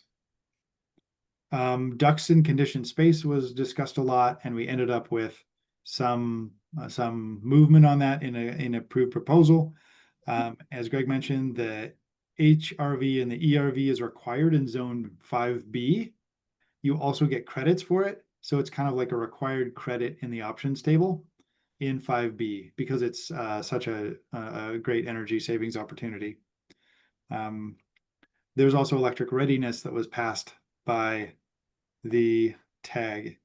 Q: Ducts in conditioned space was discussed a lot, and we ended up with some movement on that in an approved proposal. As Greg mentioned, the HRV and the ERV is required in zone 5B. You also get credits for it. So it's kind of like a required credit in the options table in 5B because it's such a great energy savings opportunity. There's also electric readiness that was passed by the tag.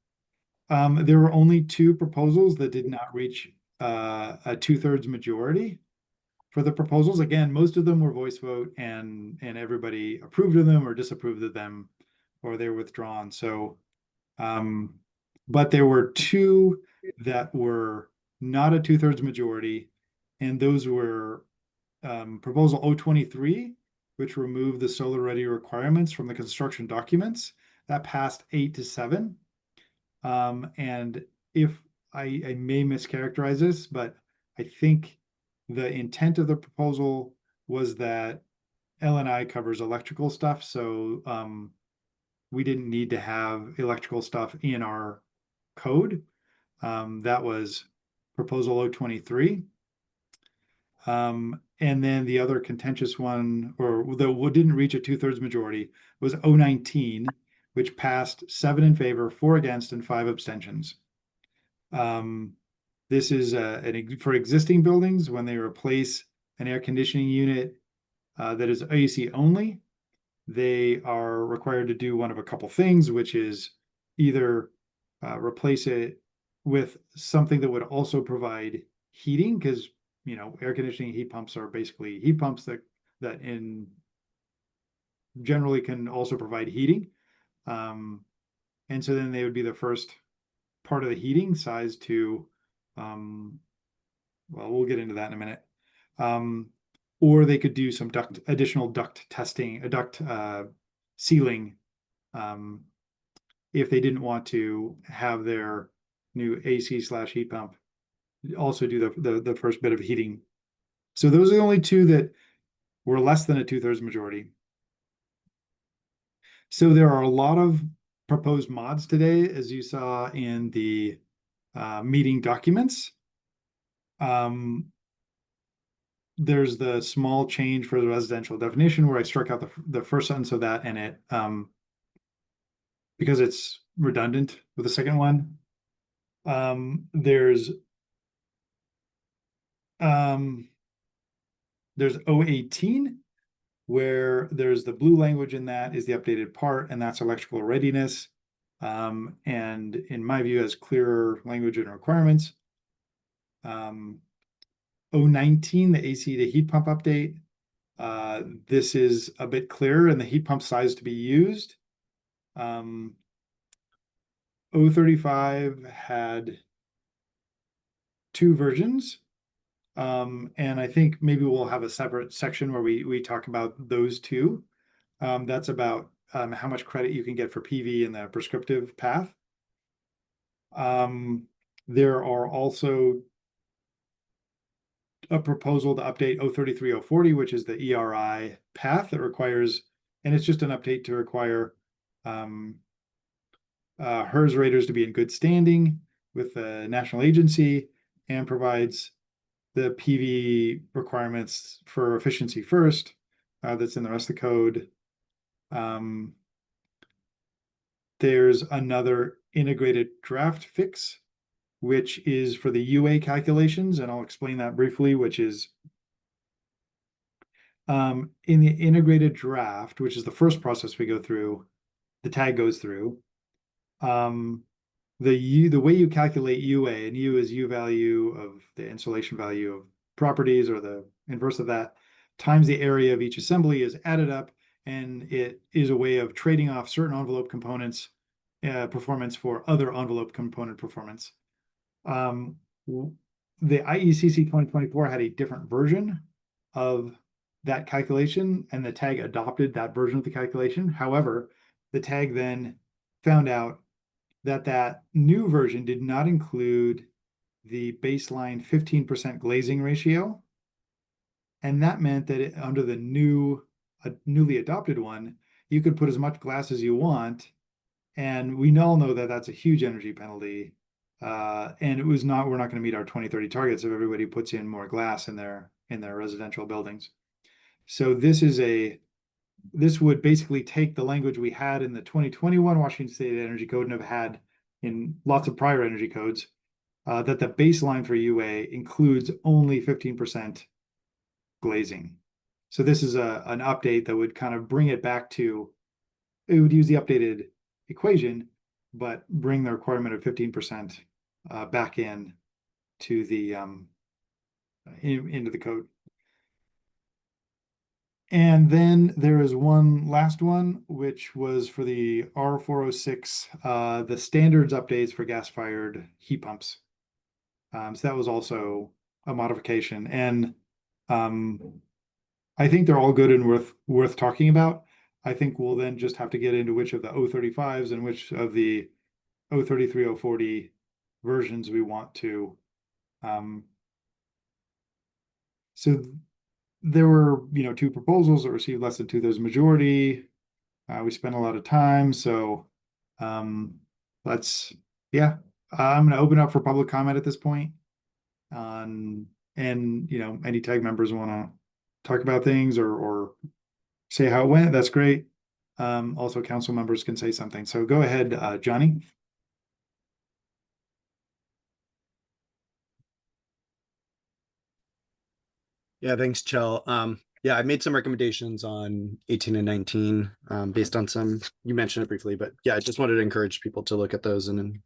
Q: There were only 2 proposals that did not reach a 2/3 majority for the proposals. Again, most of them were voice vote and everybody approved of them or disapproved of them, or they were withdrawn. So, but there were 2 that were not a 2/3 majority, and those were proposal 023, which removed the solar ready requirements from the construction documents. That passed 8-7. And if I may mischaracterize this, but I think the intent of the proposal was that L&I covers electrical stuff, so we didn't need to have electrical stuff in our code. That was proposal 023. And then the other contentious one, or that didn't reach a 2/3 majority, was 019, which passed 7 in favor, 4 against, and 5 abstentions. This is for existing buildings when they replace an air conditioning unit that is AEC only, they are required to do one of a couple things, which is either replace it with something that would also provide heating, because air conditioning heat pumps are basically heat pumps that in generally can also provide heating. And so then they would be the first part of the heating size to, well, we'll get into that in a minute. Or they could do some additional duct testing, duct sealing, if they didn't want to have their new AC/heat pump also do the first bit of heating. So those are the only two that were less than a 2/3 majority. So there are a lot of proposed mods today, as you saw in the meeting documents. There's the small change for the residential definition where I struck out the first sentence of that, and it because it's redundant with the second one. There's 018, where there's the blue language in that is the updated part, and that's electrical readiness. And in my view, has clearer language and requirements. 019, the AC to heat pump update. This is a bit clearer in the heat pump size to be used. 035 had 2 versions. And I think maybe we'll have a separate section where we talk about those 2. That's about how much credit you can get for PV in the prescriptive path. There are also a proposal to update 033-040, which is the ERI path that requires, and it's just an update to require HERS raters to be in good standing with the national agency, and provides the PV requirements for efficiency first, that's in the rest of the code. There's another integrated draft fix, which is for the UA calculations, and I'll explain that briefly, which is in the integrated draft, which is the first process we go through, the tag goes through. The way you calculate UA, and U is U value of the insulation value of properties, or the inverse of that, times the area of each assembly, is added up, and it is a way of trading off certain envelope components performance for other envelope component performance. The IECC 2024 had a different version of that calculation, and the tag adopted that version of the calculation. However, the tag then found out that that new version did not include the baseline 15% glazing ratio. And that meant that under the newly adopted one, you could put as much glass as you want. And we all know that that's a huge energy penalty. And it was not, we're not going to meet our 2030 targets if everybody puts in more glass in their residential buildings. So this would basically take the language we had in the 2021 Washington State Energy Code, and have had in lots of prior energy codes, that the baseline for UA includes only 15% glazing. So this is an update that would kind of bring it back to, it would use the updated equation, but bring the requirement of 15% back in to the into the code. And then there is one last one, which was for the R406, the standards updates for gas-fired heat pumps. So that was also a modification, and I think they're all good and worth talking about. I think we'll then just have to get into which of the 035s and which of the 033, 040 versions we want to. So there were, 2 proposals that received less than 2/3 majority. We spent a lot of time, so I'm going to open up for public comment at this point. And any tag members want to talk about things or say how it went, that's great. Also, council members can say something. So go ahead, Johnny.
O: Yeah, thanks, Chell.
R: Yeah, I made some recommendations on 18 and 19, based on some, you mentioned it briefly, but yeah, I just wanted to encourage people to look at those and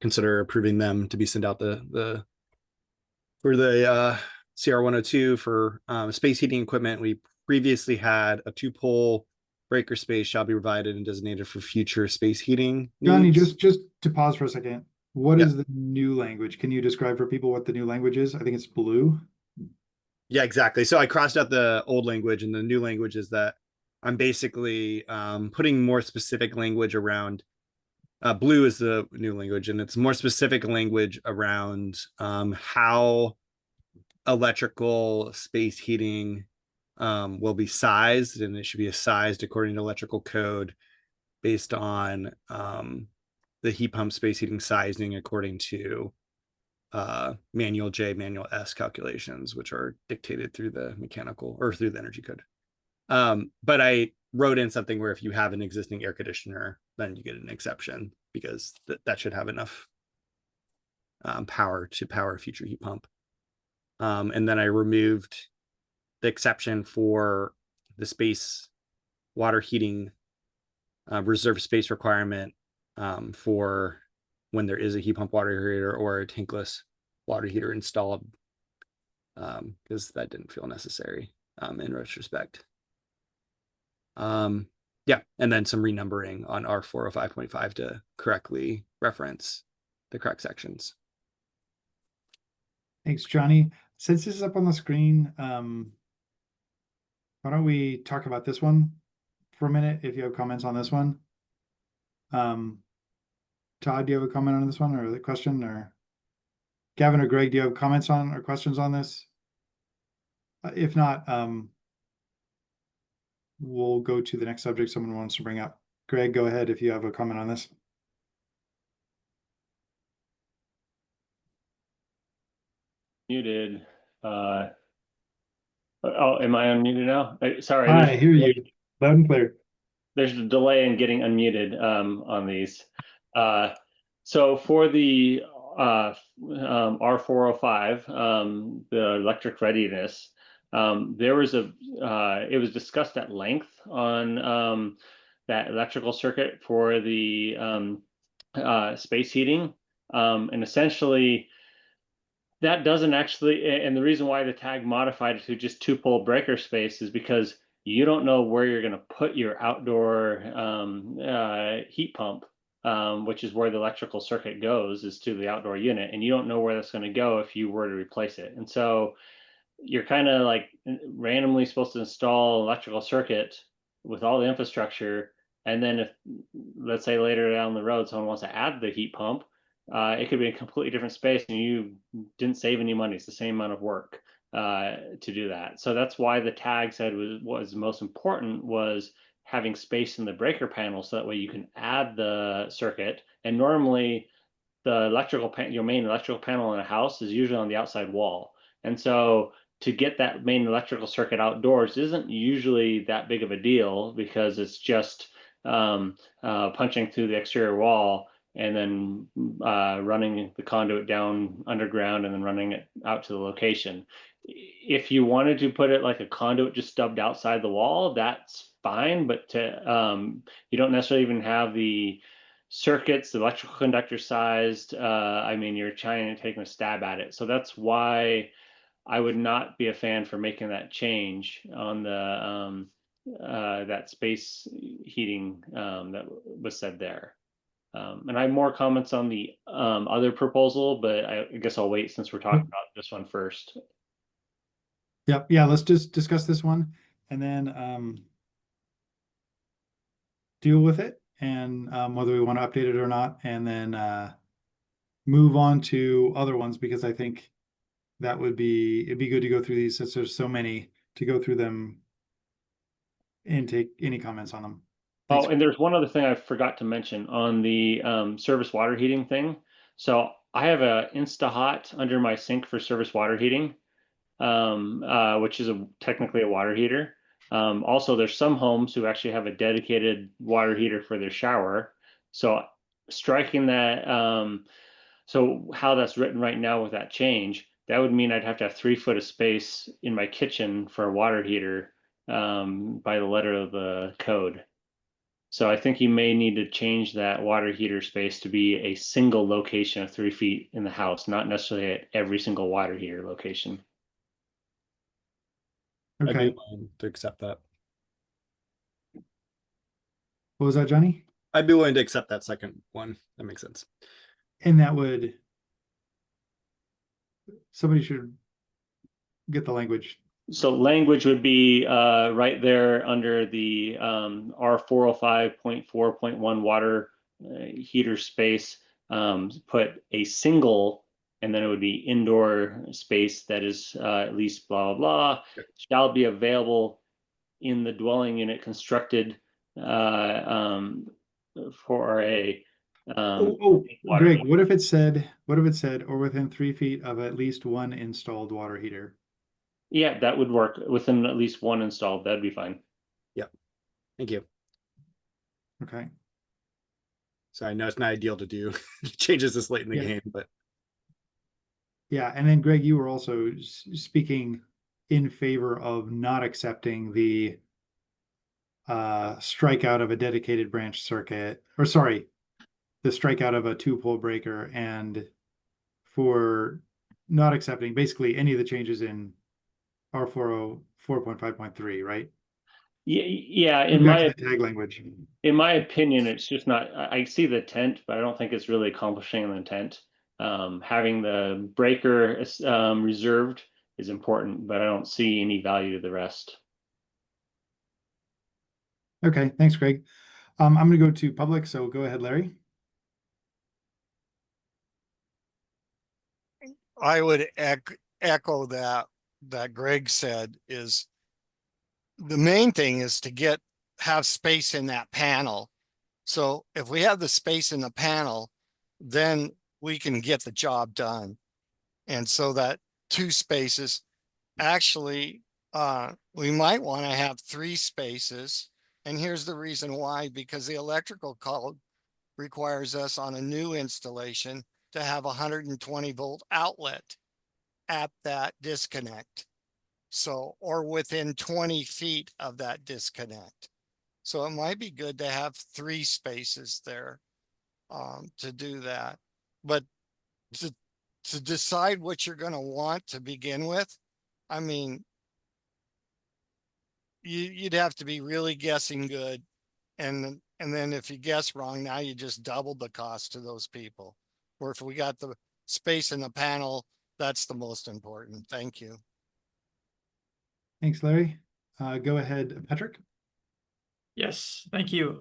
R: consider approving them to be sent out for the CR 102 for space heating equipment. We previously had a 2-pole breaker space shall be provided and designated for future space heating
Q: Johnny,
R: needs.
Q: just to pause for a second. What
R: Yeah.
Q: is the new language? Can you describe for people what the new language is? I think it's blue.
R: Yeah, exactly. So I crossed out the old language, and the new language is that I'm basically putting more specific language around. Blue is the new language, and it's more specific language around how electrical space heating will be sized, and it should be sized according to electrical code based on the heat pump space heating sizing according to manual J, manual S calculations, which are dictated through the mechanical or through the energy code. But I wrote in something where if you have an existing air conditioner, then you get an exception, because that should have enough power to power a future heat pump. And then I removed the exception for the space water heating reserve space requirement for when there is a heat pump water heater or a tankless water heater installed, because that didn't feel necessary in retrospect. Yeah, and then some renumbering on R405.5 to correctly reference the correct sections.
Q: Thanks, Johnny. Since this is up on the screen, why don't we talk about this one for a minute, if you have comments on this one? Todd, do you have a comment on this one, or the question, or Gavin or Greg, do you have comments on or questions on this? If not, we'll go to the next subject someone wants to bring up. Greg, go ahead if you have a comment on this.
F: Muted. Oh, am I unmuted now? Sorry.
Q: I hear you loud and clear.
F: There's a delay in getting unmuted on these. So for the R405, the electric readiness, there was it was discussed at length on that electrical circuit for the space heating, and essentially that doesn't actually, and the reason why the tag modified it to just 2-pole breaker space is because you don't know where you're going to put your outdoor heat pump, which is where the electrical circuit goes, is to the outdoor unit, and you don't know where that's going to go if you were to replace it. And so you're kind of like randomly supposed to install electrical circuit with all the infrastructure, and then if, let's say later down the road, someone wants to add the heat pump, it could be a completely different space and you didn't save any money. It's the same amount of work to do that. So that's why the tag said was most important was having space in the breaker panel, so that way you can add the circuit. And normally the electrical your main electrical panel in a house is usually on the outside wall. And so to get that main electrical circuit outdoors isn't usually that big of a deal, because it's just punching through the exterior wall and then running the conduit down underground and then running it out to the location. If you wanted to put it like a conduit just stubbed outside the wall, that's fine, but you don't necessarily even have the circuits, the electrical conductor sized. I mean, you're trying to take a stab at it. So that's why I would not be a fan for making that change on the that space heating that was said there. And I have more comments on the other proposal, but I guess I'll wait since we're talking about this one first.
Q: Yep. Yeah, let's just discuss this one and then deal with it, and whether we want to update it or not, and then move on to other ones, because I think that it'd be good to go through these, since there's so many, to go through them and take any comments on them. Thanks.
F: Oh, and there's one other thing I forgot to mention on the service water heating thing. So I have a InstaHot under my sink for service water heating, which is technically a water heater. Also, there's some homes who actually have a dedicated water heater for their shower. So striking that, so how that's written right now with that change, that would mean I'd have to have 3 foot of space in my kitchen for a water heater by the letter of the code. So I think you may need to change that water heater space to be a single location of 3 feet in the house, not necessarily at every single water heater location.
R: I'd be
Q: Okay.
R: willing to accept that.
Q: What was that, Johnny?
R: I'd be willing to accept that second one. That makes sense.
Q: And that would, somebody should get the language.
F: So language would be right there under the R405.4.1 water heater space. Put a single, and then it would be indoor space that is at least blah, blah, blah, shall be available in the dwelling unit constructed for a water
Q: Greg,
F: heater.
Q: what if it said, or within 3 feet of at least one installed water heater?
F: Yeah, that would work within at least one installed. That'd be fine.
R: Yep. Thank you.
Q: Okay.
R: So I know it's not ideal to do changes this late in the
Q: Yeah.
R: game, but
Q: Yeah, and then Greg, you were also speaking in favor of not accepting the strikeout of a dedicated branch circuit, or sorry, the strikeout of a 2-pole breaker, and for not accepting basically any of the changes in R404.5.3, right?
F: Yeah.
Q: Back to the tag language.
F: In my opinion, it's just not. I see the intent, but I don't think it's really accomplishing the intent. Having the breaker reserved is important, but I don't see any value to the rest.
Q: Okay, thanks, Greg. I'm going to go to public, so go ahead, Larry.
L: I would echo that Greg said. Is the main thing is to have space in that panel. So if we have the space in the panel, then we can get the job done. And so that 2 spaces, actually, we might want to have 3 spaces. And here's the reason why: because the electrical code requires us on a new installation to have a 120-volt outlet at that disconnect. So, or within 20 feet of that disconnect. So it might be good to have 3 spaces there to do that. But to decide what you're going to want to begin with, I mean, you'd have to be really guessing good. And then if you guess wrong, now you just doubled the cost to those people. Or if we got the space in the panel, that's the most important. Thank you.
Q: Thanks, Larry. Go ahead, Patrick.
I: Yes, thank you.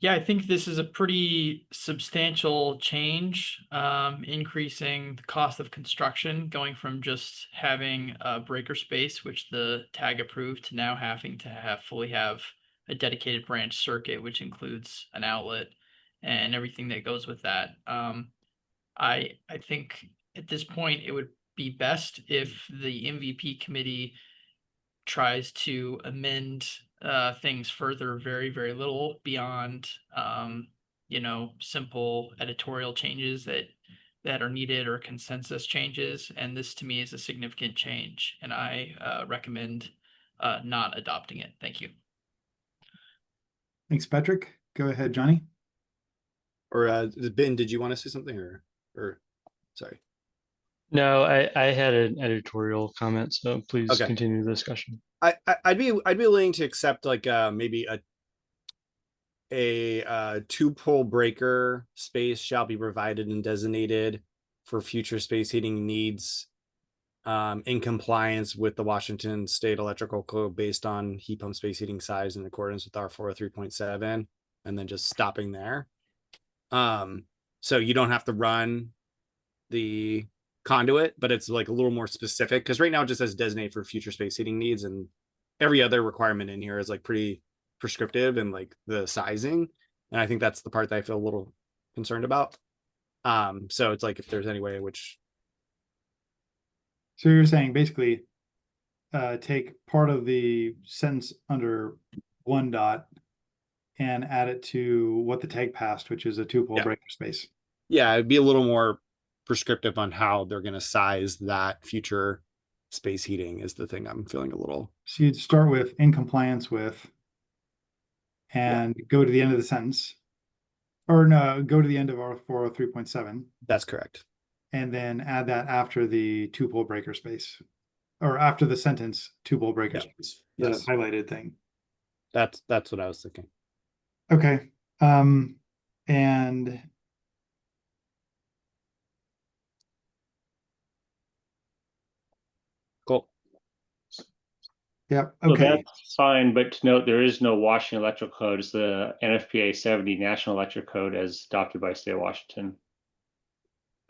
I: Yeah, I think this is a pretty substantial change, increasing the cost of construction, going from just having a breaker space, which the tag approved, to now having to fully have a dedicated branch circuit, which includes an outlet and everything that goes with that. I think at this point it would be best if the MVP committee tries to amend things further very, very little beyond simple editorial changes that are needed, or consensus changes. And this to me is a significant change, and I recommend not adopting it. Thank you.
Q: Thanks, Patrick. Go ahead, Johnny.
R: Or Ben, did you want to say something, or sorry?
G: No, I had an editorial comment, so please
R: Okay.
G: continue the discussion.
R: I'd be willing to accept like maybe a 2-pole breaker space shall be provided and designated for future space heating needs in compliance with the Washington State Electrical Code based on heat pump space heating size in accordance with R403.7, and then just stopping there. So you don't have to run the conduit, but it's like a little more specific, because right now it just says designate for future space heating needs, and every other requirement in here is like pretty prescriptive and like the sizing, and I think that's the part that I feel a little concerned about. So it's like if there's any way which,
Q: So you're saying basically take part of the sentence under 1 dot and add it to what the tag passed, which is a 2-pole breaker space.
R: yeah, it'd be a little more prescriptive on how they're going to size that future space heating is the thing I'm feeling a little.
Q: So you'd start with in compliance with, and go to the end of the sentence. Or no, go to the end of our 403.7.
R: That's correct.
Q: And then add that after the two-pole breaker space. Or after the sentence, two-pole breaker space. The
R: Yes.
Q: highlighted thing.
R: That's what I was thinking.
Q: Okay. And
R: cool.
Q: Yep.
F: So
Q: Okay.
F: that's fine, but to note, there is no Washington Electrical Code. It's the NFPA 70 National Electric Code as adopted by the state of Washington.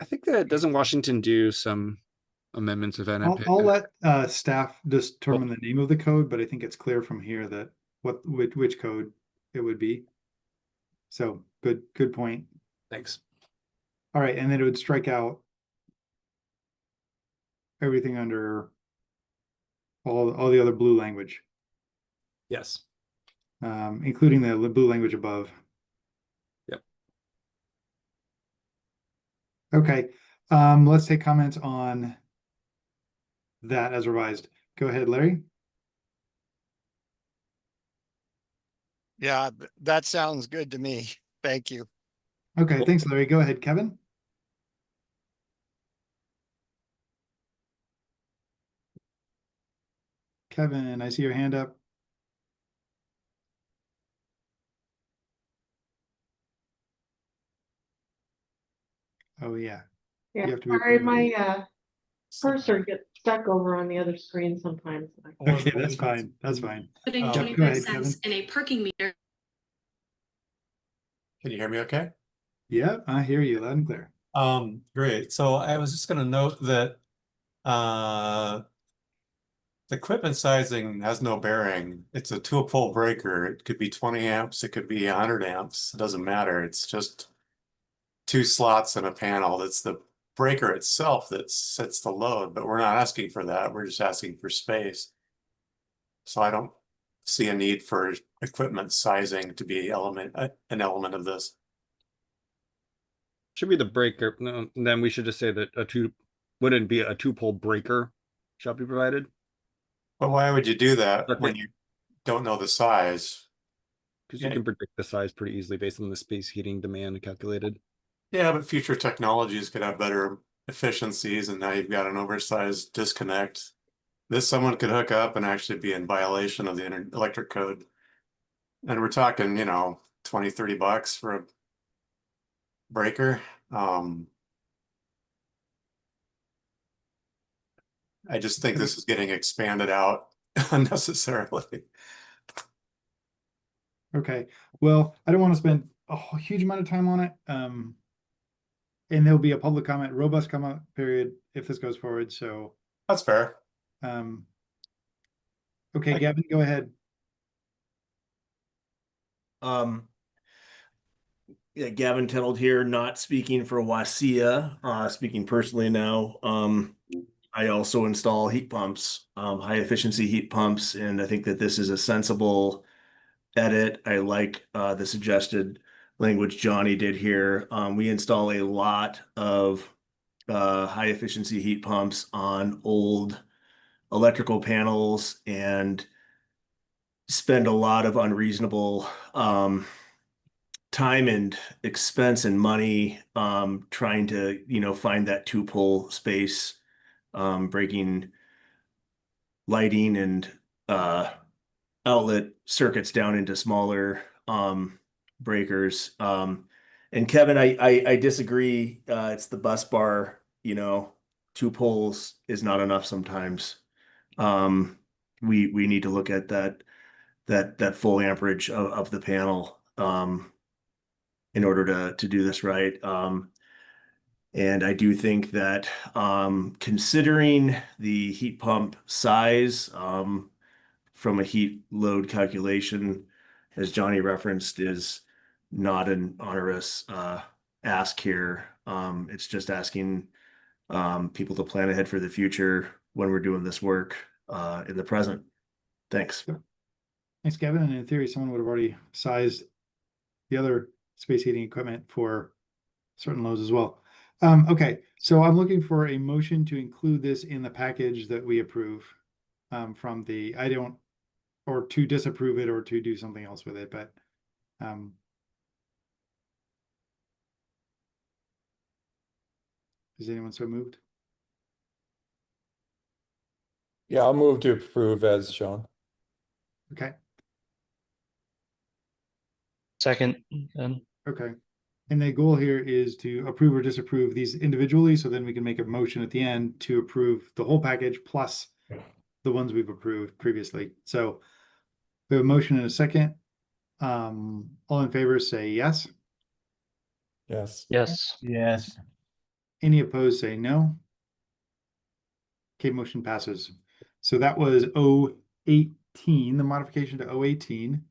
R: I think that doesn't Washington do some amendments of NFPA?
Q: I'll let staff determine the name of the code, but I think it's clear from here that which code it would be. So good point.
R: Thanks.
Q: All right, and then it would strike out everything under all the other blue language,
R: Yes.
Q: including the blue language above.
R: Yep.
Q: Okay, let's take comments on that as revised. Go ahead, Larry.
L: Yeah, that sounds good to me. Thank you.
Q: Okay, thanks, Larry. Go ahead, Kevin. Kevin, I see your hand up. Oh yeah.
B: Yeah,
Q: You have to be
B: sorry,
Q: muted.
B: my cursor gets stuck over on the other screen sometimes.
Q: Okay, that's fine. That's fine.
S: Putting
Q: Yep,
S: 25
Q: go ahead,
S: cents
Q: Kevin.
S: in a parking meter.
T: Can you hear me okay?
Q: Yeah, I hear you loud and clear.
T: Great. So I was just going to note that the equipment sizing has no bearing. It's a two-pole breaker. It could be 20 amps. It could be 100 amps. It doesn't matter. It's just two slots in a panel. It's the breaker itself that sets the load, but we're not asking for that. We're just asking for space. So I don't see a need for equipment sizing to be an element of this.
R: Should be the breaker. No, then we should just say that wouldn't be a two-pole breaker shall be provided.
T: But why would you do that
R: Okay.
T: when you don't know the size?
R: Because you can predict the size pretty easily based on the space heating demand calculated.
T: Yeah, but future technologies could have better efficiencies, and now you've got an oversized disconnect. Someone could hook up and actually be in violation of the electric code. And we're talking, $20-30 for a breaker. I just think this is getting expanded out unnecessarily.
Q: Okay, well, I don't want to spend a huge amount of time on it. And there'll be a public comment, robust comment period if this goes forward. So
T: that's fair.
Q: Okay, Gavin, go ahead.
O: Yeah, Gavin Tenold here, not speaking for WASIA, speaking personally now. I also install heat pumps, high efficiency heat pumps, and I think that this is a sensible edit. I like the suggested language Johnny did here. We install a lot of high efficiency heat pumps on old electrical panels and spend a lot of unreasonable time and expense and money trying to find that two-pole space, breaking lighting and outlet circuits down into smaller breakers. And Kevin, I disagree. It's the bus bar, two poles is not enough sometimes. We need to look at that full amperage of the panel in order to do this right. And I do think that considering the heat pump size from a heat load calculation, as Johnny referenced, is not an onerous ask here. It's just asking people to plan ahead for the future when we're doing this work in the present. Thanks.
Q: Thanks, Kevin. And in theory, someone would have already sized the other space heating equipment for certain loads as well. Okay, so I'm looking for a motion to include this in the package that we approve. From the, or to disapprove it or to do something else with it, but, is anyone so moved?
A: Yeah, I'll move to approve as shown.
Q: Okay,
G: Second, then.
Q: okay. And the goal here is to approve or disapprove these individually, so then we can make a motion at the end to approve the whole package plus the ones we've approved previously. So we have a motion and a second. All in favor, say yes.
A: Yes.
G: Yes.
E: Yes.
Q: Any opposed, say no. Okay, motion passes. So that was 018, the modification to 018.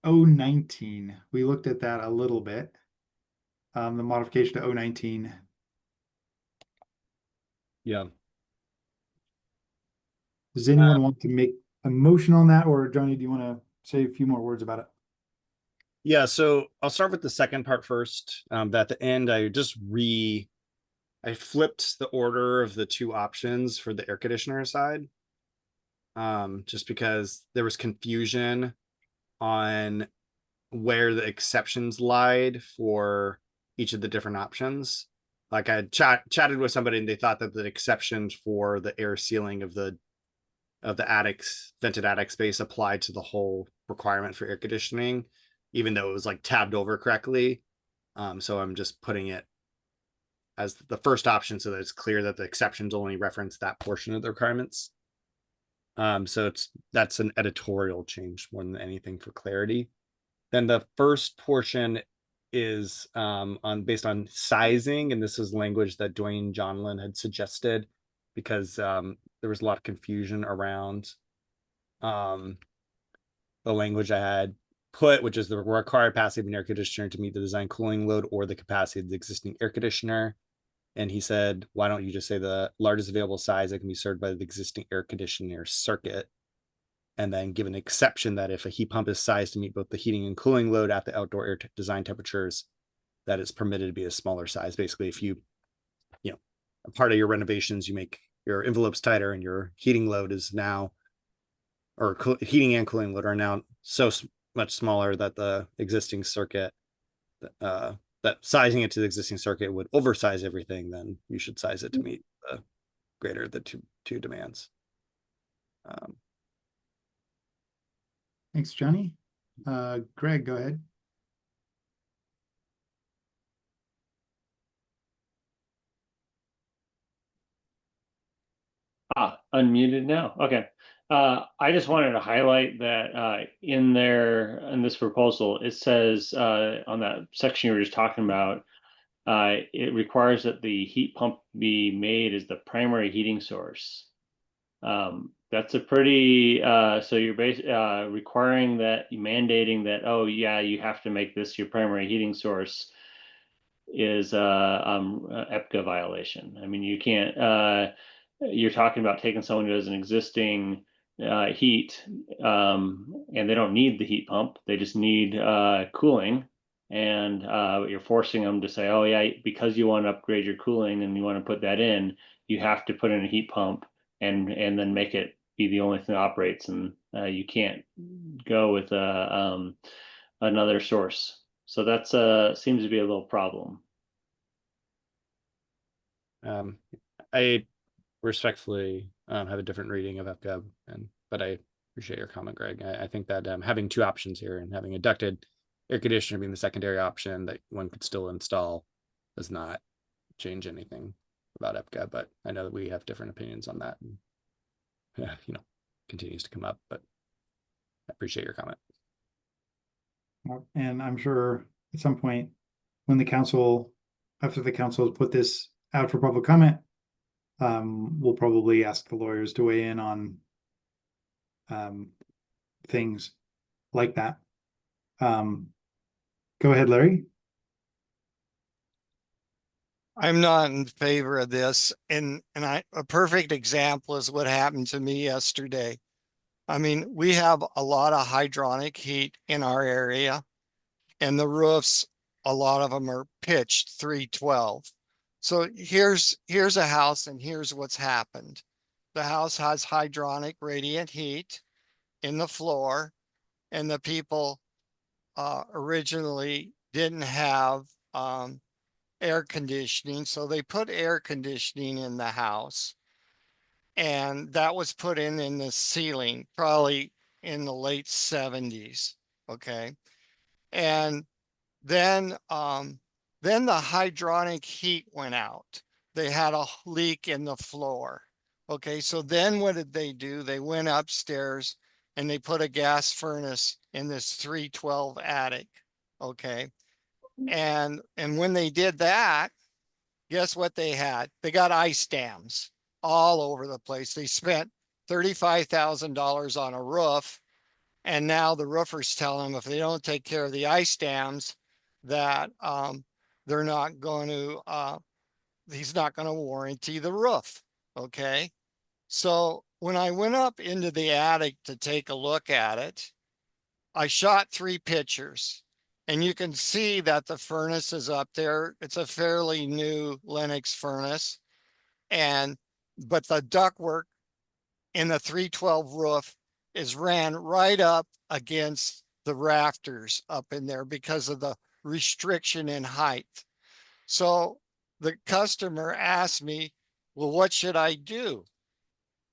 Q: 019, we looked at that a little bit. The modification to 019.
R: Yeah.
Q: Does anyone want to make a motion on that, or Johnny, do you want to say a few more words about it?
R: Yeah, so I'll start with the second part first. At the end, I flipped the order of the two options for the air conditioner side. Just because there was confusion on where the exceptions lied for each of the different options. Like I chatted with somebody and they thought that the exceptions for the air sealing of the attics, vented attic space applied to the whole requirement for air conditioning, even though it was like tabbed over correctly. So I'm just putting it as the first option so that it's clear that the exceptions only reference that portion of the requirements. So that's an editorial change more than anything for clarity. Then the first portion is based on sizing, and this is language that Dwayne Johnlin had suggested because there was a lot of confusion around the language I had put, which is the required capacity of an air conditioner to meet the design cooling load or the capacity of the existing air conditioner. And he said, why don't you just say the largest available size that can be served by the existing air conditioner circuit? And then give an exception that if a heat pump is sized to meet both the heating and cooling load at the outdoor air design temperatures, that it's permitted to be a smaller size. Basically, if you a part of your renovations, you make your envelopes tighter and your heating load is now, or heating and cooling load are now so much smaller that the existing circuit, that sizing it to the existing circuit would oversize everything, then you should size it to meet the greater of the two demands.
Q: Thanks, Johnny. Greg, go ahead.
F: Unmuted now. Okay. I just wanted to highlight that in this proposal, it says on that section you were just talking about, it requires that the heat pump be made as the primary heating source. That's a pretty, so you're requiring that, mandating that, oh yeah, you have to make this your primary heating source is EPCA violation. I mean, you can't, you're talking about taking someone who has an existing heat and they don't need the heat pump, they just need cooling, and you're forcing them to say, oh yeah, because you want to upgrade your cooling and you want to put that in, you have to put in a heat pump and then make it be the only thing that operates, and you can't go with another source. So that's seems to be a little problem.
R: I respectfully have a different reading of FGov, but I appreciate your comment, Greg. I think that having two options here and having a ducted air conditioner being the secondary option that one could still install does not change anything about FGov, but I know that we have different opinions on that. And, continues to come up, but I appreciate your comment.
Q: And I'm sure at some point when after the council has put this out for public comment, we'll probably ask the lawyers to weigh in on things like that. Go ahead, Larry.
L: I'm not in favor of this. And a perfect example is what happened to me yesterday. I mean, we have a lot of hydronic heat in our area, and the roofs a lot of them are pitched 312. So here's a house and here's what's happened. The house has hydronic radiant heat in the floor, and the people originally didn't have air conditioning, so they put air conditioning in the house, and that was put in the ceiling probably in the late 70s. Okay, and then the hydronic heat went out. They had a leak in the floor. Okay, so then what did they do? They went upstairs and they put a gas furnace in this 312 attic. Okay, and when they did that, guess what they had? They got ice dams all over the place. They spent $35,000 on a roof, and now the roofers tell them if they don't take care of the ice dams, that they're not going to, he's not going to warranty the roof. Okay. So when I went up into the attic to take a look at it, I shot 3 pictures, and you can see that the furnace is up there. It's a fairly new Lennox furnace, but the ductwork in the 312 roof is ran right up against the rafters up in there because of the restriction in height. So the customer asked me, well, what should I do?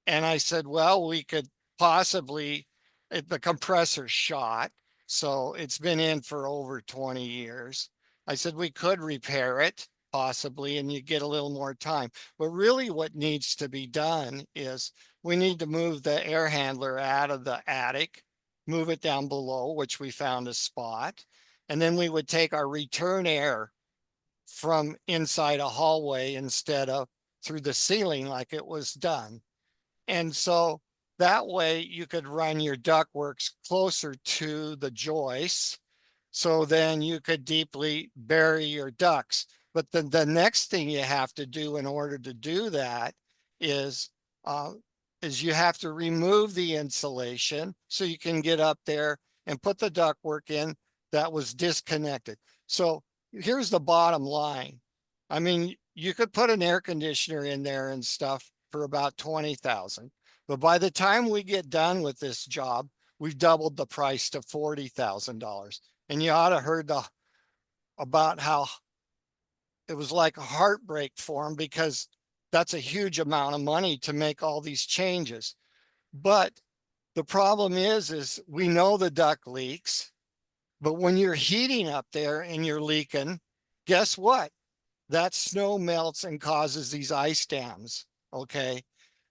L: And I said, well, we could possibly, the compressor shot, so it's been in for over 20 years. I said, we could repair it possibly, and you get a little more time. But really what needs to be done is we need to move the air handler out of the attic, move it down below, which we found a spot. And then we would take our return air from inside a hallway instead of through the ceiling like it was done. And so that way you could run your ductworks closer to the joists. So then you could deeply bury your ducts. But then the next thing you have to do in order to do that is you have to remove the insulation so you can get up there and put the ductwork in that was disconnected. So here's the bottom line. I mean, you could put an air conditioner in there and stuff for about 20,000. But by the time we get done with this job, we've doubled the price to $40,000. And you ought to heard about how it was like a heartbreak for them, because that's a huge amount of money to make all these changes. But the problem is we know the duct leaks, but when you're heating up there and you're leaking, guess what? That snow melts and causes these ice dams. Okay.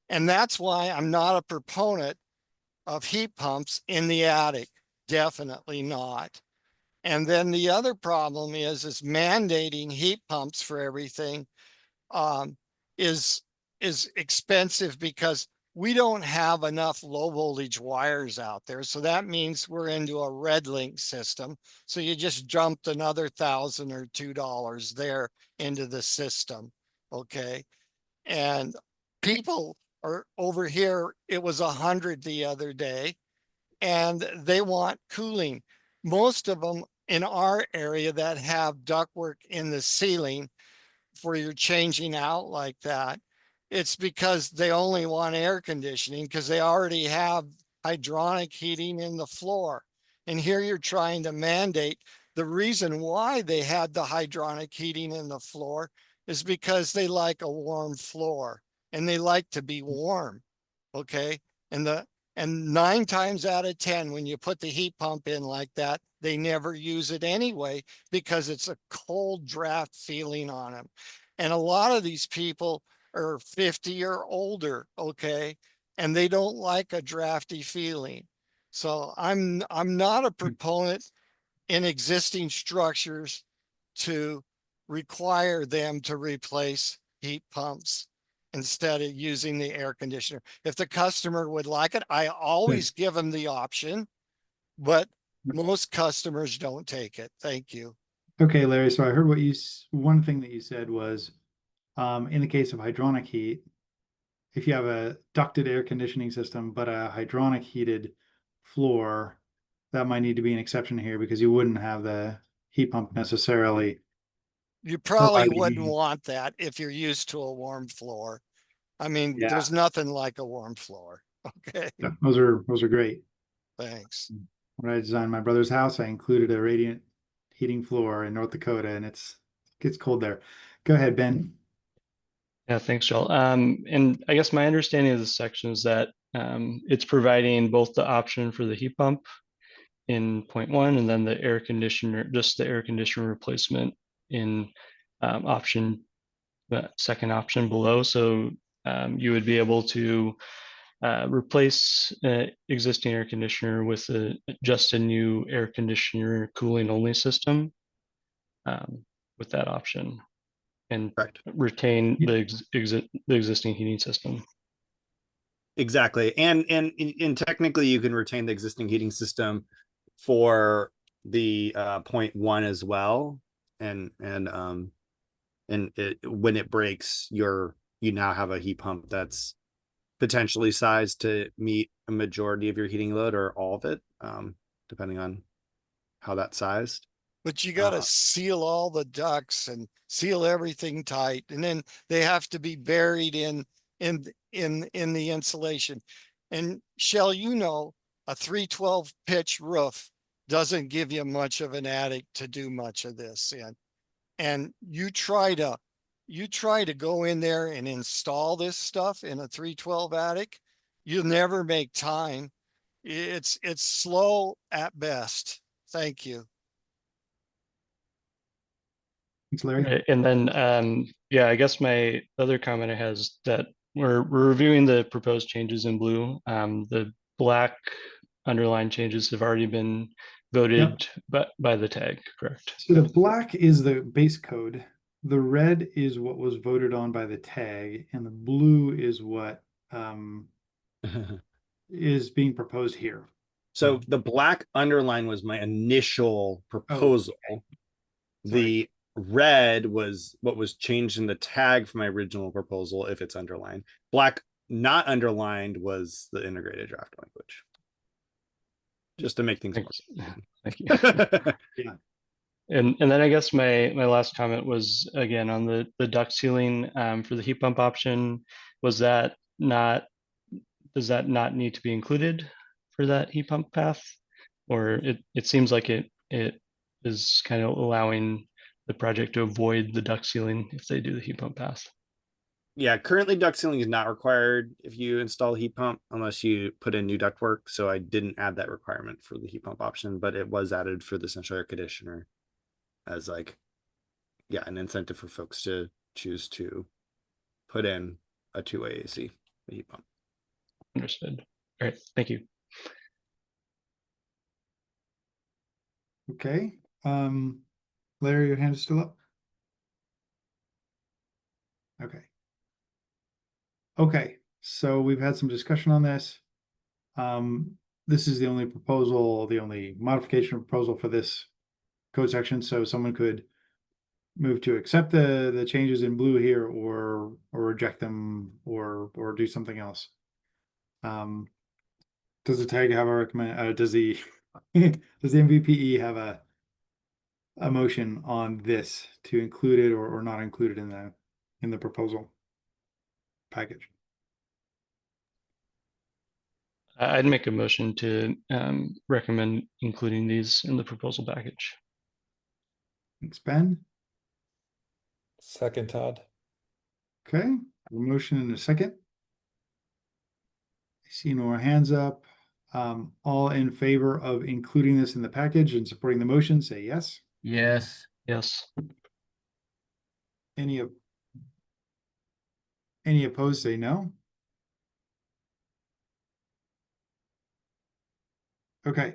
L: And that's why I'm not a proponent of heat pumps in the attic. Definitely not. And then the other problem is mandating heat pumps for everything is expensive, because we don't have enough low voltage wires out there. So that means we're into a red link system. So you just jumped another $1,000 or $2 there into the system. Okay. And people are over here, it was 100 the other day, and they want cooling. Most of them in our area that have ductwork in the ceiling for your changing out like that, it's because they only want air conditioning because they already have hydronic heating in the floor. And here you're trying to mandate. The reason why they had the hydronic heating in the floor is because they like a warm floor and they like to be warm. Okay. And 9 times out of 10, when you put the heat pump in like that, they never use it anyway because it's a cold draft feeling on them. And a lot of these people are 50 or older, okay, and they don't like a drafty feeling. So I'm not a proponent in existing structures to require them to replace heat pumps instead of using the air conditioner. If the customer would like it, I always give them the option, but most customers don't take it. Thank you.
Q: Okay, Larry, so I heard one thing that you said was, in the case of hydronic heat, if you have a ducted air conditioning system, but a hydronic heated floor, that might need to be an exception here because you wouldn't have the heat pump necessarily.
L: You probably
Q: Providing
L: wouldn't
Q: heating.
L: want that if you're used to a warm floor. I mean,
Q: Yeah.
L: there's nothing like a warm floor. Okay,
Q: Yeah, those are great.
L: thanks.
Q: When I designed my brother's house, I included a radiant heating floor in North Dakota, and it gets cold there. Go ahead, Ben.
G: Yeah, thanks, Joel. And I guess my understanding of this section is that it's providing both the option for the heat pump in point one, and then the air conditioner, just the air conditioner replacement in option, the second option below. So you would be able to replace existing air conditioner with just a new air conditioner cooling only system with that option, and
R: Correct.
G: retain the existing heating system.
R: Exactly. And technically you can retain the existing heating system for the point one as well. And when it breaks, you now have a heat pump that's potentially sized to meet a majority of your heating load or all of it, depending on how that's sized.
L: But you got to seal all the ducts and seal everything tight, and then they have to be buried in the insulation. And Shell, you know, a 312 pitch roof doesn't give you much of an attic to do much of this in. And you try to go in there and install this stuff in a 312 attic, you'll never make time. It's slow at best. Thank you.
Q: Thanks, Larry.
G: Right. And then, yeah, I guess my other comment I has that we're reviewing the proposed changes in blue. The black underline changes have already been voted by the tag, correct?
Q: So the black is the base code. The red is what was voted on by the tag, and the blue is what is being proposed here.
R: So the black underline was my initial proposal.
Q: Okay.
R: The red was what was changed in the tag from my original proposal if it's underlined. Black not underlined was the integrated draft language. Just to make things more.
G: Thank you.
Q: Yeah.
G: And then I guess my last comment was again on the duct sealing for the heat pump option. Was that not, does that not need to be included for that heat pump path? Or it seems like it is kind of allowing the project to avoid the duct sealing if they do the heat pump path.
R: Yeah, currently duct sealing is not required if you install a heat pump unless you put in new ductwork. So I didn't add that requirement for the heat pump option, but it was added for the central air conditioner as like, yeah, an incentive for folks to choose to put in a two-way AC heat pump.
G: Understood. All right, thank you.
Q: Okay. Larry, your hand is still up. Okay. Okay, so we've had some discussion on this. This is the only proposal, the only modification proposal for this code section, so someone could move to accept the changes in blue here or reject them or do something else. Does the tag have a recommend, does the does the MVPE have a motion on this to include it or not include it in the proposal package?
G: I'd make a motion to recommend including these in the proposal package.
Q: Thanks, Ben.
A: Second, Todd.
Q: Okay, a motion in a second. I see no more hands up. All in favor of including this in the package and supporting the motion, say yes.
E: Yes.
G: Yes.
Q: Any opposed, say no. Okay.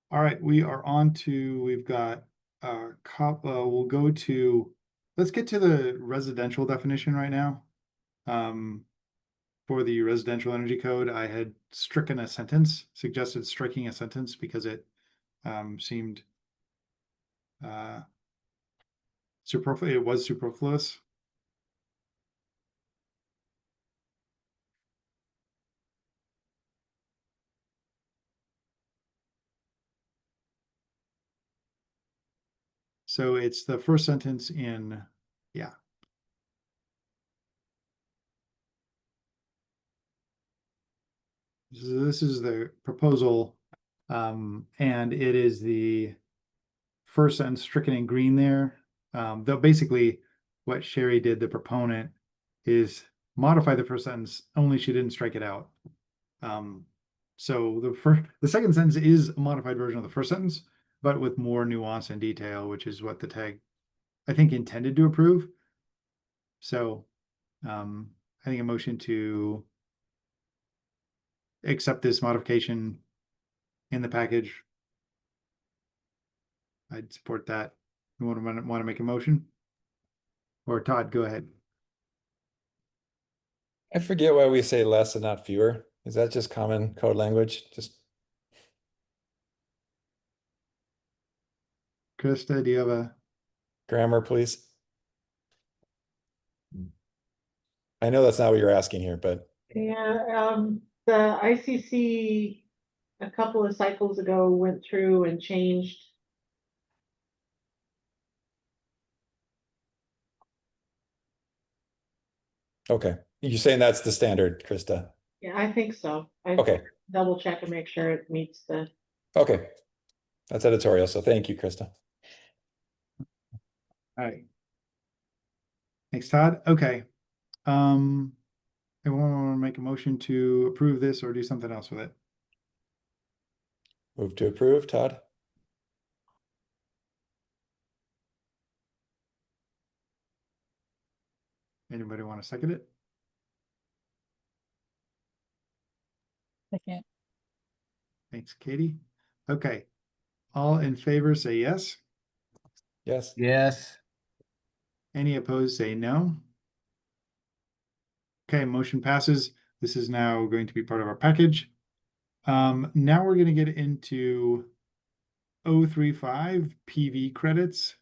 Q: All right, we are on to, we've got we'll go to, let's get to the residential definition right now. For the residential energy code, I had stricken a sentence, suggested striking a sentence because it seemed superfluous. It was superfluous. So it's the first sentence in, yeah. So this is the proposal, and it is the first sentence stricken in green there. Though basically what Sherry did, the proponent, is modify the first sentence, only she didn't strike it out. So the second sentence is a modified version of the first sentence, but with more nuance and detail, which is what the tag, I think, intended to approve. So I think a motion to accept this modification in the package, I'd support that. You want to make a motion? Or Todd, go ahead.
A: I forget why we say less and not fewer. Is that just common code language? Just
Q: Krista, do you have a
A: grammar, please? I know that's not what you're asking here, but
B: Yeah, the ICC a couple of cycles ago went through and changed.
A: okay. You're saying that's the standard, Krista?
B: Yeah, I think so. I
A: Okay.
B: double check and make sure it meets the.
A: Okay. That's editorial. So thank you, Krista.
Q: All right. Thanks, Todd. Okay. Anyone want to make a motion to approve this or do something else with it?
A: Move to approve, Todd.
Q: Anybody want to second it?
N: Second.
Q: Thanks, Katie. Okay. All in favor, say yes.
A: Yes.
E: Yes.
Q: Any opposed, say no. Okay, motion passes. This is now going to be part of our package. Now we're going to get into 035 PV credits.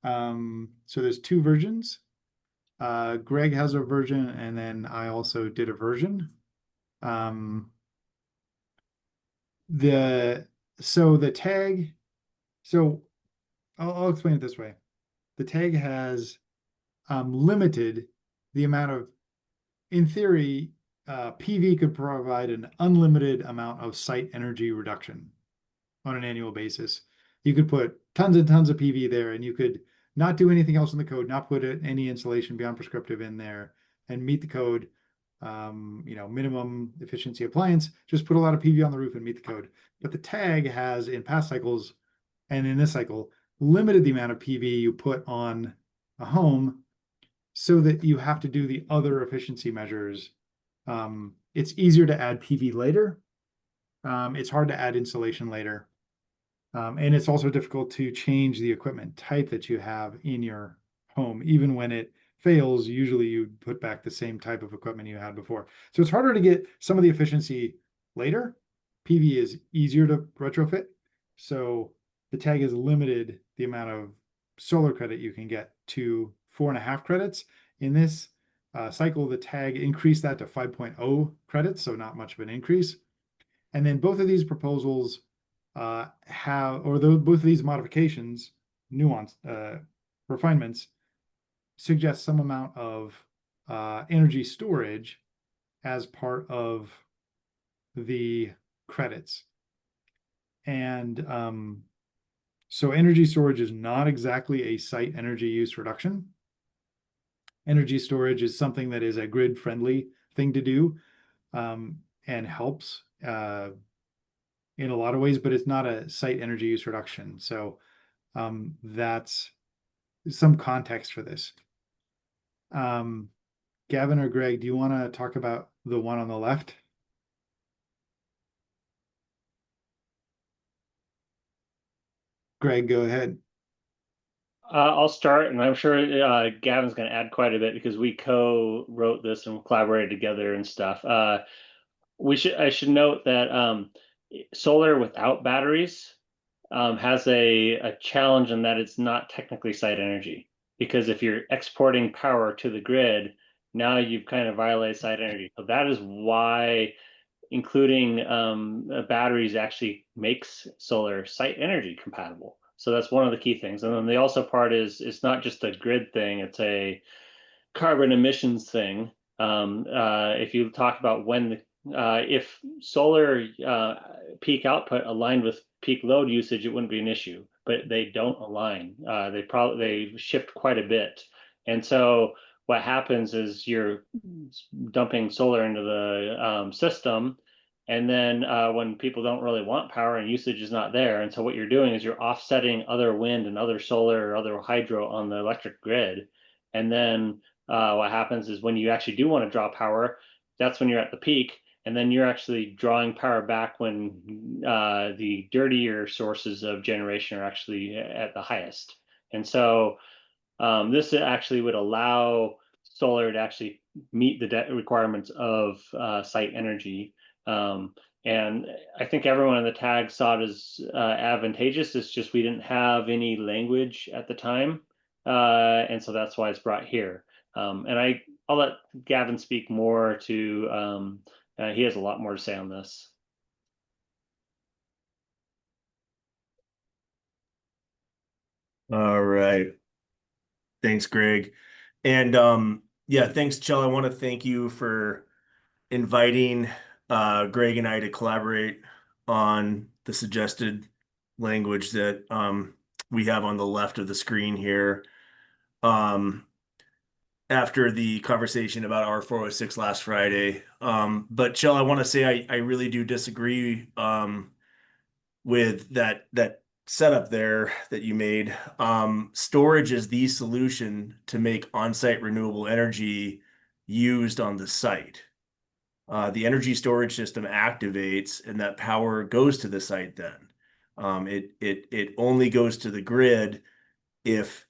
Q: So there's two versions. Greg has a version, and then I also did a version. The tag, so I'll explain it this way. The tag has limited the amount of, in theory, PV could provide an unlimited amount of site energy reduction on an annual basis. You could put tons and tons of PV there, and you could not do anything else in the code, not put any installation beyond prescriptive in there, and meet the code. Minimum efficiency appliance, just put a lot of PV on the roof and meet the code. But the tag has, in past cycles and in this cycle, limited the amount of PV you put on a home so that you have to do the other efficiency measures. It's easier to add PV later. It's hard to add insulation later. And it's also difficult to change the equipment type that you have in your home. Even when it fails, usually you put back the same type of equipment you had before. So it's harder to get some of the efficiency later. PV is easier to retrofit. So the tag has limited the amount of solar credit you can get to 4.5 credits. In this cycle, the tag increased that to 5.0 credits, so not much of an increase. And then both of these proposals both of these modifications, refinements, suggest some amount of energy storage as part of the credits. And so energy storage is not exactly a site energy use reduction. Energy storage is something that is a grid-friendly thing to do, and helps in a lot of ways, but it's not a site energy use reduction. So that's some context for this. Gavin or Greg, do you want to talk about the one on the left? Greg, go ahead.
F: I'll start, and I'm sure Gavin's going to add quite a bit because we co-wrote this and collaborated together and stuff. I should note that solar without batteries has a challenge in that it's not technically site energy, because if you're exporting power to the grid, now you've kind of violated site energy. So that is why including batteries actually makes solar site energy compatible. So that's one of the key things. And then the also part is it's not just a grid thing, it's a carbon emissions thing. If you talk about when if solar peak output aligned with peak load usage, it wouldn't be an issue, but they don't align. They shift quite a bit. And so what happens is you're dumping solar into the system, and then when people don't really want power and usage is not there, and so what you're doing is you're offsetting other wind and other solar or other hydro on the electric grid. And then what happens is when you actually do want to draw power, that's when you're at the peak, and then you're actually drawing power back when the dirtier sources of generation are actually at the highest. And so this actually would allow solar to actually meet the requirements of site energy. And I think everyone in the tag saw it as advantageous. It's just we didn't have any language at the time. And so that's why it's brought here. And I'll let Gavin speak more to, he has a lot more to say on this.
O: All right. Thanks, Greg. And yeah, thanks, Chell. I want to thank you for inviting Greg and I to collaborate on the suggested language that we have on the left of the screen here. After the conversation about R406 last Friday. But Chell, I want to say I really do disagree with that setup there that you made. Storage is the solution to make on-site renewable energy used on the site. The energy storage system activates and that power goes to the site then. It only goes to the grid if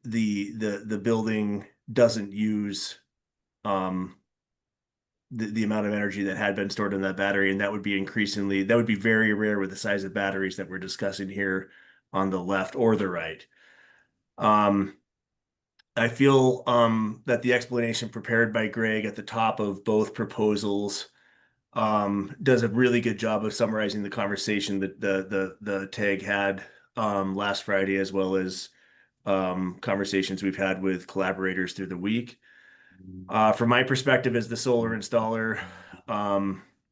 O: the building doesn't use the amount of energy that had been stored in that battery, and that would be very rare with the size of batteries that we're discussing here on the left or the right. I feel that the explanation prepared by Greg at the top of both proposals does a really good job of summarizing the conversation that the tag had last Friday, as well as conversations we've had with collaborators through the week. From my perspective as the solar installer,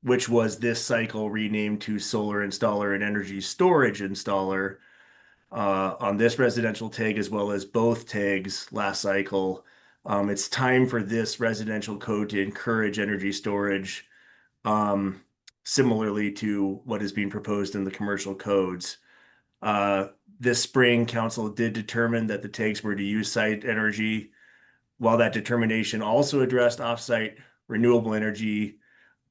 O: which was this cycle renamed to solar installer and energy storage installer, on this residential tag as well as both tags last cycle, it's time for this residential code to encourage energy storage, similarly to what is being proposed in the commercial codes. This spring, council did determine that the tags were to use site energy. While that determination also addressed offsite renewable energy,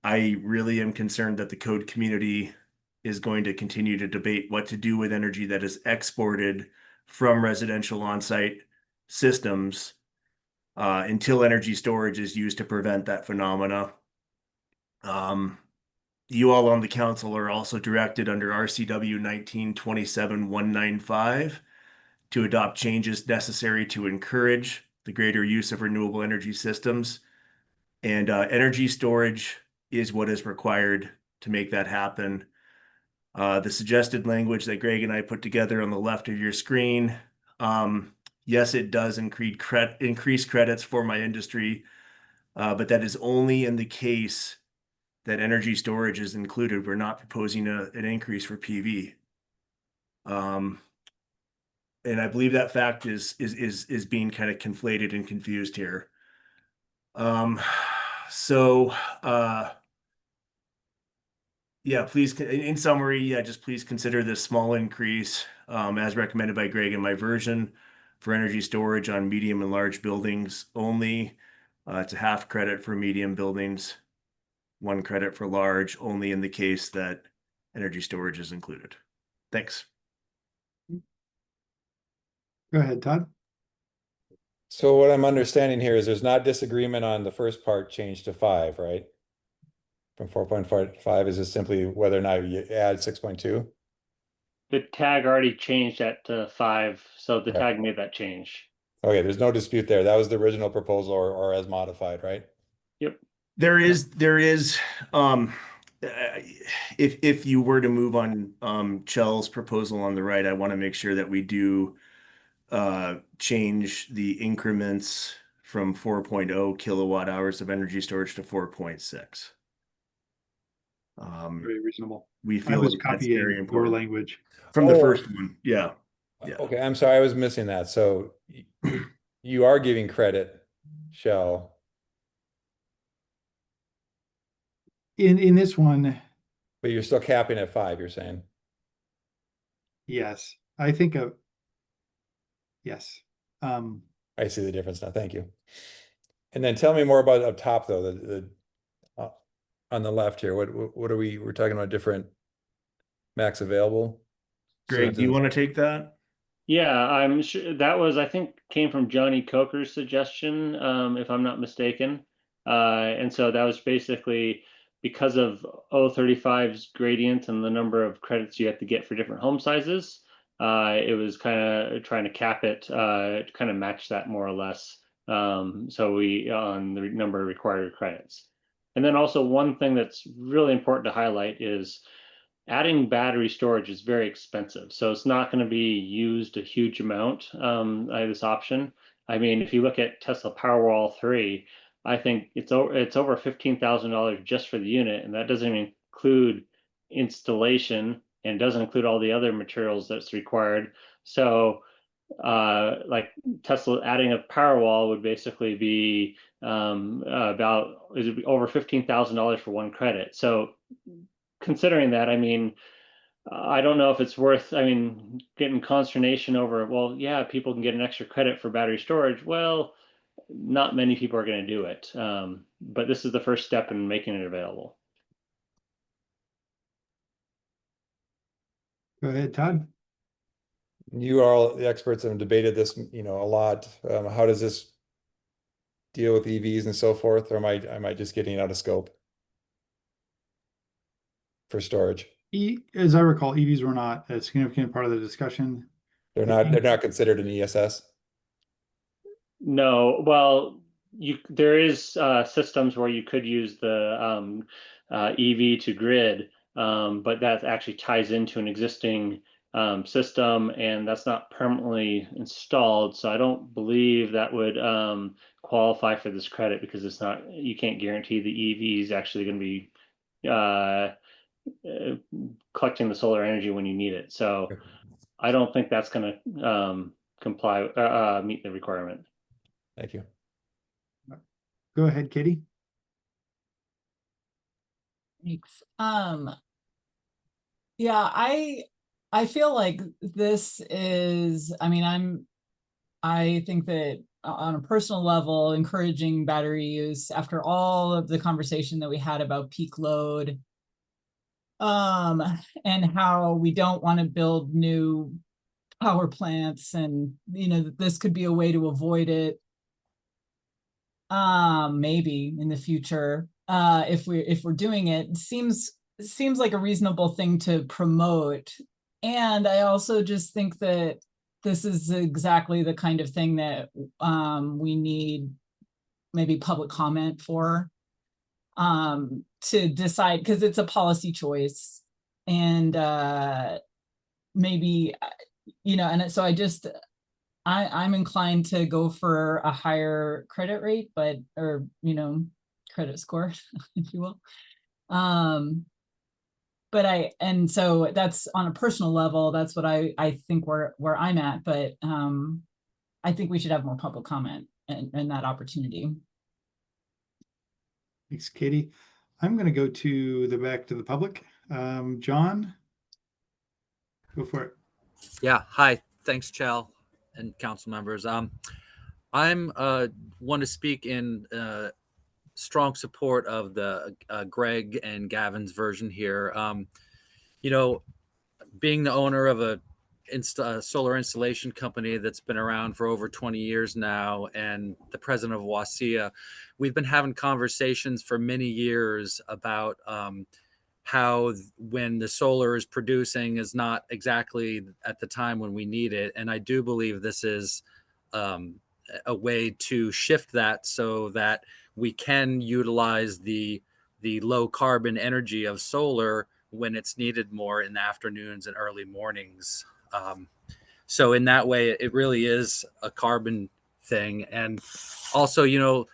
O: I really am concerned that the code community is going to continue to debate what to do with energy that is exported from residential on-site systems until energy storage is used to prevent that phenomena. You all on the council are also directed under RCW 1927-195 to adopt changes necessary to encourage the greater use of renewable energy systems. And energy storage is what is required to make that happen. The suggested language that Greg and I put together on the left of your screen, yes, it does increase credits for my industry, but that is only in the case that energy storage is included. We're not proposing an increase for PV. And I believe that fact is being kind of conflated and confused here. Yeah, please, in summary, yeah, just please consider this small increase as recommended by Greg in my version for energy storage on medium and large buildings only. It's a half credit for medium buildings, 1 credit for large, only in the case that energy storage is included. Thanks.
Q: Go ahead, Todd.
A: So what I'm understanding here is there's not disagreement on the first part change to 5, right? From 4.5 is just simply whether or not you add 6.2.
F: The tag already changed that to 5, so the tag made that change.
A: Okay, there's no dispute there. That was the original proposal or as modified, right?
F: Yep.
O: There is if you were to move on Chell's proposal on the right, I want to make sure that we do change the increments from 4.0 kilowatt hours of energy storage to 4.6.
Q: Very reasonable.
O: We
Q: I
O: feel
Q: was
O: like that's very
Q: copying your
O: important
Q: language.
O: from the
A: Oh.
O: first one. Yeah. Yeah.
A: Okay, I'm sorry, I was missing that. So you are giving credit, Shell.
Q: In this one,
A: But you're still capping at 5, you're saying?
Q: yes, I think of, yes.
A: I see the difference now. Thank you. And then tell me more about up top though, on the left here. What are we're talking about different max available?
O: Greg, do you want to take that?
F: Yeah, I'm sure that was, I think, came from Johnny Coker's suggestion, if I'm not mistaken. And so that was basically because of O35's gradient and the number of credits you have to get for different home sizes. It was kind of trying to cap it to kind of match that more or less. So we on the number of required credits. And then also one thing that's really important to highlight is adding battery storage is very expensive. So it's not going to be used a huge amount, this option. I mean, if you look at Tesla Powerwall 3, I think it's over $15,000 just for the unit, and that doesn't even include installation and doesn't include all the other materials that's required. So like Tesla adding a Powerwall would basically be about over $15,000 for one credit. So considering that, I mean, I don't know if it's worth, I mean, getting consternation over, well, yeah, people can get an extra credit for battery storage. Well, not many people are going to do it. But this is the first step in making it available.
Q: Go ahead, Todd.
A: You are the experts and have debated this, a lot. How does this deal with EVs and so forth? Or am I just getting out of scope for storage?
Q: As I recall, EVs were not a significant part of the discussion.
A: They're not considered an ESS.
F: No, well, there is systems where you could use the EV to grid, but that actually ties into an existing system, and that's not permanently installed. So I don't believe that would qualify for this credit because it's not. You can't guarantee the EV is actually going to be collecting the solar energy when you need it. So I don't think that's going to meet the requirement.
A: Thank you.
Q: Go ahead, Katie.
S: Thanks. Yeah, I feel like this is, I mean, I think that on a personal level, encouraging battery use after all of the conversation that we had about peak load, and how we don't want to build new power plants, and this could be a way to avoid it. Maybe in the future, if we're doing it, seems like a reasonable thing to promote. And I also just think that this is exactly the kind of thing that we need maybe public comment for, to decide, because it's a policy choice. And maybe, and so I'm inclined to go for a higher credit rate, or credit score, if you will. And so that's on a personal level, that's what I think where I'm at, but I think we should have more public comment and that opportunity.
Q: Thanks, Katie. I'm going to go to back to the public. John, go for it.
P: Yeah, hi, thanks, Chell and council members. I'm want to speak in strong support of the Greg and Gavin's version here. Being the owner of a solar installation company that's been around for over 20 years now, and the president of WASIA, we've been having conversations for many years about how when the solar is producing is not exactly at the time when we need it. And I do believe this is a way to shift that so that we can utilize the the low carbon energy of solar when it's needed more in the afternoons and early mornings. So in that way, it really is a carbon thing. And also, you know,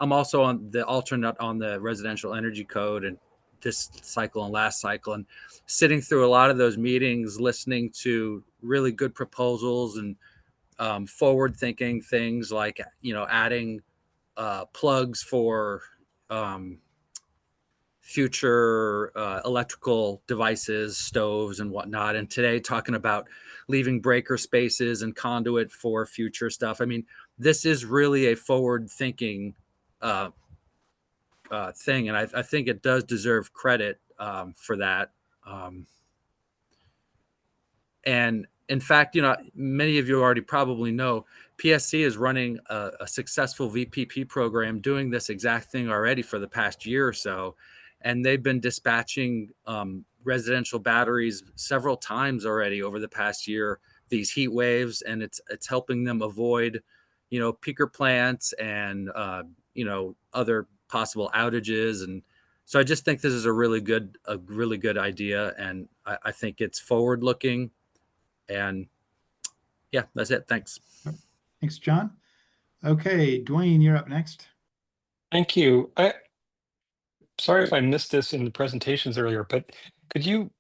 P: I'm also on the alternate on the residential energy code, and this cycle and last cycle, and sitting through a lot of those meetings, listening to really good proposals and forward thinking things like, you know, adding plugs for future electrical devices, stoves and whatnot. And today talking about leaving breaker spaces and conduit for future stuff. I mean, this is really a forward thinking thing. And I think it does deserve credit for that. And in fact, you know, many of you already probably know PSC is running a successful VPP program doing this exact thing already for the past year or so. And they've been dispatching residential batteries several times already over the past year, these heat waves, and it's helping them avoid, you know, peaker plants and, you know, other possible outages. And so I just think this is a really good idea. And I think it's forward looking. And yeah, that's it. Thanks.
Q: Thanks, John. Okay, Dwayne, you're up next.
U: Thank you. Sorry if I missed this in the presentations earlier, but could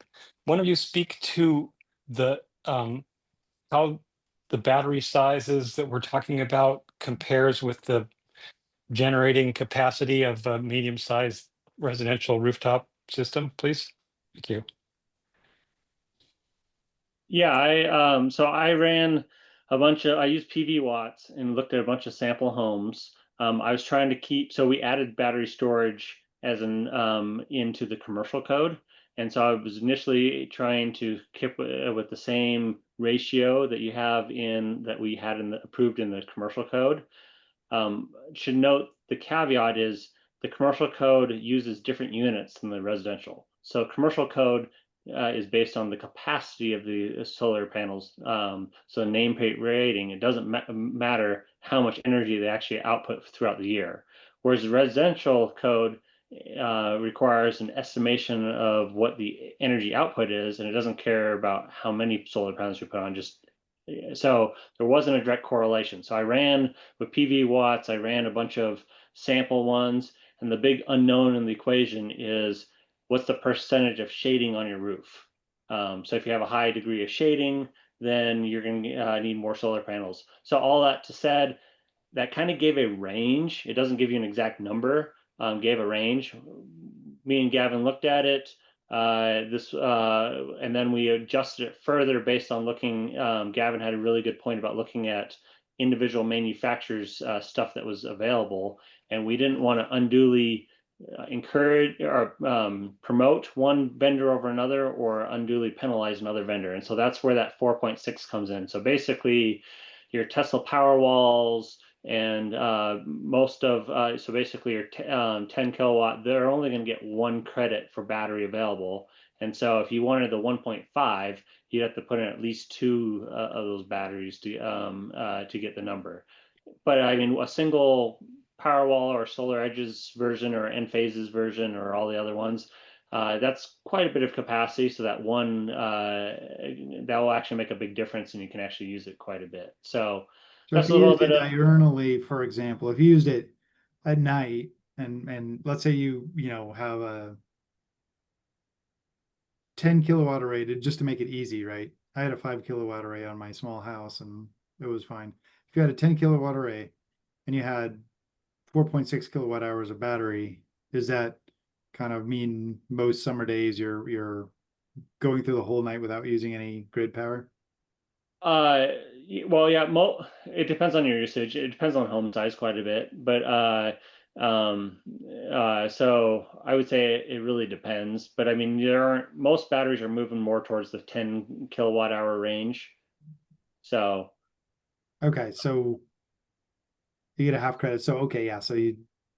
U: one of you speak to the how the battery sizes that we're talking about compares with the generating capacity of a medium-sized residential rooftop system, please? Thank you.
F: Yeah, I ran I used PV watts and looked at a bunch of sample homes. I was trying to we added battery storage as an into the commercial code. And so I was initially trying to keep with the same ratio that we had approved in the commercial code. Should note the caveat is the commercial code uses different units than the residential. So commercial code is based on the capacity of the solar panels. So nameplate rating, it doesn't matter how much energy they actually output throughout the year. Whereas the residential code requires an estimation of what the energy output is, and it doesn't care about how many solar panels you put on, so there wasn't a direct correlation. So I ran with PV watts, I ran a bunch of sample ones, and the big unknown in the equation is what's the percentage of shading on your roof. So if you have a high degree of shading, then you're going to need more solar panels. So all that to said, that kind of gave a range. It doesn't give you an exact number, gave a range. Me and Gavin looked at it. And then we adjusted it further based on looking. Gavin had a really good point about looking at individual manufacturers' stuff that was available, and we didn't want to unduly encourage or promote one vendor over another or unduly penalize another vendor. And so that's where that 4.6 comes in. So basically, your Tesla Powerwalls and so basically your 10 kilowatt, they're only going to get one credit for battery available. And so if you wanted the 1.5, you'd have to put in at least two of those batteries to get the number. But I mean, a single Powerwall or Solar Edge's version or Enphase's version or all the other ones, that's quite a bit of capacity. So that one, that will actually make a big difference, and you can actually use it quite a bit. So
Q: if
F: that's a
Q: you
F: little
Q: used it
F: bit of
Q: diurnally, for example, if you used it at night and let's say you have a 10 kilowatt array just to make it easy, right? I had a 5 kilowatt array on my small house and it was fine. If you had a 10 kilowatt array and you had 4.6 kilowatt hours of battery, does that kind of mean most summer days you're going through the whole night without using any grid power?
F: well, yeah, it depends on your usage. It depends on home size quite a bit, but so I would say it really depends. But I mean, most batteries are moving more towards the 10 kilowatt hour range. So
Q: okay, so you get a half credit. So okay, yeah. So if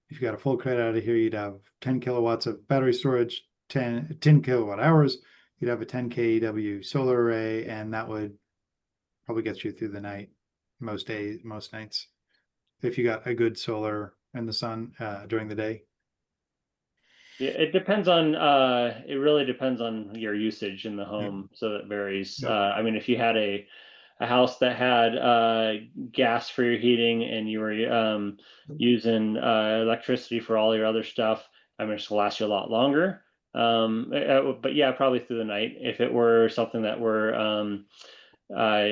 Q: you got a full credit out of here, you'd have 10 kilowatts of battery storage, 10 kilowatt hours. You'd have a 10 kW solar array, and that would probably get you through the night, most days, most nights, if you got a good solar in the sun during the day.
F: Yeah, it depends on, it really depends on your usage in the home, so that varies.
Q: Yep.
F: I mean, if you had a house that had gas for your heating and you were using electricity for all your other stuff, I mean, it's gonna last you a lot longer. But yeah, probably through the night. If it were something that were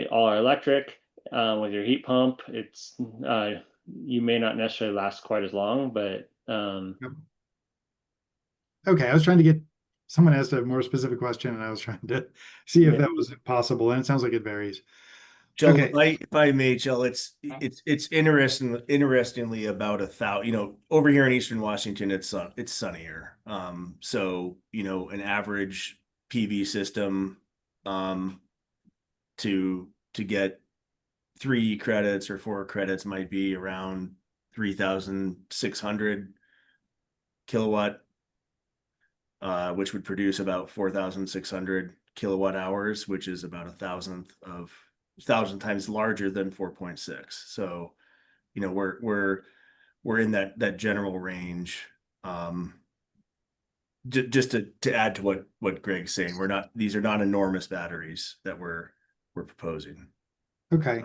F: all electric with your heat pump, it's you may not necessarily last quite as long, but
Q: Yep. Okay, I was trying to get, someone asked a more specific question and I was trying to see if
F: Yeah.
Q: that was possible, and it sounds like it varies.
O: Joe,
Q: Okay.
O: if I may, Joe, it's interestingly about 1,000. You know, over here in Eastern Washington, it's sunnier. So you know, an average PV system, to get 3 credits or 4 credits might be around 3,600 kilowatt, which would produce about 4,600 kilowatt hours, which is about 1,000 times larger than 4.6. So, you know, we're in that general range. Just to add to what Greg's saying, these are not enormous batteries that we're proposing.
Q: Okay.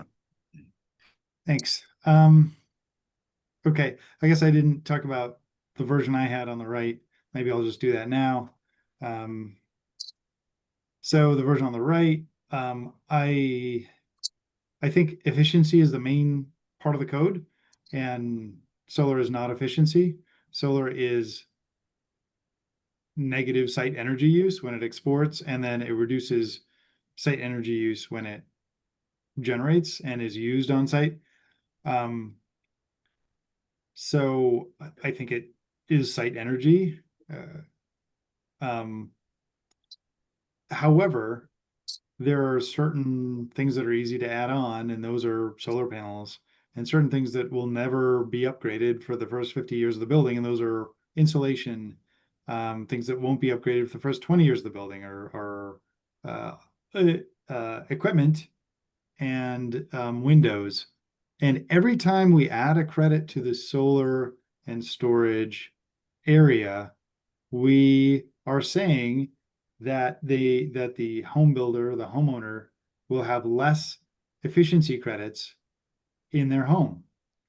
Q: Thanks. Okay, I guess I didn't talk about the version I had on the right. Maybe I'll just do that now. So the version on the right, I think efficiency is the main part of the code, and solar is not efficiency. Solar is negative site energy use when it exports, and then it reduces site energy use when it generates and is used on site. So I think it is site energy. However, there are certain things that are easy to add on, and those are solar panels, and certain things that will never be upgraded for the first 50 years of the building, and those are insulation, things that won't be upgraded for the first 20 years of the building, or equipment and windows. And every time we add a credit to the solar and storage area, we are saying that the home builder, the homeowner, will have less efficiency credits in their home,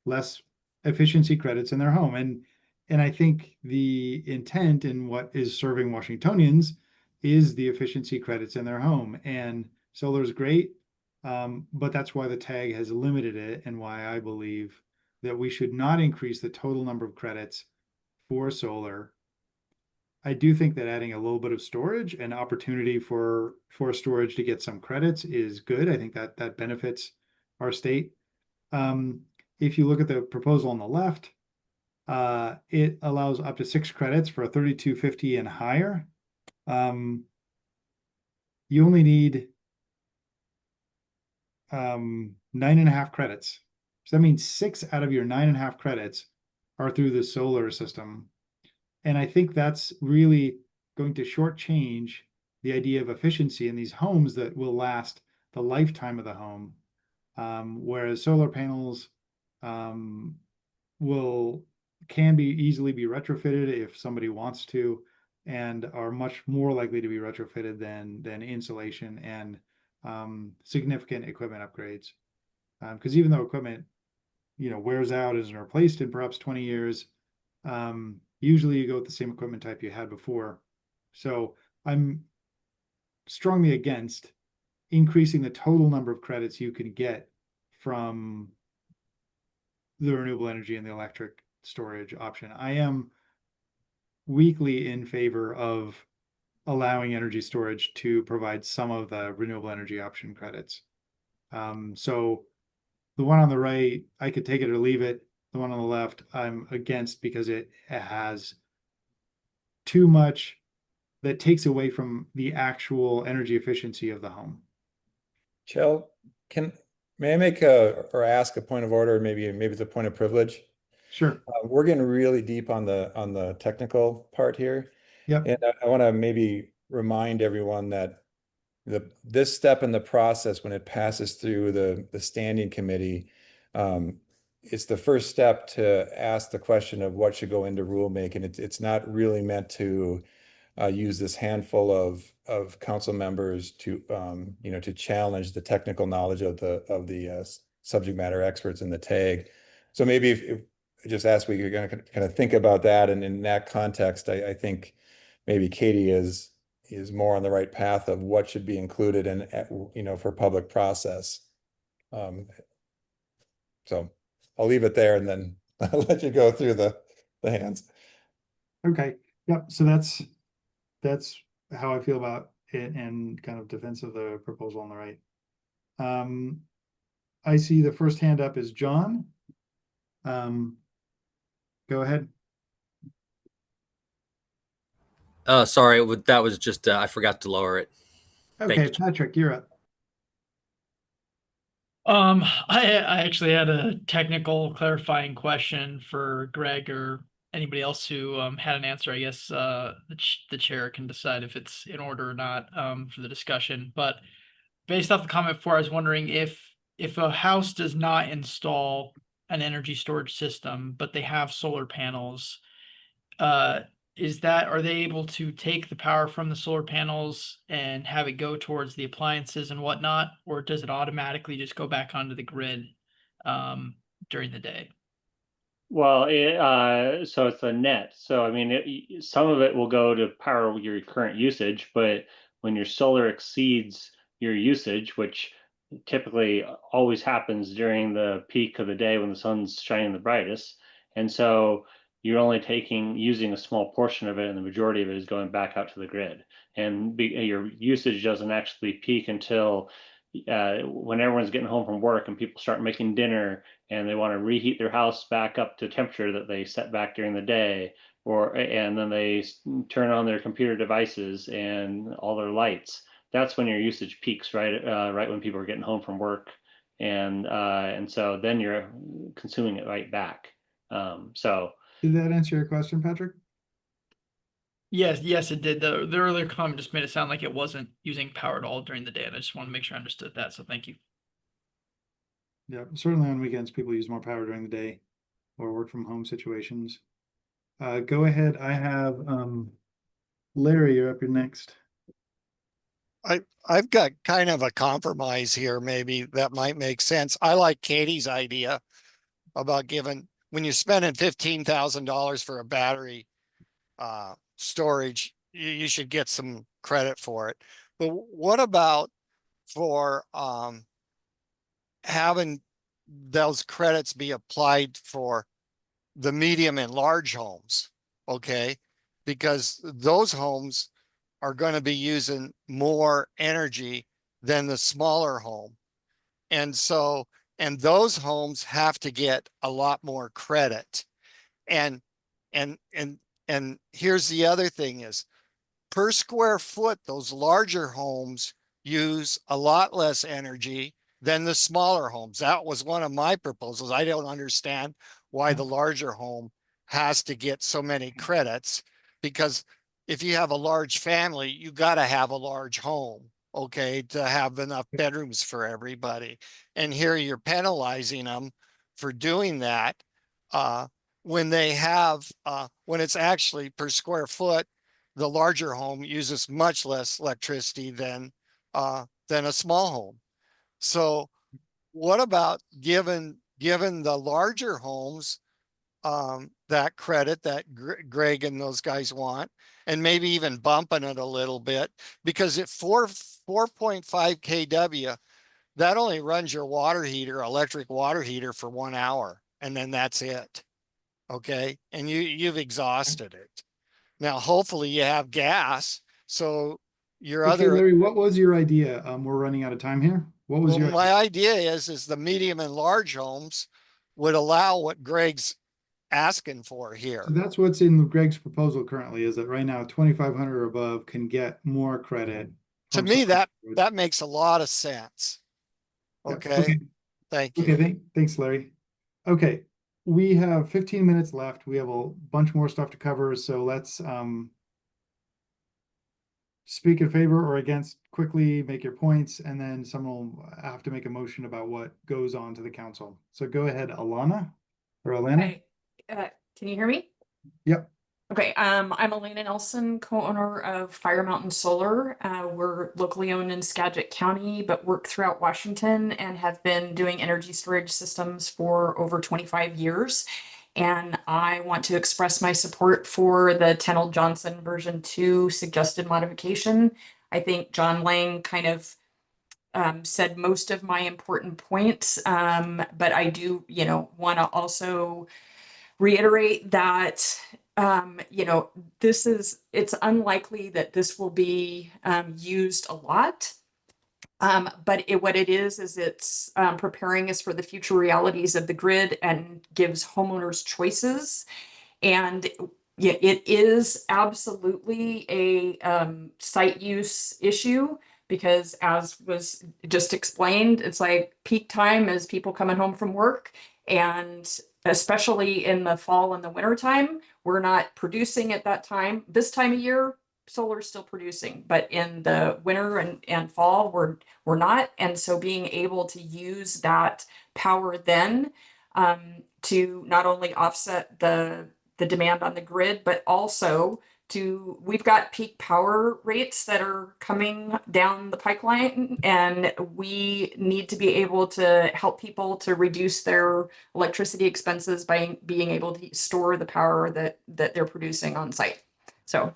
Q: less efficiency credits in their home. And I think the intent in what is serving Washingtonians is the efficiency credits in their home. And solar is great, but that's why the tag has limited it, and why I believe that we should not increase the total number of credits for solar. I do think that adding a little bit of storage and opportunity for storage to get some credits is good. I think that benefits our state. If you look at the proposal on the left, it allows up to 6 credits for a 3250 and higher. You only need 9.5 credits. So that means 6 out of your 9.5 credits are through the solar system. And I think that's really going to shortchange the idea of efficiency in these homes that will last the lifetime of the home. Whereas solar panels can be easily be retrofitted if somebody wants to, and are much more likely to be retrofitted than insulation and significant equipment upgrades. Because even though equipment, wears out, isn't replaced in perhaps 20 years, usually you go with the same equipment type you had before. So I'm strongly against increasing the total number of credits you can get from the renewable energy and the electric storage option. I am weakly in favor of allowing energy storage to provide some of the renewable energy option credits. So the one on the right, I could take it or leave it. The one on the left, I'm against because it has too much that takes away from the actual energy efficiency of the home.
A: Jill, may I make or ask a point of order? Maybe it's a point of privilege.
Q: Sure.
A: We're getting really deep on the technical part here.
Q: Yep.
A: And I want to maybe remind everyone that this step in the process, when it passes through the standing committee, it's the first step to ask the question of what should go into rulemaking. It's not really meant to use this handful of council members to to challenge the technical knowledge of the subject matter experts in the tag. So maybe if I just ask, we're going to kind of think about that, and in that context, I think maybe Katie is more on the right path of what should be included in for public process. So I'll leave it there and then I'll let you go through the hands.
Q: Okay, yep, so that's how I feel about it and kind of defense of the proposal on the right. I see the first hand up is John. Go ahead.
P: Sorry, that was just, I forgot to lower it.
Q: Okay, Patrick, you're up.
I: I actually had a technical clarifying question for Greg or anybody else who had an answer. I guess the chair can decide if it's in order or not for the discussion. But based off the comment before, I was wondering if a house does not install an energy storage system, but they have solar panels, are they able to take the power from the solar panels and have it go towards the appliances and whatnot, or does it automatically just go back onto the grid during the day?
F: Well, so it's a net. So I mean, some of it will go to power your current usage, but when your solar exceeds your usage, which typically always happens during the peak of the day when the sun's shining the brightest, and so you're only using a small portion of it, and the majority of it is going back out to the grid. And your usage doesn't actually peak until when everyone's getting home from work and people start making dinner and they want to reheat their house back up to temperature that they set back during the day, and then they turn on their computer devices and all their lights. That's when your usage peaks, right? Right when people are getting home from work, and so then you're consuming it right back. So
Q: did that answer your question, Patrick?
I: Yes, it did. The earlier comment just made it sound like it wasn't using power at all during the day, and I just want to make sure I understood that. So thank you.
Q: Yeah, certainly on weekends, people use more power during the day or work from home situations. Go ahead. I have Larry, you're up. You're next.
L: I've got kind of a compromise here, maybe that might make sense. I like Katie's idea about when you're spending $15,000 for a battery storage, you should get some credit for it. But what about for having those credits be applied for the medium and large homes? Okay, because those homes are going to be using more energy than the smaller home. And so, and those homes have to get a lot more credit. And here's the other thing is, per square foot, those larger homes use a lot less energy than the smaller homes. That was one of my proposals. I don't understand why the larger home has to get so many credits, because if you have a large family, you got to have a large home, okay, to have enough bedrooms for everybody. And here you're penalizing them for doing that when they have, when it's actually per square foot, the larger home uses much less electricity than a small home. So what about giving the larger homes that credit that Greg and those guys want, and maybe even bumping it a little bit, because at 4.5 kW, that only runs your electric water heater for 1 hour, and then that's it. Okay, and you've exhausted it. Now, hopefully you have gas. So your
Q: Okay,
L: other,
Q: Larry, what was your idea? We're running out of time here. What was your
L: my idea is the medium and large homes would allow what Greg's asking for here.
Q: So that's what's in Greg's proposal currently, is that right now 2,500 or above can get more credit.
L: To me, that makes a lot of sense. Okay.
Q: Okay.
L: Thank you.
Q: Okay, thanks, Larry. Okay, we have 15 minutes left. We have a bunch more stuff to cover, so let's speak in favor or against quickly, make your points, and then someone will have to make a motion about what goes on to the council. So go ahead, Alana or Alana.
J: Can you hear me?
Q: Yep.
J: Okay, I'm Elena Nelson, co-owner of Fire Mountain Solar. We're locally owned in Skagit County, but work throughout Washington and have been doing energy storage systems for over 25 years. And I want to express my support for the Tennell Johnson version 2 suggested modification. I think John Lang kind of said most of my important points, but I do, want to also reiterate that it's unlikely that this will be used a lot. But what it is it's preparing us for the future realities of the grid and gives homeowners choices. And yeah, it is absolutely a site use issue, because as was just explained, it's like peak time is people coming home from work, and especially in the fall and the winter time, we're not producing at that time. This time of year, solar is still producing, but in the winter and fall, we're not. And so being able to use that power then to not only offset the demand on the grid, but also we've got peak power rates that are coming down the pipeline, and we need to be able to help people to reduce their electricity expenses by being able to store the power that they're producing on site. So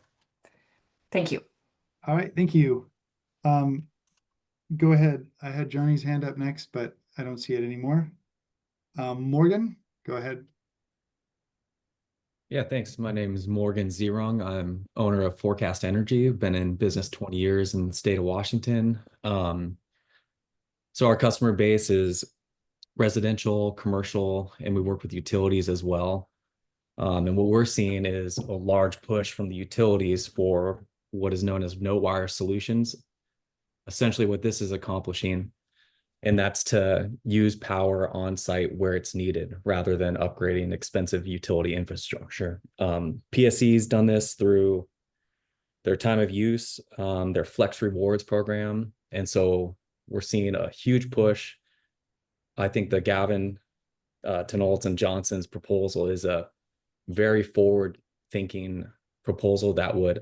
J: thank you.
Q: All right, thank you. Go ahead. I had Johnny's hand up next, but I don't see it anymore. Morgan, go ahead.
V: Yeah, thanks. My name is Morgan Zerong. I'm owner of Forecast Energy. I've been in business 20 years in the state of Washington. So our customer base is residential, commercial, and we work with utilities as well. And what we're seeing is a large push from the utilities for what is known as no-wire solutions. Essentially what this is accomplishing, and that's to use power on site where it's needed rather than upgrading expensive utility infrastructure. PSE's done this through their time of use, their Flex Rewards program. And so we're seeing a huge push. I think the Gavin Tennell and Johnson's proposal is a very forward-thinking proposal that would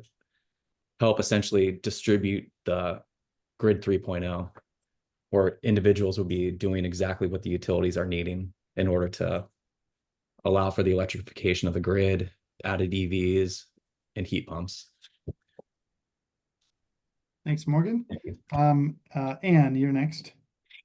V: help essentially distribute the Grid 3.0. Where individuals will be doing exactly what the utilities are needing in order to allow for the electrification of the grid, added EVs, and heat pumps.
Q: Thanks, Morgan. Anne, you're next.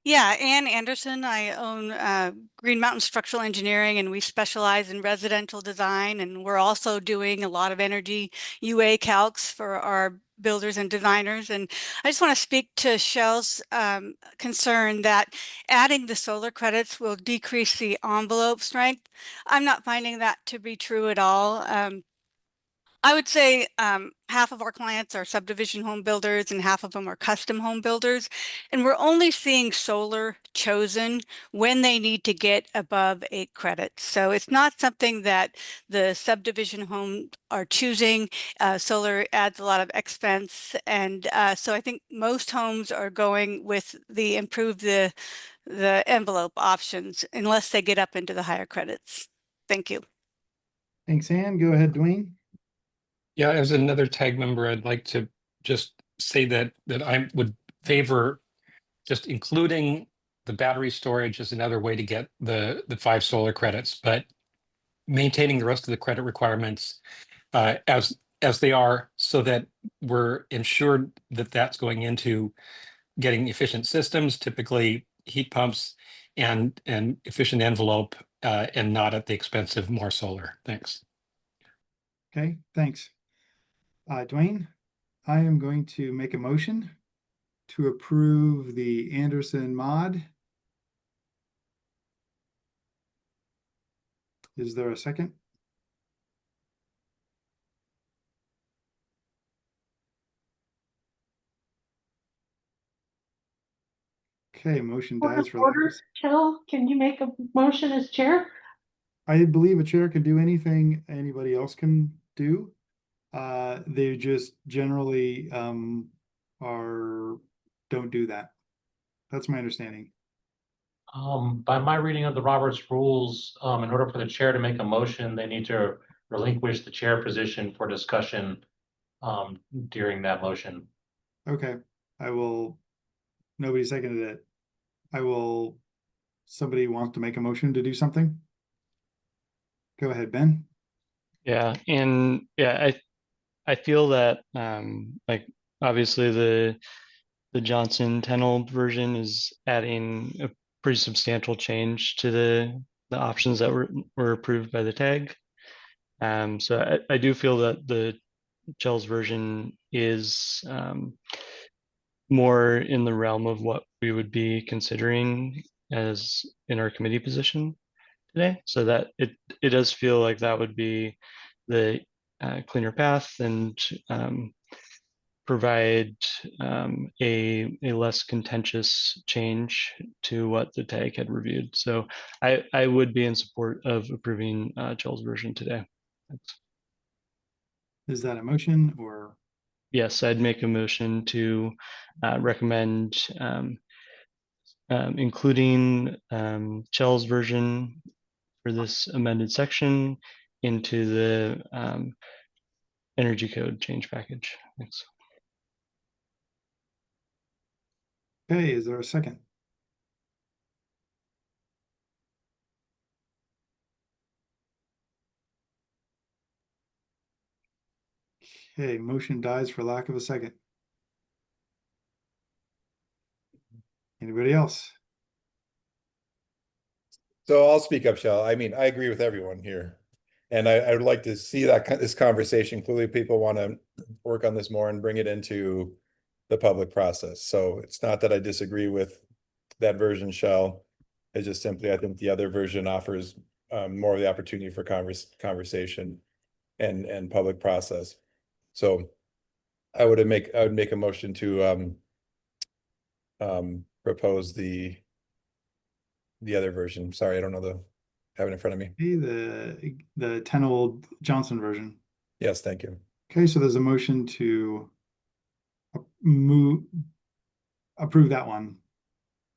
K: Yeah, Ann Anderson. I own Green Mountain Structural Engineering, and we specialize in residential design. And we're also doing a lot of energy UA calcs for our builders and designers. And I just want to speak to Shell's concern that adding the solar credits will decrease the envelope strength. I'm not finding that to be true at all. I would say half of our clients are subdivision home builders and half of them are custom home builders. And we're only seeing solar chosen when they need to get above 8 credits. So it's not something that the subdivision homes are choosing. Solar adds a lot of expense. And so I think most homes are going with the the envelope options unless they get up into the higher credits. Thank you.
Q: Thanks, Anne. Go ahead, Dwayne.
U: Yeah, as another tag member, I'd like to just say that I would favor just including the battery storage as another way to get the 5 solar credits, but maintaining the rest of the credit requirements as they are, so that we're ensured that that's going into getting efficient systems, typically heat pumps and efficient envelope, and not at the expense of more solar. Thanks.
Q: Okay, thanks. Dwayne, I am going to make a motion to approve the Anderson mod. Is there a second? Okay, motion dies for lack of.
B: Jill, can you make a motion as chair?
Q: I believe a chair can do anything anybody else can do. They just generally don't do that. That's my understanding.
C: By my reading of the Roberts rules, in order for the chair to make a motion, they need to relinquish the chair position for discussion during that motion.
Q: Okay, nobody seconded it. Somebody wants to make a motion to do something? Go ahead, Ben.
G: Yeah, and yeah, I feel that like obviously the Johnson 10 version is adding a pretty substantial change to the options that were approved by the tag. So I do feel that the Chell's version is more in the realm of what we would be considering as in our committee position today. So that it does feel like that would be the cleaner path and provide a less contentious change to what the tag had reviewed. So I would be in support of approving Chell's version today. Thanks.
Q: Is that a motion or?
G: Yes, I'd make a motion to recommend including Chell's version for this amended section into the energy code change package. Thanks.
Q: Okay, is there a second? Okay, motion dies for lack of a second. Anybody else?
A: So I'll speak up, Shell. I mean, I agree with everyone here. And I would like to see this conversation. Clearly, people want to work on this more and bring it into the public process. So it's not that I disagree with that version, Shell. It's just simply, I think the other version offers more of the opportunity for conversation and public process. So I would make a motion to propose the other version. Sorry, I don't know have it in front of me.
Q: Okay, the 10 old Johnson version.
A: Yes, thank you.
Q: Okay, so there's a motion to approve that one.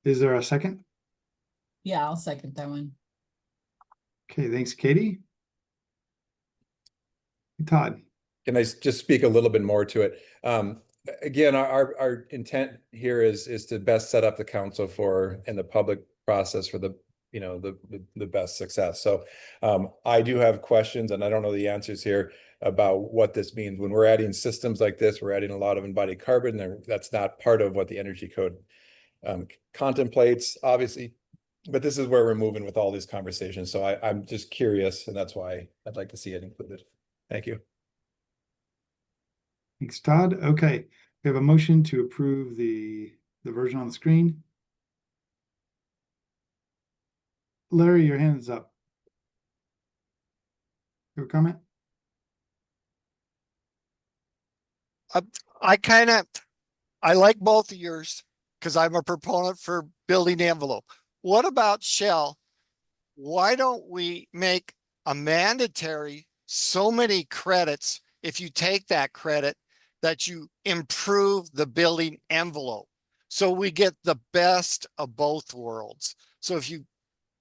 Q: Is there a second?
S: Yeah, I'll second that one.
Q: Okay, thanks, Katie. Todd.
A: Can I just speak a little bit more to it? Again, our intent here is to best set up the council for and the public process for the best success. So I do have questions, and I don't know the answers here about what this means. When we're adding systems like this, we're adding a lot of embodied carbon, and that's not part of what the energy code contemplates, obviously. But this is where we're moving with all these conversations. So I'm just curious, and that's why I'd like to see it included. Thank you.
Q: Thanks, Todd. Okay, we have a motion to approve the version on the screen. Larry, your hand's up. Your comment?
L: I like both of yours because I'm a proponent for building envelope. What about Shell? Why don't we make a mandatory so many credits if you take that credit that you improve the building envelope? So we get the best of both worlds. So if you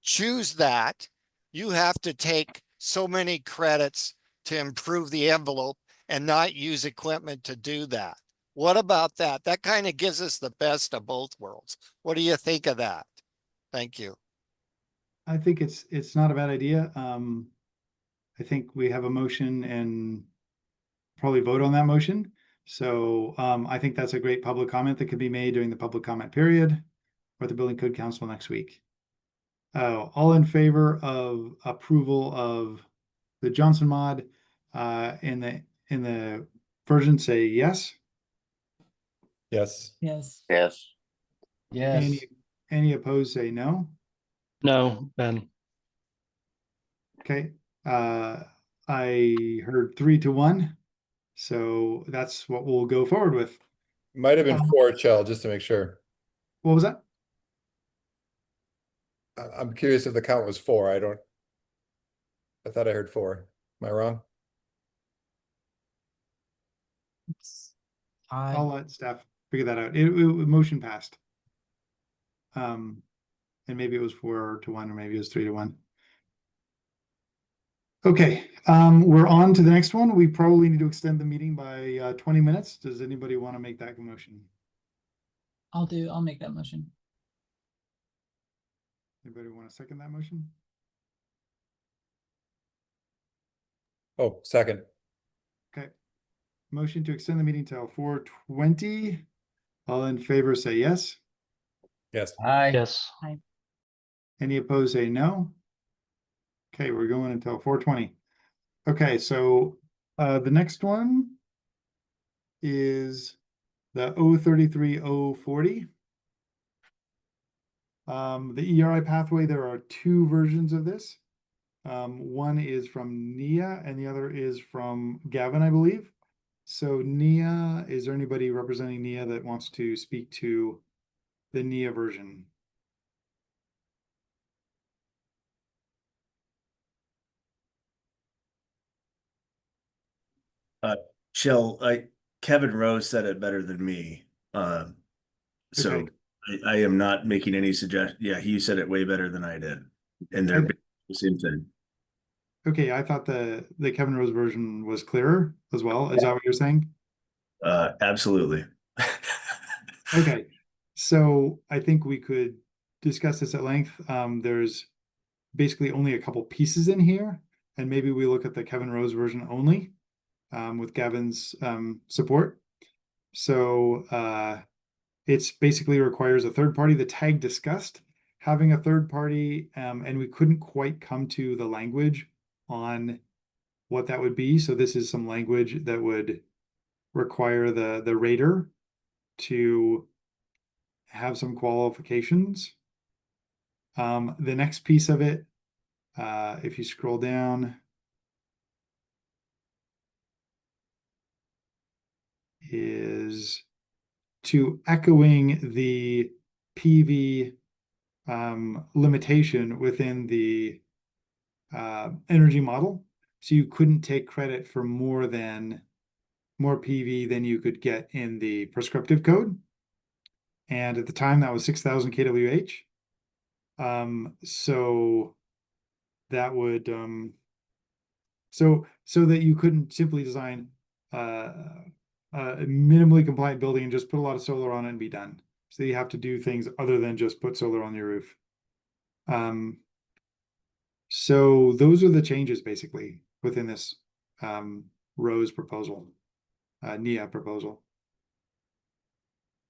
L: choose that, you have to take so many credits to improve the envelope and not use equipment to do that. What about that? That kind of gives us the best of both worlds. What do you think of that? Thank you.
Q: I think it's not a bad idea. I think we have a motion and probably vote on that motion. So I think that's a great public comment that could be made during the public comment period or the Building Code Council next week. All in favor of approval of the Johnson mod in the version say yes.
A: Yes.
S: Yes.
L: Yes.
S: Yes.
Q: Any opposed say no.
G: No, Ben.
Q: Okay. I heard 3-1. So that's what we'll go forward with.
A: Might have been 4, Chell, just to make sure.
Q: What was that?
A: I'm curious if the count was 4. I thought I heard 4. Am I wrong?
Q: I'll let staff figure that out. Motion passed. And maybe it was 4-1, or maybe it was 3-1. Okay, we're on to the next one. We probably need to extend the meeting by 20 minutes. Does anybody want to make that motion?
S: I'll make that motion.
Q: Anybody want to second that motion?
A: Oh, second.
Q: Okay. Motion to extend the meeting till 4:20. All in favor say yes.
A: Yes.
U: Aye. Yes.
S: Aye.
Q: Any opposed say no. Okay, we're going until 4:20. Okay, so the next one is the 033-040. The ERI pathway, there are two versions of this. One is from Nia and the other is from Gavin, I believe. So Nia, is there anybody representing Nia that wants to speak to the Nia version?
O: Jill, Kevin Rose said it better than me. So
Q: Okay.
O: I am not making any suggestion. Yeah, he said it way better than I did. And they're the same thing.
Q: Okay, I thought the Kevin Rose version was clearer as well. Is that what you're saying?
O: Absolutely.
Q: Okay, so I think we could discuss this at length. There's basically only a couple pieces in here, and maybe we look at the Kevin Rose version only, with Gavin's support. So it's basically requires a third party. The tag discussed having a third party, and we couldn't quite come to the language on what that would be. So this is some language that would require the rater to have some qualifications. The next piece of it, if you scroll down, is to echoing the PV limitation within the energy model. So you couldn't take credit for more PV than you could get in the prescriptive code. And at the time that was 6,000 kWh. So that would so that you couldn't simply design a minimally compliant building and just put a lot of solar on it and be done. So you have to do things other than just put solar on your roof. So those are the changes basically within this Rose proposal, NIA proposal.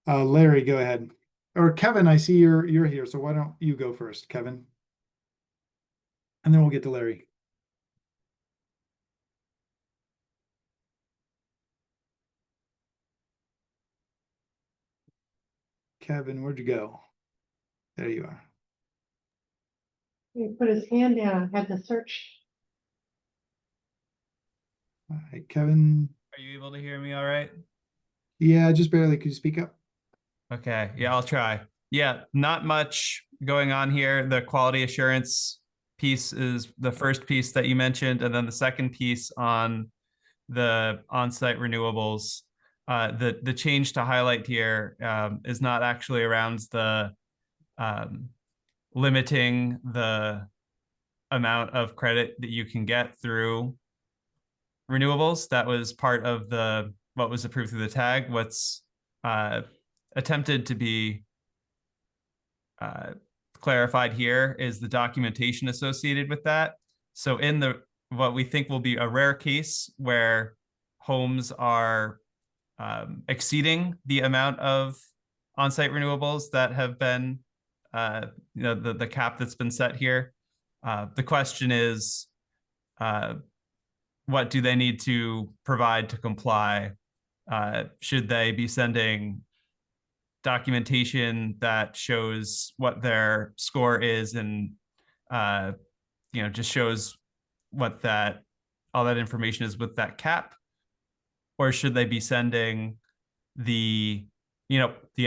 Q: Larry, go ahead. Or Kevin, I see you're here, so why don't you go first, Kevin? And then we'll get to Larry. Kevin, where'd you go? There you are.
B: He put his hand down, had to search.
Q: All right, Kevin.
D: Are you able to hear me all right?
Q: Yeah, just barely. Could you speak up?
D: Okay, yeah, I'll try. Yeah, not much going on here. The quality assurance piece is the first piece that you mentioned, and then the second piece on the on-site renewables. The change to highlight here is not actually around the limiting the amount of credit that you can get through renewables. That was part of what was approved through the tag. What's attempted to be clarified here is the documentation associated with that. So in what we think will be a rare case where homes are exceeding the amount of on-site renewables that have been, the cap that's been set here. The question is, what do they need to provide to comply? Should they be sending documentation that shows what their score is and just shows what all that information is with that cap? Or should they be sending the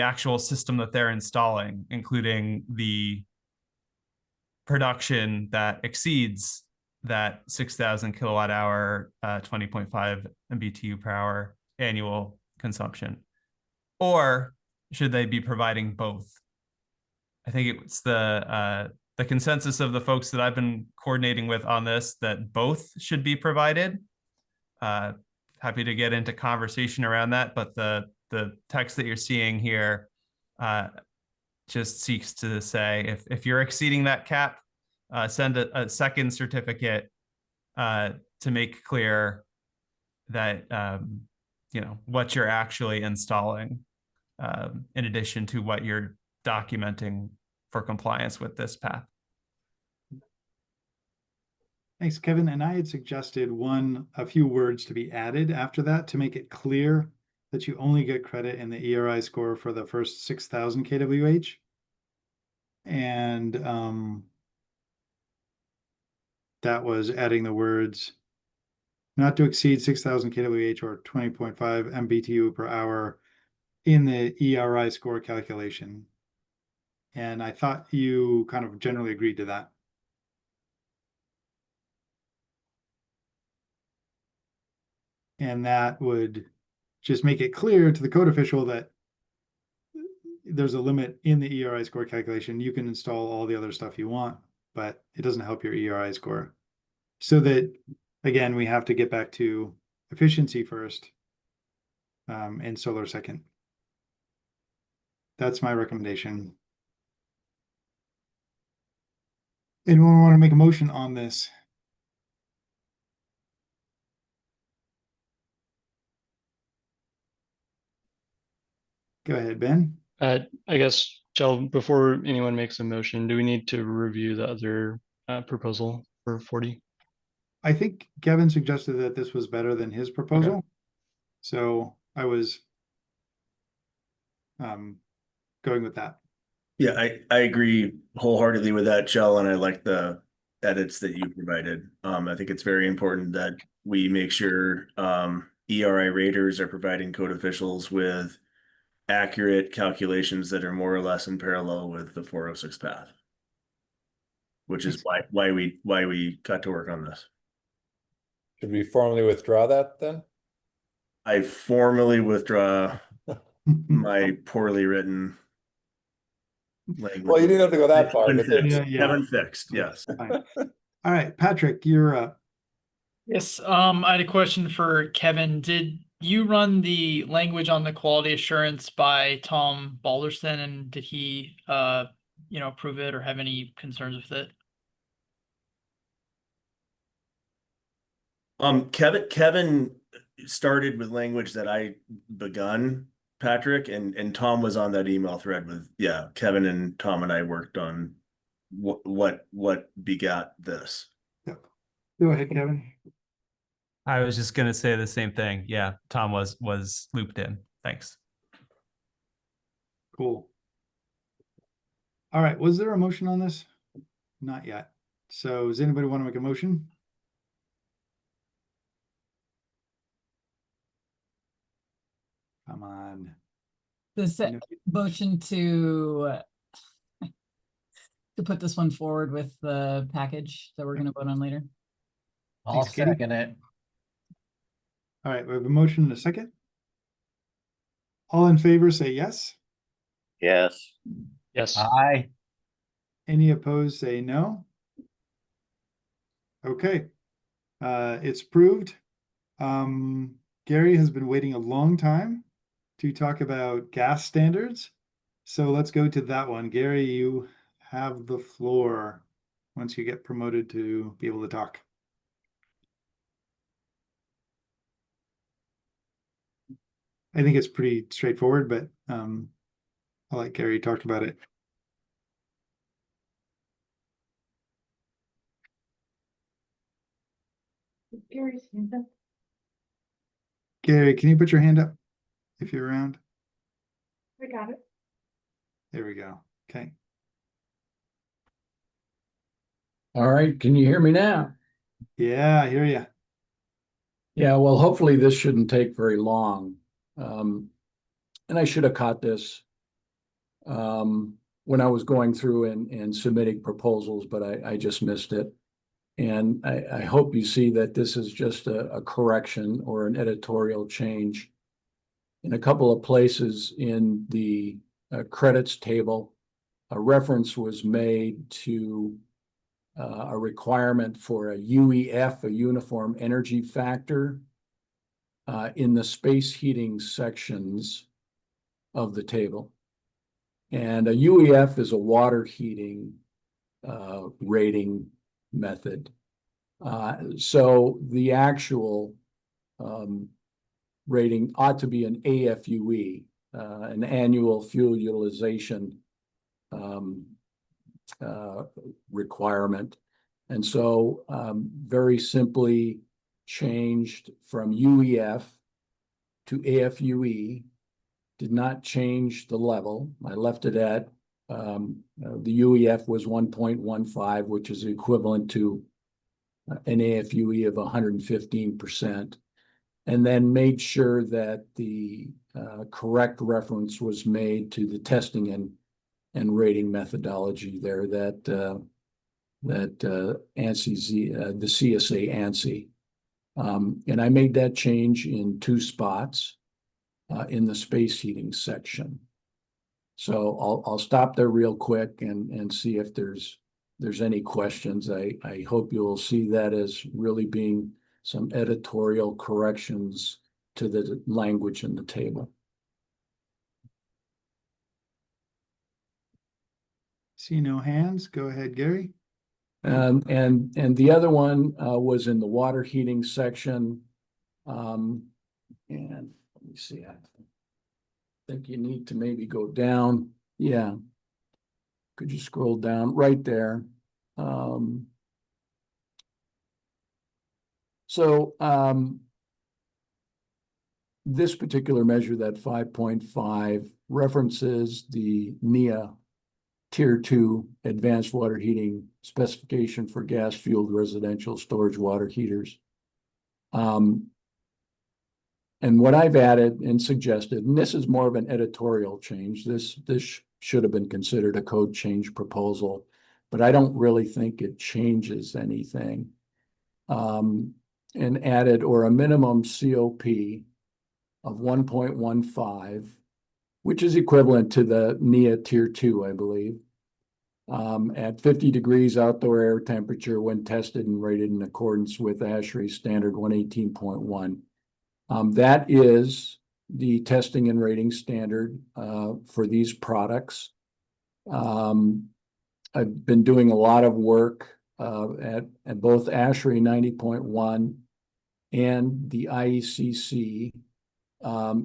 D: actual system that they're installing, including the production that exceeds that 6,000 kilowatt hour, 20.5 MBTU per hour annual consumption? Or should they be providing both? I think it's the consensus of the folks that I've been coordinating with on this that both should be provided. Happy to get into conversation around that, but the text that you're seeing here just seeks to say if you're exceeding that cap, send a second certificate to make clear that what you're actually installing, in addition to what you're documenting for compliance with this path.
Q: Thanks, Kevin. And I had suggested a few words to be added after that to make it clear that you only get credit in the ERI score for the first 6,000 kWh. And that was adding the words not to exceed 6,000 kWh or 20.5 MBTU per hour in the ERI score calculation. And I thought you kind of generally agreed to that. And that would just make it clear to the code official that there's a limit in the ERI score calculation. You can install all the other stuff you want, but it doesn't help your ERI score. So that, again, we have to get back to efficiency first, and solar second. That's my recommendation. Anyone want to make a motion on this? Go ahead, Ben.
G: I guess, Jill, before anyone makes a motion, do we need to review the other proposal for 40?
Q: I think Kevin suggested that this was better than his proposal. Okay. So I was going with that.
O: Yeah, I agree wholeheartedly with that, Jill, and I like the edits that you provided. I think it's very important that we make sure ERI raters are providing code officials with accurate calculations that are more or less in parallel with the 406 path, which is why we got to work on this.
A: Should we formally withdraw that then?
O: I formally withdraw my poorly written language.
A: Well, you didn't have to go that far.
O: Kevin fixed, yes.
Q: All right, Patrick, you're up.
I: Yes, I had a question for Kevin. Did you run the language on the quality assurance by Tom Balderston, and did he approve it or have any concerns with it?
O: Kevin started with language that I begun, Patrick, and Tom was on that email thread with, yeah, Kevin and Tom and I worked on what begat this.
Q: Yep. Go ahead, Kevin.
D: I was just going to say the same thing. Yeah, Tom was looped in. Thanks.
Q: Cool. All right, was there a motion on this? Not yet. So does anybody want to make a motion? Come on.
S: This motion to put this one forward with the package that we're going to vote on later.
E: I'll
Q: Thanks, Katie.
E: second it.
Q: All right, we have a motion and a second. All in favor, say yes.
H: Yes.
G: Yes.
E: Aye.
Q: Any opposed, say no. Okay, it's approved. Gary has been waiting a long time to talk about gas standards. So let's go to that one. Gary, you have the floor once you get promoted to be able to talk. I think it's pretty straightforward, but I'll let Gary talk about it.
B: Gary's hand up.
Q: Gary, can you put your hand up if you're around?
B: I got it.
Q: There we go. Okay.
M: All right, can you hear me now?
Q: Yeah, I hear you.
M: Yeah, well, hopefully this shouldn't take very long. And I should have caught this when I was going through and submitting proposals, but I just missed it. And I hope you see that this is just a correction or an editorial change in a couple of places in the credits table, a reference was made to a requirement for a UEF, a uniform energy factor, in the space heating sections of the table. And a UEF is a water heating rating method. So the actual rating ought to be an AFUE, an annual fuel utilization requirement. And so very simply changed from UEF to AFUE, did not change the level. I left it at, the UEF was 1.15, which is equivalent to an AFUE of 115%, and then made sure that the correct reference was made to the testing and rating methodology there that ANSI, the CSA ANSI. And I made that change in 2 spots in the space heating section. So I'll stop there real quick and see if there's any questions. I hope you'll see that as really being some editorial corrections to the language in the table.
Q: See no hands. Go ahead, Gary.
M: And the other one was in the water heating section. And let me see, I think you need to maybe go down. Yeah. Could you scroll down right there? This particular measure, that 5.5, references the NEA Tier 2 advanced water heating specification for gas-fueled residential storage water heaters. And what I've added and suggested, and this is more of an editorial change, this should have been considered a code change proposal, but I don't really think it changes anything. And added, or a minimum COP of 1.15, which is equivalent to the NEA Tier 2, I believe, at 50 degrees outdoor air temperature when tested and rated in accordance with ASHRAE standard 118.1. That is the testing and rating standard for these products. I've been doing a lot of work at both ASHRAE 90.1 and the IECC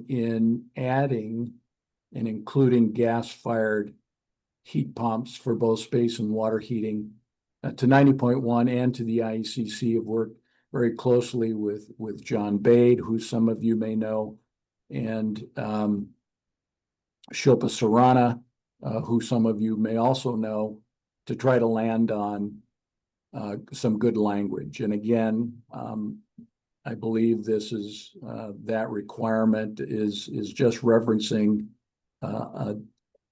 M: in adding and including gas-fired heat pumps for both space and water heating to 90.1 and to the IECC. Have worked very closely with John Bade, who some of you may know, and Shilpa Sarana, who some of you may also know, to try to land on some good language. And again, I believe this is that requirement is just referencing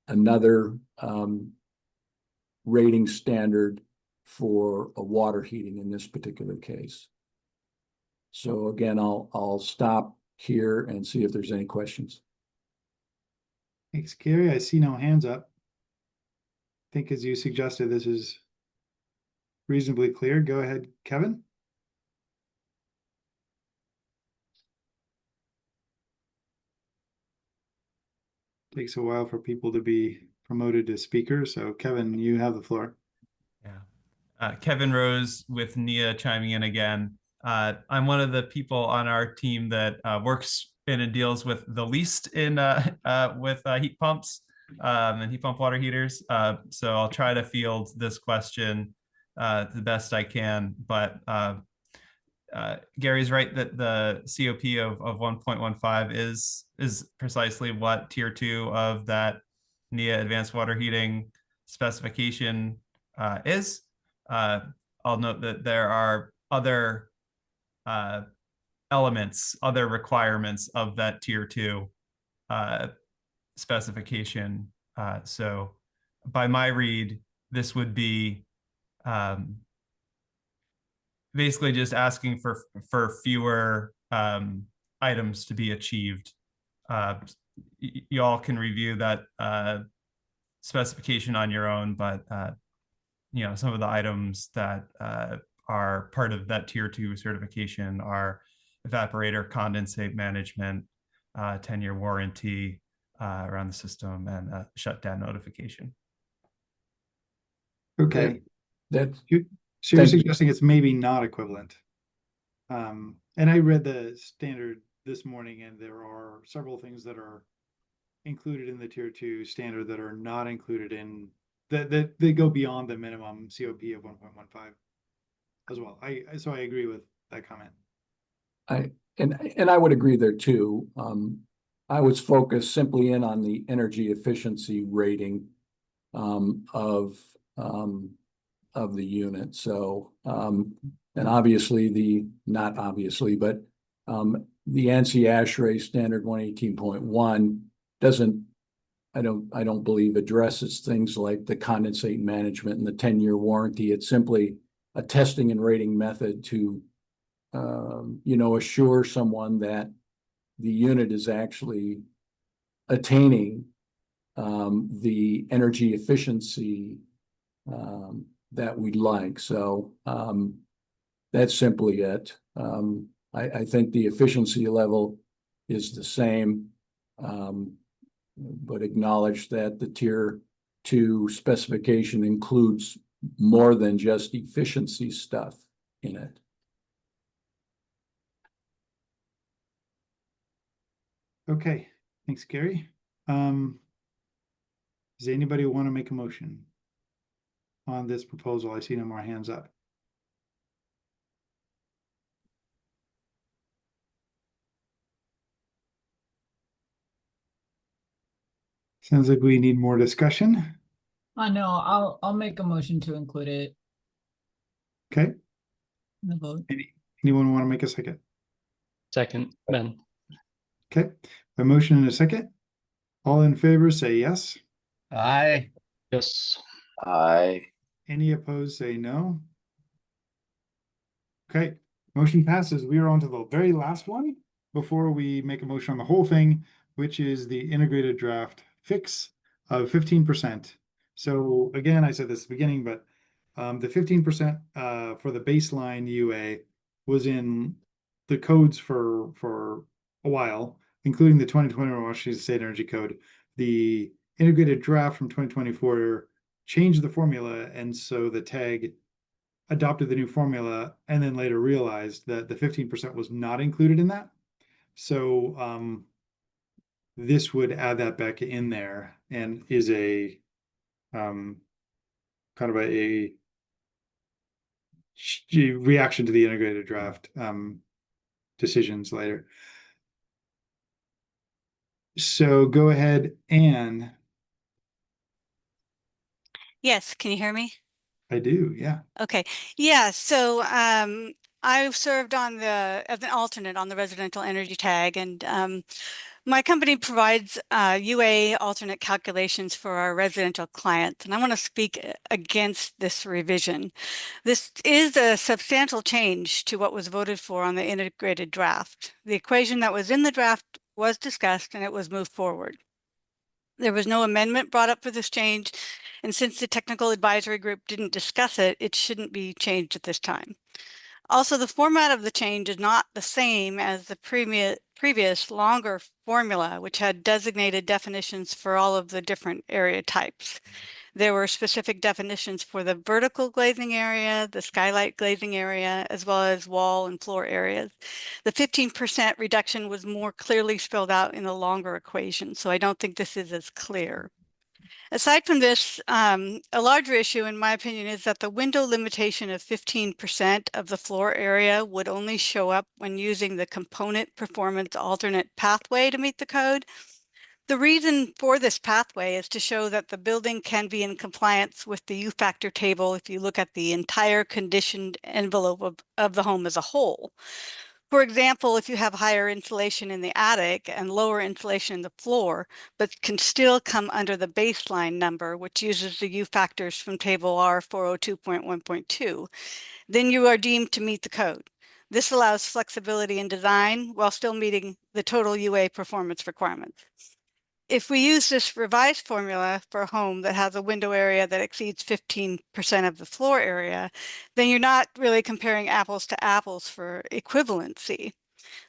M: another rating standard for a water heating in this particular case. So again, I'll stop here and see if there's any questions.
Q: Thanks, Gary. I see no hands up. I think as you suggested, this is reasonably clear. Go ahead, Kevin. Takes a while for people to be promoted to speakers. So Kevin, you have the floor.
D: Yeah. Kevin Rose with NEA chiming in again. I'm one of the people on our team that works in and deals with the least in with heat pumps and heat pump water heaters. So I'll try to field this question the best I can. But Gary's right that the COP of 1.15 is precisely what Tier 2 of that NEA advanced water heating specification is. I'll note that there are other elements, other requirements of that Tier 2 specification. So by my read, this would be basically just asking for fewer items to be achieved you all can review that specification on your own, but you know, some of the items that are part of that tier 2 certification are evaporator condensate management, 10-year warranty around the system, and shutdown notification.
Q: Okay.
M: That,
Q: So you're
M: thank you.
Q: suggesting it's maybe not equivalent. And I read the standard this morning, and there are several things that are included in the tier 2 standard that are not included in that they go beyond the minimum COP of 1.15 as well. So I agree with that comment.
M: And I would agree there too. I was focused simply in on the energy efficiency rating of the unit. So and obviously not obviously, but the ANSI ASHRAE standard 118.1 doesn't, I don't believe addresses things like the condensate management and the 10-year warranty. It's simply a testing and rating method to assure someone that the unit is actually attaining the energy efficiency that we'd like. So that's simply it. I think the efficiency level is the same, but acknowledge that the tier 2 specification includes more than just efficiency stuff in it.
Q: Okay, thanks, Gary. Does anybody want to make a motion on this proposal? I see no more hands up. Sounds like we need more discussion.
S: No, I'll make a motion to include it
Q: Okay.
S: in the vote.
Q: Anyone want to make a second?
G: Second, Ben.
Q: Okay, a motion and a second. All in favor, say yes.
E: Aye.
G: Yes.
H: Aye.
Q: Any opposed, say no. Okay, motion passes. We are on to the very last one before we make a motion on the whole thing, which is the integrated draft fix of 15%. So again, I said this at the beginning, but the 15% for the baseline UA was in the codes for a while, including the 2021 Washington State Energy Code. The integrated draft from 2024 changed the formula, and so the tag adopted the new formula and then later realized that the 15% was not included in that. So this would add that back in there and is a kind of a reaction to the integrated draft decisions later. So go ahead, Anne.
K: Yes, can you hear me?
Q: I do, yeah.
K: Okay, yeah, so I've served on as an alternate on the residential energy tag, and my company provides UA alternate calculations for our residential clients, and I want to speak against this revision. This is a substantial change to what was voted for on the integrated draft. The equation that was in the draft was discussed and it was moved forward. There was no amendment brought up for this change, and since the technical advisory group didn't discuss it, it shouldn't be changed at this time. Also, the format of the change is not the same as the previous longer formula, which had designated definitions for all of the different area types. There were specific definitions for the vertical glazing area, the skylight glazing area, as well as wall and floor areas. The 15% reduction was more clearly spelled out in the longer equation, so I don't think this is as clear. Aside from this, a larger issue, in my opinion, is that the window limitation of 15% of the floor area would only show up when using the component performance alternate pathway to meet the code. The reason for this pathway is to show that the building can be in compliance with the U factor table if you look at the entire conditioned envelope of the home as a whole. For example, if you have higher insulation in the attic and lower insulation in the floor, but can still come under the baseline number, which uses the U factors from table R 402.1.2, then you are deemed to meet the code. This allows flexibility in design while still meeting the total UA performance requirements. If we use this revised formula for a home that has a window area that exceeds 15% of the floor area, then you're not really comparing apples to apples for equivalency.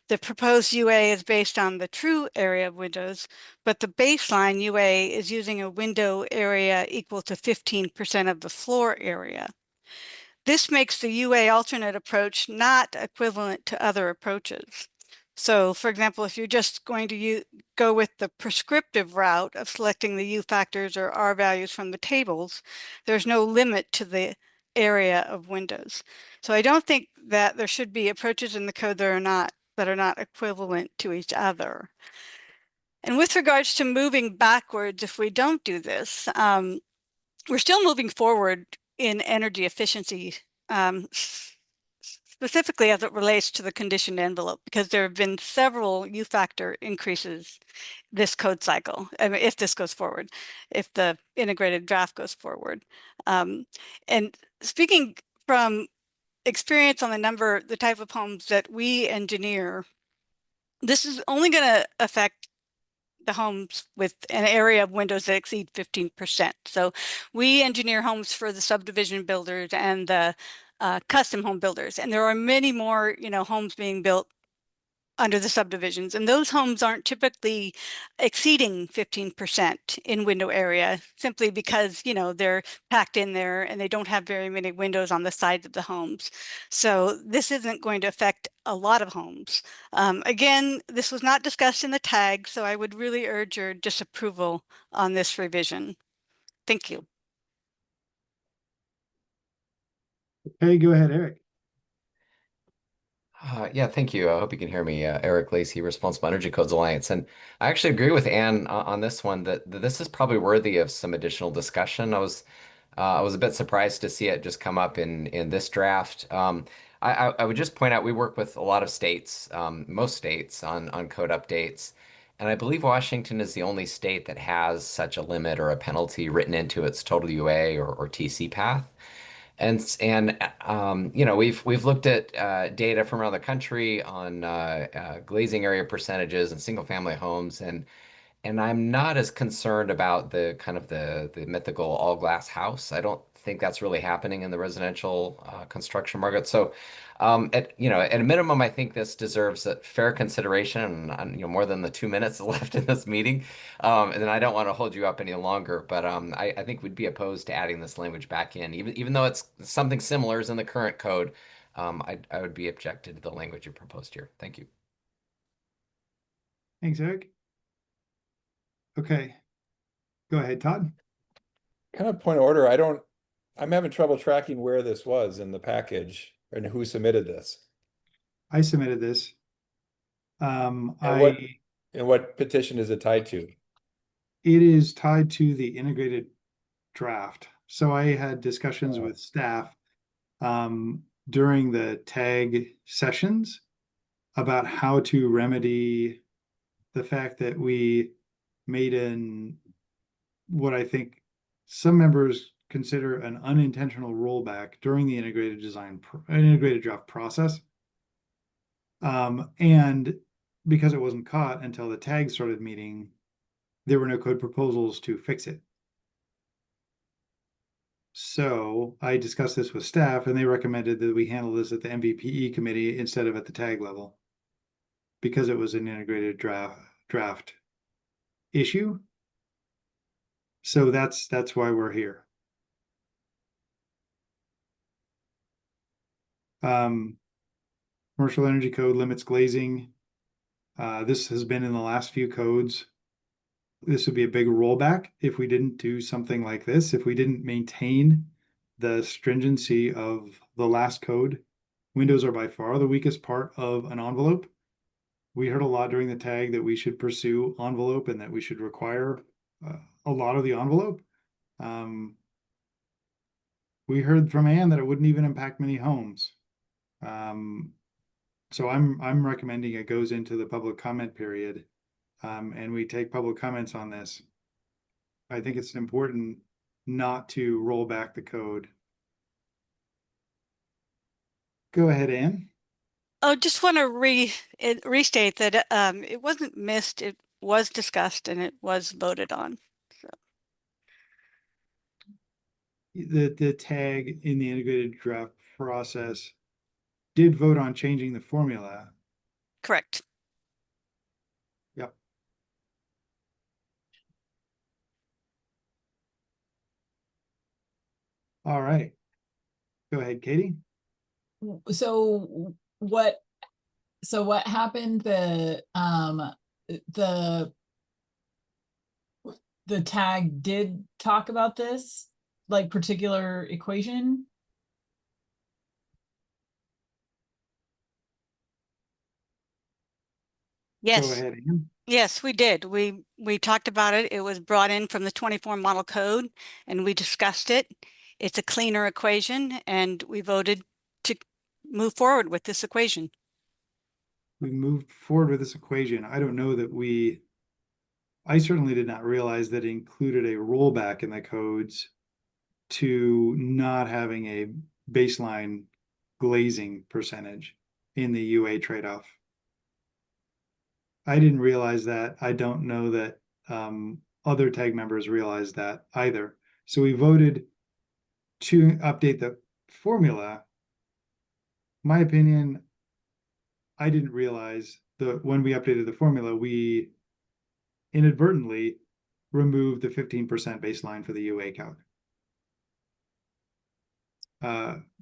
K: The proposed UA is based on the true area of windows, but the baseline UA is using a window area equal to 15% of the floor area. This makes the UA alternate approach not equivalent to other approaches. So, for example, if you're just going to go with the prescriptive route of selecting the U factors or R values from the tables, there's no limit to the area of windows. So I don't think that there should be approaches in the code that are not equivalent to each other. And with regards to moving backwards, if we don't do this, we're still moving forward in energy efficiency, specifically as it relates to the conditioned envelope, because there have been several U factor increases this code cycle. I mean, if this goes forward, if the integrated draft goes forward. And speaking from experience on the type of homes that we engineer, this is only going to affect the homes with an area of windows that exceed 15%. So we engineer homes for the subdivision builders and the custom home builders, and there are many more, homes being built under the subdivisions, and those homes aren't typically exceeding 15% in window area, simply because they're packed in there and they don't have very many windows on the sides of the homes. So this isn't going to affect a lot of homes. Again, this was not discussed in the tag, so I would really urge your disapproval on this revision. Thank you.
Q: Okay, go ahead, Eric.
H: Yeah, thank you. I hope you can hear me. Eric Lacey, Responsible Energy Codes Alliance. And I actually agree with Anne on this one, that this is probably worthy of some additional discussion. I was a bit surprised to see it just come up in this draft. I would just point out we work with a lot of states, most states on code updates. And I believe Washington is the only state that has such a limit or a penalty written into its total UA or TC path. We've looked at data from around the country on glazing area percentages and single family homes, and I'm not as concerned about the kind of the mythical all glass house. I don't think that's really happening in the residential construction market. So, at a minimum, I think this deserves a fair consideration. And more than the 2 minutes left in this meeting, and then I don't want to hold you up any longer. But I think we'd be opposed to adding this language back in, even though it's something similar is in the current code. I would be objected to the language you proposed here. Thank you.
Q: Thanks, Eric. Okay, go ahead, Todd.
A: Kind of point of order. I'm having trouble tracking where this was in the package and who submitted this.
Q: I submitted this.
A: And what petition is it tied to?
Q: It is tied to the integrated draft. So I had discussions with staff during the tag sessions about how to remedy the fact that we made what I think some members consider an unintentional rollback during the integrated draft process. And because it wasn't caught until the tag started meeting, there were no code proposals to fix it. So I discussed this with staff, and they recommended that we handle this at the MVPE committee instead of at the tag level, because it was an integrated draft issue. So that's why we're here. Commercial energy code limits glazing. This has been in the last few codes. This would be a big rollback if we didn't do something like this, if we didn't maintain the stringency of the last code. Windows are by far the weakest part of an envelope. We heard a lot during the tag that we should pursue envelope and that we should require a lot of the envelope. We heard from Anne that it wouldn't even impact many homes. So I'm recommending it goes into the public comment period, and we take public comments on this. I think it's important not to roll back the code. Go ahead, Anne.
K: Oh, just want to restate that it wasn't missed. It was discussed and it was voted on. So.
Q: The tag in the integrated draft process did vote on changing the formula.
K: Correct.
Q: Yep. All right. Go ahead, Katie.
S: So what happened? The tag did talk about this, like, particular equation.
K: Yes.
Q: Go ahead, Ann.
K: Yes, we did. We talked about it. It was brought in from the 24 model code and we discussed it. It's a cleaner equation and we voted to move forward with this equation.
Q: We moved forward with this equation. I don't know that I certainly did not realize that it included a rollback in the codes to not having a baseline glazing percentage in the UA trade-off. I didn't realize that. I don't know that other tag members realized that either. So we voted to update the formula. My opinion, I didn't realize that when we updated the formula, we inadvertently removed the 15% baseline for the UA calc.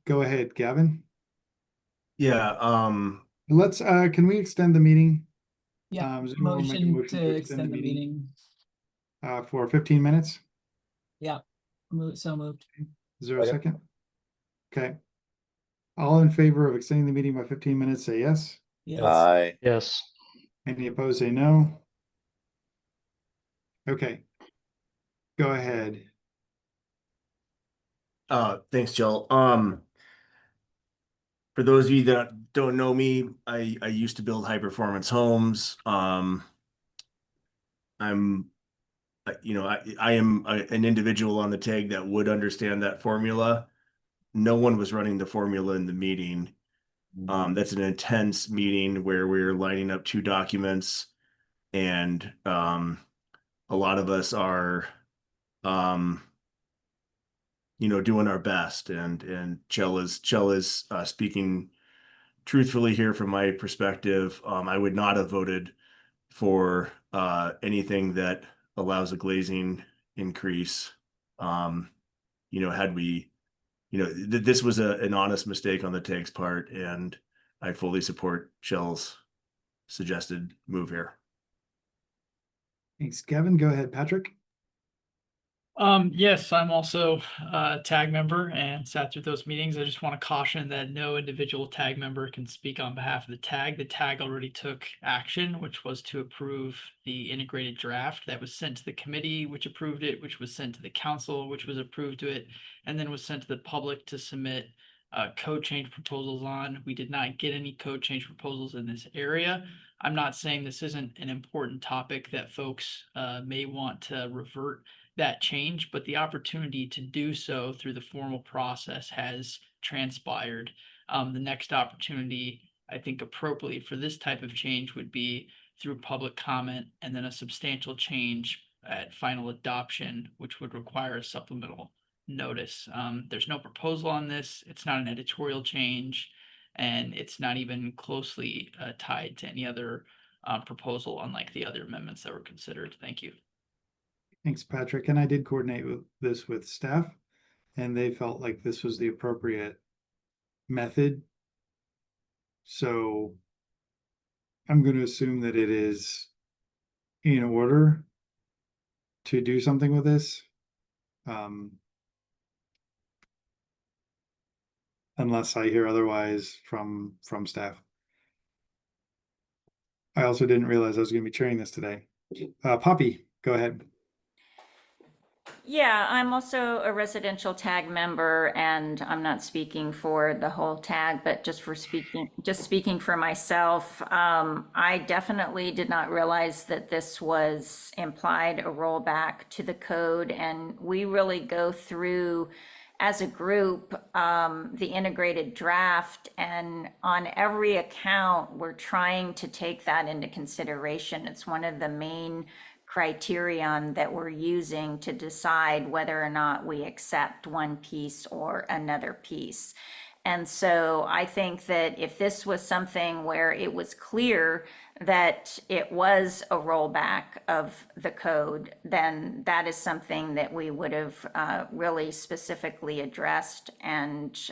Q: Go ahead, Gavin.
O: Yeah,
Q: Let's can we extend the meeting?
S: Yeah,
Q: Does anyone make a
S: motion
Q: motion
S: to extend the meeting.
Q: For 15 minutes?
S: Yeah, so moved.
Q: Is there a second? Okay. All in favor of extending the meeting by 15 minutes, say yes.
S: Yes.
G: Aye. Yes.
Q: Any opposed, say no. Okay. Go ahead.
O: Thanks, Jill. For those of you that don't know me, I used to build high performance homes. I'm I am an individual on the tag that would understand that formula. No one was running the formula in the meeting. That's an intense meeting where we're lining up two documents, and a lot of us are doing our best, and Chell is speaking truthfully here from my perspective. I would not have voted for anything that allows a glazing increase. Had we, this was an honest mistake on the tag's part, and I fully support Chell's suggested move here.
Q: Thanks, Kevin. Go ahead, Patrick.
I: Yes, I'm also a tag member and sat through those meetings. I just want to caution that no individual tag member can speak on behalf of the tag. The tag already took action, which was to approve the integrated draft that was sent to the committee, which approved it, which was sent to the council, which was approved to it, and then was sent to the public to submit code change proposals on. We did not get any code change proposals in this area. I'm not saying this isn't an important topic that folks may want to revert that change, but the opportunity to do so through the formal process has transpired. The next opportunity, I think appropriately for this type of change, would be through public comment and then a substantial change at final adoption, which would require a supplemental notice. There's no proposal on this. It's not an editorial change, and it's not even closely tied to any other proposal, unlike the other amendments that were considered. Thank you.
Q: Thanks, Patrick. And I did coordinate this with staff, and they felt like this was the appropriate method. So I'm going to assume that it is in order to do something with this. Unless I hear otherwise from staff. I also didn't realize I was going to be chairing this today. Poppy, go ahead.
N: Yeah, I'm also a residential tag member, and I'm not speaking for the whole tag, but just speaking for myself. I definitely did not realize that this was implied a rollback to the code, and we really go through as a group, the integrated draft, and on every account, we're trying to take that into consideration. It's one of the main criterion that we're using to decide whether or not we accept one piece or another piece. And so I think that if this was something where it was clear that it was a rollback of the code, then that is something that we would have really specifically addressed and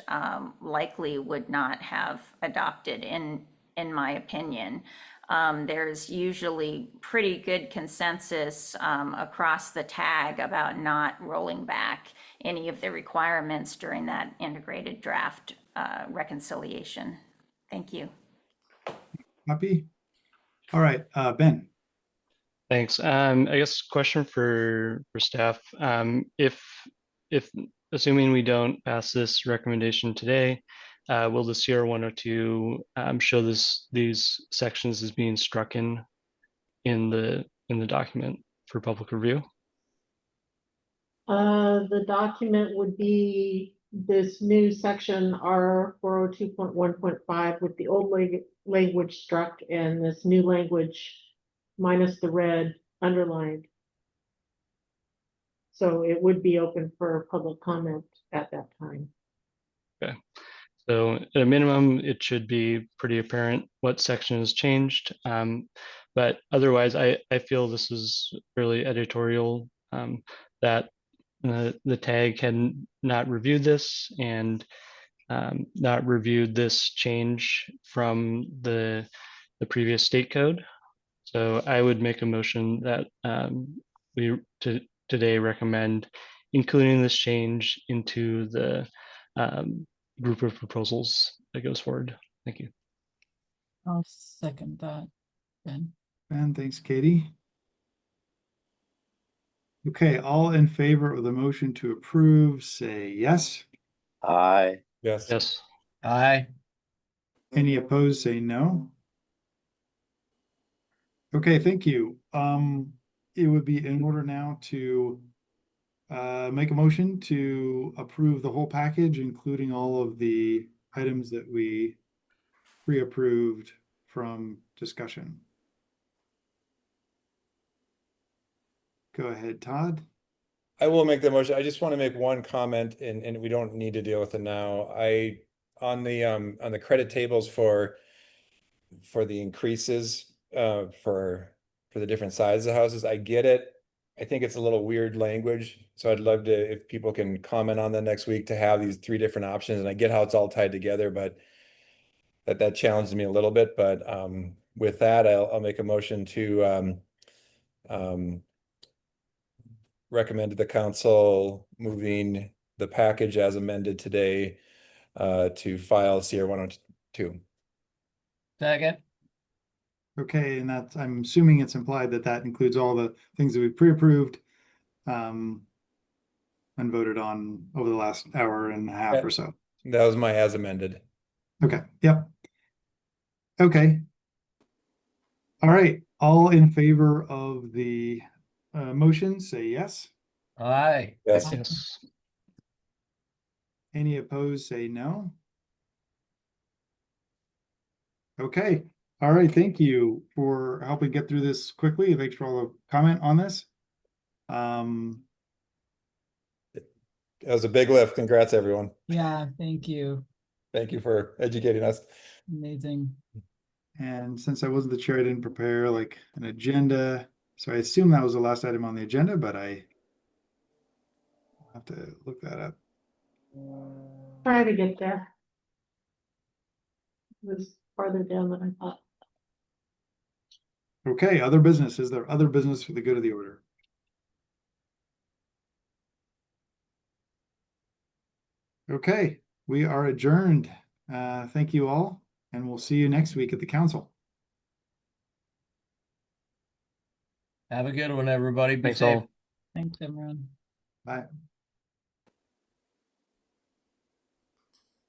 N: likely would not have adopted, in my opinion. There's usually pretty good consensus across the tag about not rolling back any of the requirements during that integrated draft reconciliation. Thank you.
Q: Happy? All right, Ben.
G: Thanks. I guess question for staff. If assuming we don't pass this recommendation today, will the CR 102 show these sections as being struck in the document for public review?
B: The document would be this new section R 402.1.5 with the old language struck and this new language minus the red underlined. So it would be open for public comment at that time.
G: Okay. So at a minimum, it should be pretty apparent what section has changed. But otherwise, I feel this is really editorial, that the tag had not reviewed this and not reviewed this change from the previous state code. So I would make a motion that we today recommend including this change into the group of proposals that goes forward. Thank you.
S: I'll second that, Ben.
Q: Ben, thanks, Katie. Okay, all in favor of the motion to approve, say yes.
R: Aye.
A: Yes.
G: Yes.
E: Aye.
Q: Any opposed, say no. Okay, thank you. It would be in order now to make a motion to approve the whole package, including all of the items that we pre-approved from discussion. Go ahead, Todd.
A: I will make the motion. I just want to make one comment, and we don't need to deal with it now. On the credit tables for the increases for the different sizes of houses, I get it. I think it's a little weird language, so I'd love to, if people can comment on that next week, to have these three different options. And I get how it's all tied together, but that challenges me a little bit. But with that, I'll make a motion to recommend to the council moving the package as amended today to file CR 102.
E: Second.
Q: Okay, and that's, I'm assuming it's implied that that includes all the things that we've pre-approved and voted on over the last hour and a half or so.
A: That was my as amended.
Q: Okay, yep. Okay. All right, all in favor of the motion, say yes.
E: Aye.
A: Yes.
G: Yes.
Q: Any opposed, say no. Okay. All right, thank you for helping get through this quickly. Thanks for all the comment on this.
A: It was a big lift. Congrats, everyone.
S: Yeah, thank you.
A: Thank you for educating us.
S: Amazing.
Q: And since I wasn't the chair, I didn't prepare like an agenda. So I assume that was the last item on the agenda, but I have to look that up.
B: Try to get there. It was farther down than I thought.
Q: Okay, other business. Is there other business for the good of the order? Okay, we are adjourned. Thank you all, and we'll see you next week at the council.
E: Have a good one, everybody. Be
G: Thanks
E: safe.
G: all.
S: Thanks, everyone.
Q: Bye.